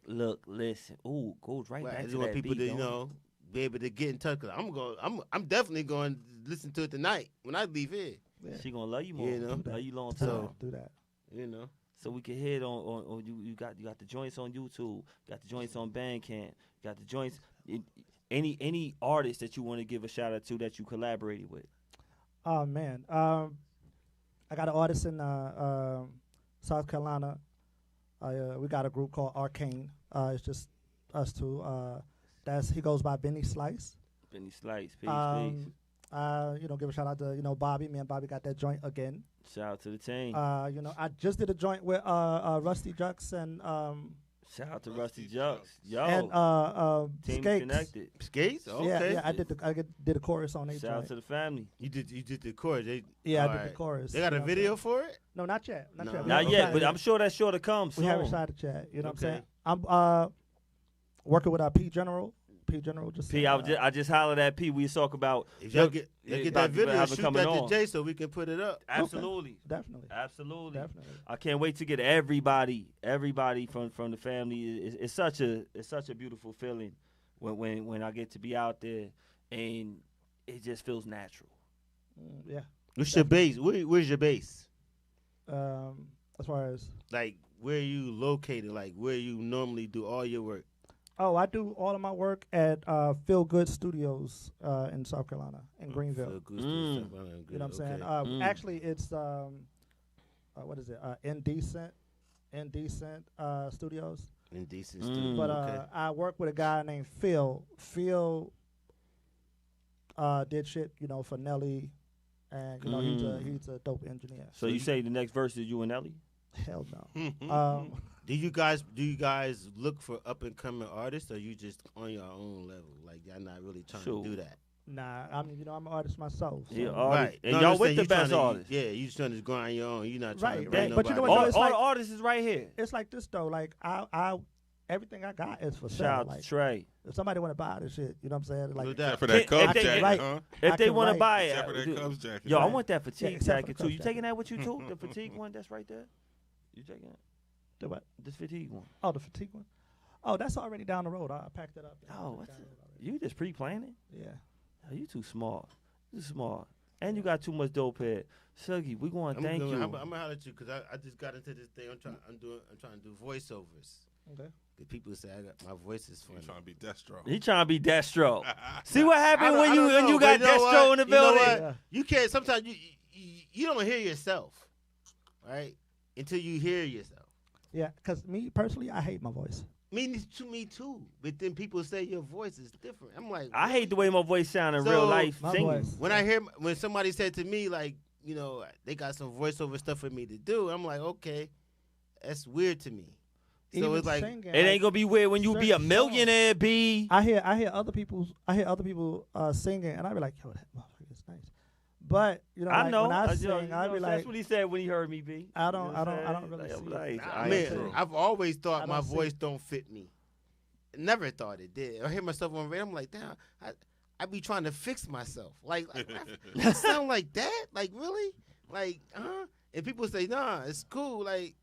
listen. Ooh, goes right Right. I back just to want that people beat, to, don't it? be able to get in touch. Cause I'm definitely going to listen to it tonight when I leave here. Yeah. She gonna love you more. You know. Love you long So- time. Do that. You know. So we can hit on you got the joints on YouTube, got the joints on Bandcamp, got the joints. Any artist that you want to give a shout out to that you collaborated with? Oh man, I got an artist in South Carolina. We got a group called Arcane. It's just us two. He goes by Benny Slice. Benny Slice, peace. Give a shout out to Bobby. Me and Bobby got that joint again. Shout out to the team. I just did a joint with Rusty Jux and Shout out to Rusty Jux. Yo, And team Skates. connected. Skates? Yeah, Okay. yeah, did a chorus on it. Shout out to the family. You did the chorus. Yeah, I all did the right. chorus. They got you a know what I'm video saying? for it? No, not yet. Not No. yet. We Not haven't yet, shot but it I'm sure that's sure to come We soon. haven't shot it yet. You know what I'm Okay. saying? I'm working with our P General. P General just P, I just hollered at P. We talk about If y'all Jug- get about that to video, have it shoot coming that to on. Jay so we can put it up. Absolutely, definitely. absolutely. Definitely. I can't wait to get everybody from the family. It's such a beautiful feeling when I get to be out there and it just feels natural. Yeah. What's your base? Where's your base? As far as Like, where are you located? Like, where you normally do all your work? I do all of my work at Feel Good Studios in South Carolina, in Greenville. Feel good Mm. stuff. Good. You know what I'm saying? Okay. Actually, it's what is it? Indecent Studios. Indecent Mm. stuff. But Okay. I work with a guy named Phil. Phil did shit, for Nelly, and he's a dope engineer. So you say the next verse is you and Ellie? Hell no. Do you guys look for up and coming artists, or you just on your own level? Like, y'all not really trying Sure. to do that. Nah, I'm an artist myself. So. Yeah, Right. And No, y'all I'm with saying the you best tryna- artists. Yeah, you just trying to go on your own. You're not trying Right, to bring right. But you know nobody. what, All, it's all like- the artists is right here. It's like this though. Like I everything I got is for sale. Shout out Like to Trey. if somebody want to buy this shit, you know what I'm saying? Like No doubt. For that If Cubs they- jacket, right. huh? If I they can want to write. buy Except for it, that Cubs jacket. yo, I Right. want that fatigue except for jacket the too. You Cubs taking that with you too? The fatigue one that's right there. You taking it? the what? This fatigue one. Oh, the fatigue one. Oh, that's already down the road. I packed it up. Oh, It's what's down it? the road already. You just pre-planning? Yeah. Oh, you too smart. You smart. And you got too much dope head. Shuggy, we going to thank you. I'm gonna holler at you because I just got into this thing. I'm trying to do voiceovers. Okay. The people say my voice is You funny. trying to be Destro. He trying to be Destro. See what I happened don't- when I don't know, you got but you know Destro what? in the You know building? what? Yeah. You can't. Sometimes you don't hear yourself, right? Until you hear yourself. Yeah, because me personally, I hate my voice. Me too. But then people say your voice is different. I'm like, I hate the way my voice sound in So, real life my singing. voice. when somebody said to me like, they got some voiceover stuff for me to do. I'm like, okay, that's weird to me. So Even it's like, singing, It ain't gonna be weird when you be a certain millionaire, B. I hear other people singing, and I be like, yo, that motherfucker is nice. But I like, know. when I I sing, I be that's like, what he said when he heard me, B. I don't You know what I'm really saying? see Like, it. nah, I I man, ain't true. I've always I thought my don't see voice it. don't fit me. Never thought it did. I hear myself on radio. I'm like, damn, I be trying to fix myself. Like I sound like that? Like really? Like, And people say, nah, it's cool. Like,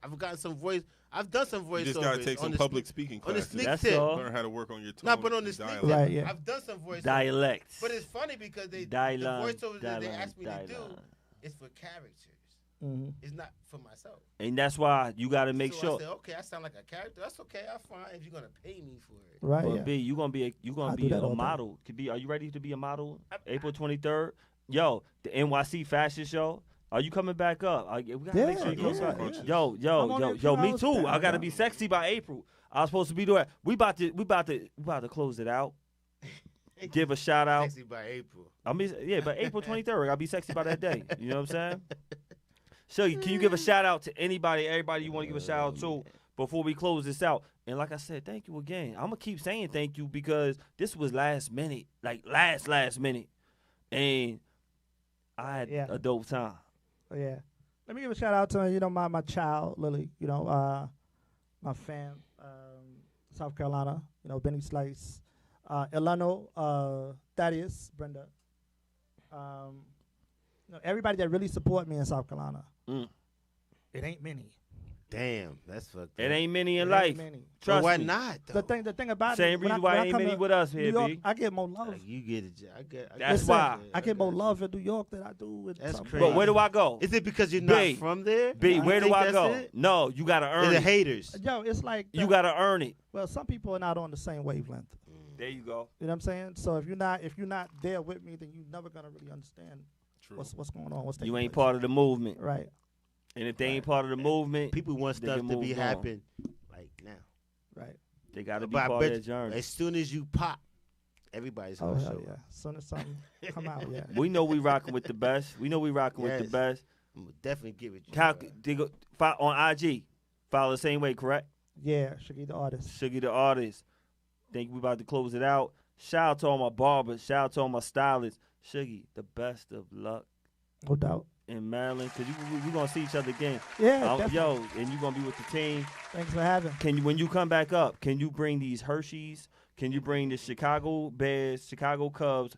I've gotten some voice. I've done some voiceovers. You just gotta take on some the public speaking on the classes. sneak That's tip. all. Learn how to work on your tone. No, but on the and sneak dialect. tip, Right, yeah. I've done some voiceovers. Dialects. But it's funny because the Dialogue, voiceovers that they dialogue, asked me to do dialogue. is for characters. Mhm. It's not for myself. And that's why you got to make so sure. I said, okay, I sound like a character. That's okay. I'm fine if you're gonna pay me for it. right? But Yeah. B, you gonna be I a do that all the time. model. Are you ready to be a model? April 23rd. Yo, the NYC fashion show. Are you coming back up? We gotta make sure you come yeah, back. yeah. Yo, I'm only a few me hours too. down, I gotta dog. be sexy by April. I was supposed to be doing. We about to close it out. Give a shout out. Sexy by April. But April 23rd, I'll be sexy by that day. You know what I'm saying? Shuggy, can you give a shout out to everybody you want to give a shout out to before we close this out? And like I said, thank you again. I'm gonna keep saying thank you because this was last minute, like last minute, and I had Yeah. a dope time. Yeah. Let me give a shout out to my child Lily. My fam, South Carolina. Benny Slice, Elano, Thaddeus, Brenda. Everybody that really support me in South Carolina. Mm. It ain't many. Damn, that's fucked up. It ain't many in It life. ain't many. But Trust why me. not? Though? The thing about Same it, when reason I why come ain't many to with us New here, York, B. I get more love. Like, you get it. I get That's Listen, why. I get more got love in New York than I do with That's South crazy. But Carolina. where do I go? Is it because you're B. not from there? B, You where do think I that's go? it? No, you gotta Is earn it it. haters? Yo, it's like You gotta earn it. well, some people are not on the same wavelength. There you go. You know what I'm saying? So if you're not there with me, then you're never gonna really understand True. what's going on. What's taking You ain't place. part of the movement. Right. And if they ain't part of the movement, People want They stuff can to be move on. happen like now. Right. they gotta be But part I of bet that journey. as soon as you pop, everybody's Oh gonna hell show yeah. up. As soon as something come out, yeah. We know we rocking with the best. We know we rocking with the Yes. best. I'm gonna definitely give it to you. How bro. they go on IG? Follow the same way, correct? Yeah, Shuggy the artist. Shuggy the artist. Think we about to close it out. Shout out to all my barbers. Shout out to all my stylists. Shuggy, the best of luck No doubt. in Maryland, because we going to see each other again. Yeah, definitely. Yo, and you going to be with the team. Thanks for having. When you come back up, can you bring these Hershey's? Can you bring the Chicago Bears, Chicago Cubs,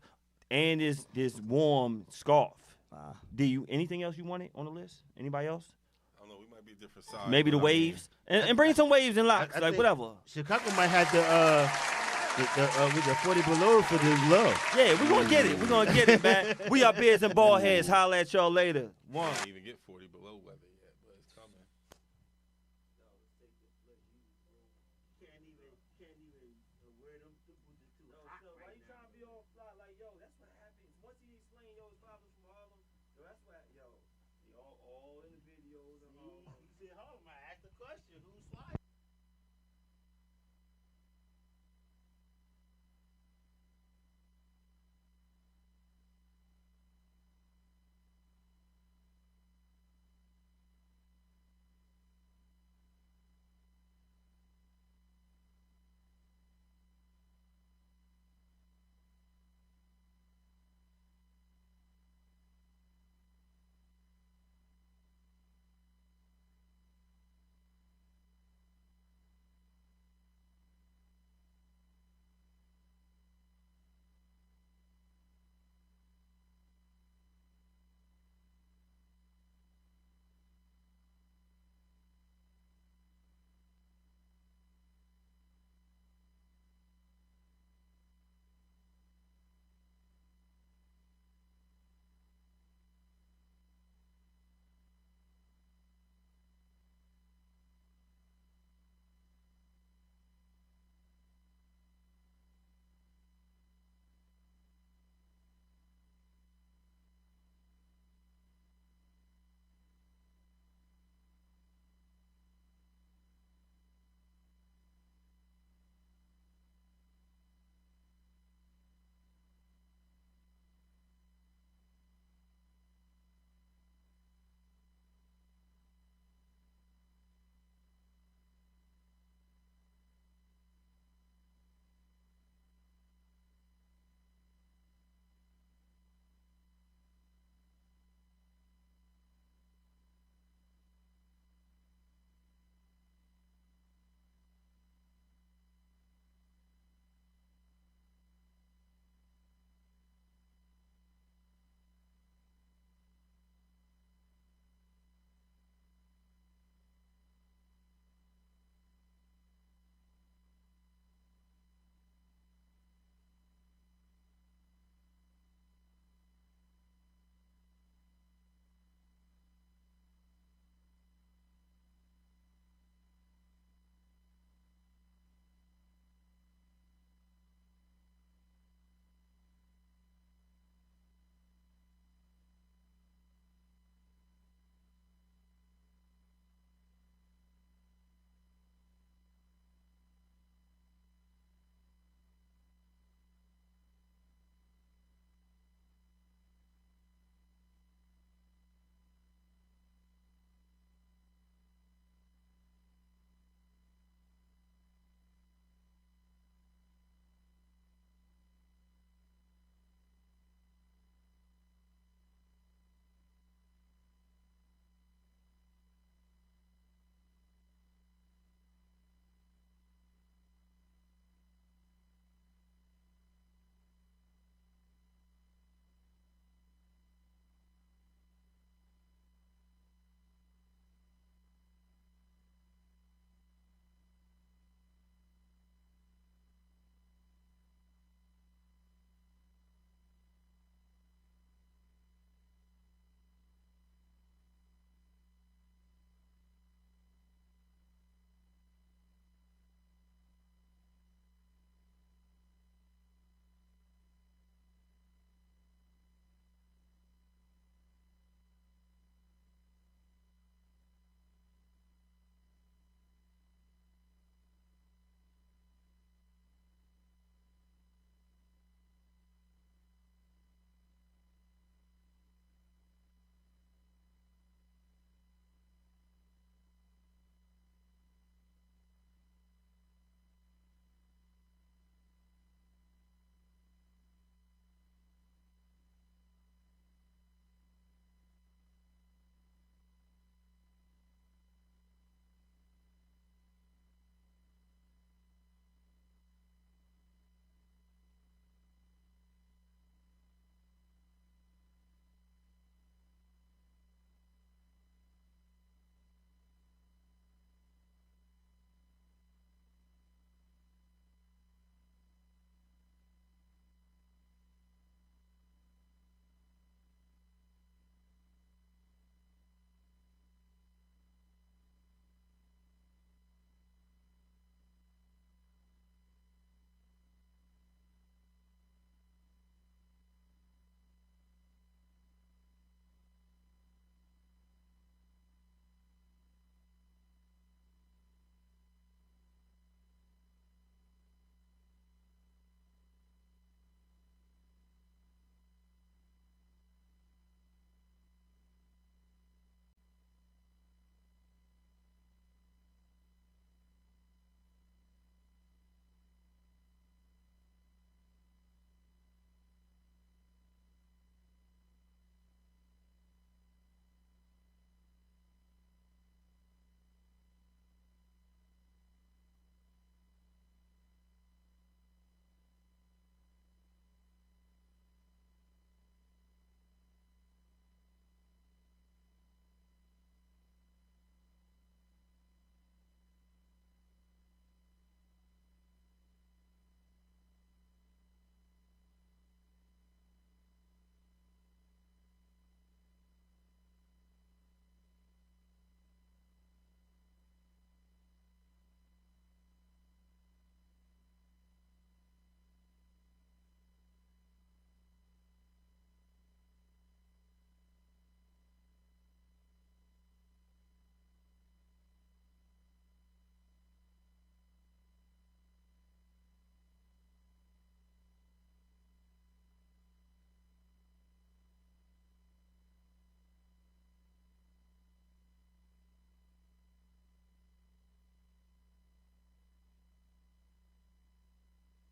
and this warm scarf? Do you anything else you wanted on the list? Anybody else? I don't know. We might be different sides. Maybe the waves, and bring some waves and locks, I like think whatever. Chicago might have with the 40 below for the love. Yeah, we gonna get it. We gonna get it, man. We are Beards and Baldheads. Holla at y'all later. One. Can't even get 40 below weather yet, but it's coming. All in the videos and all.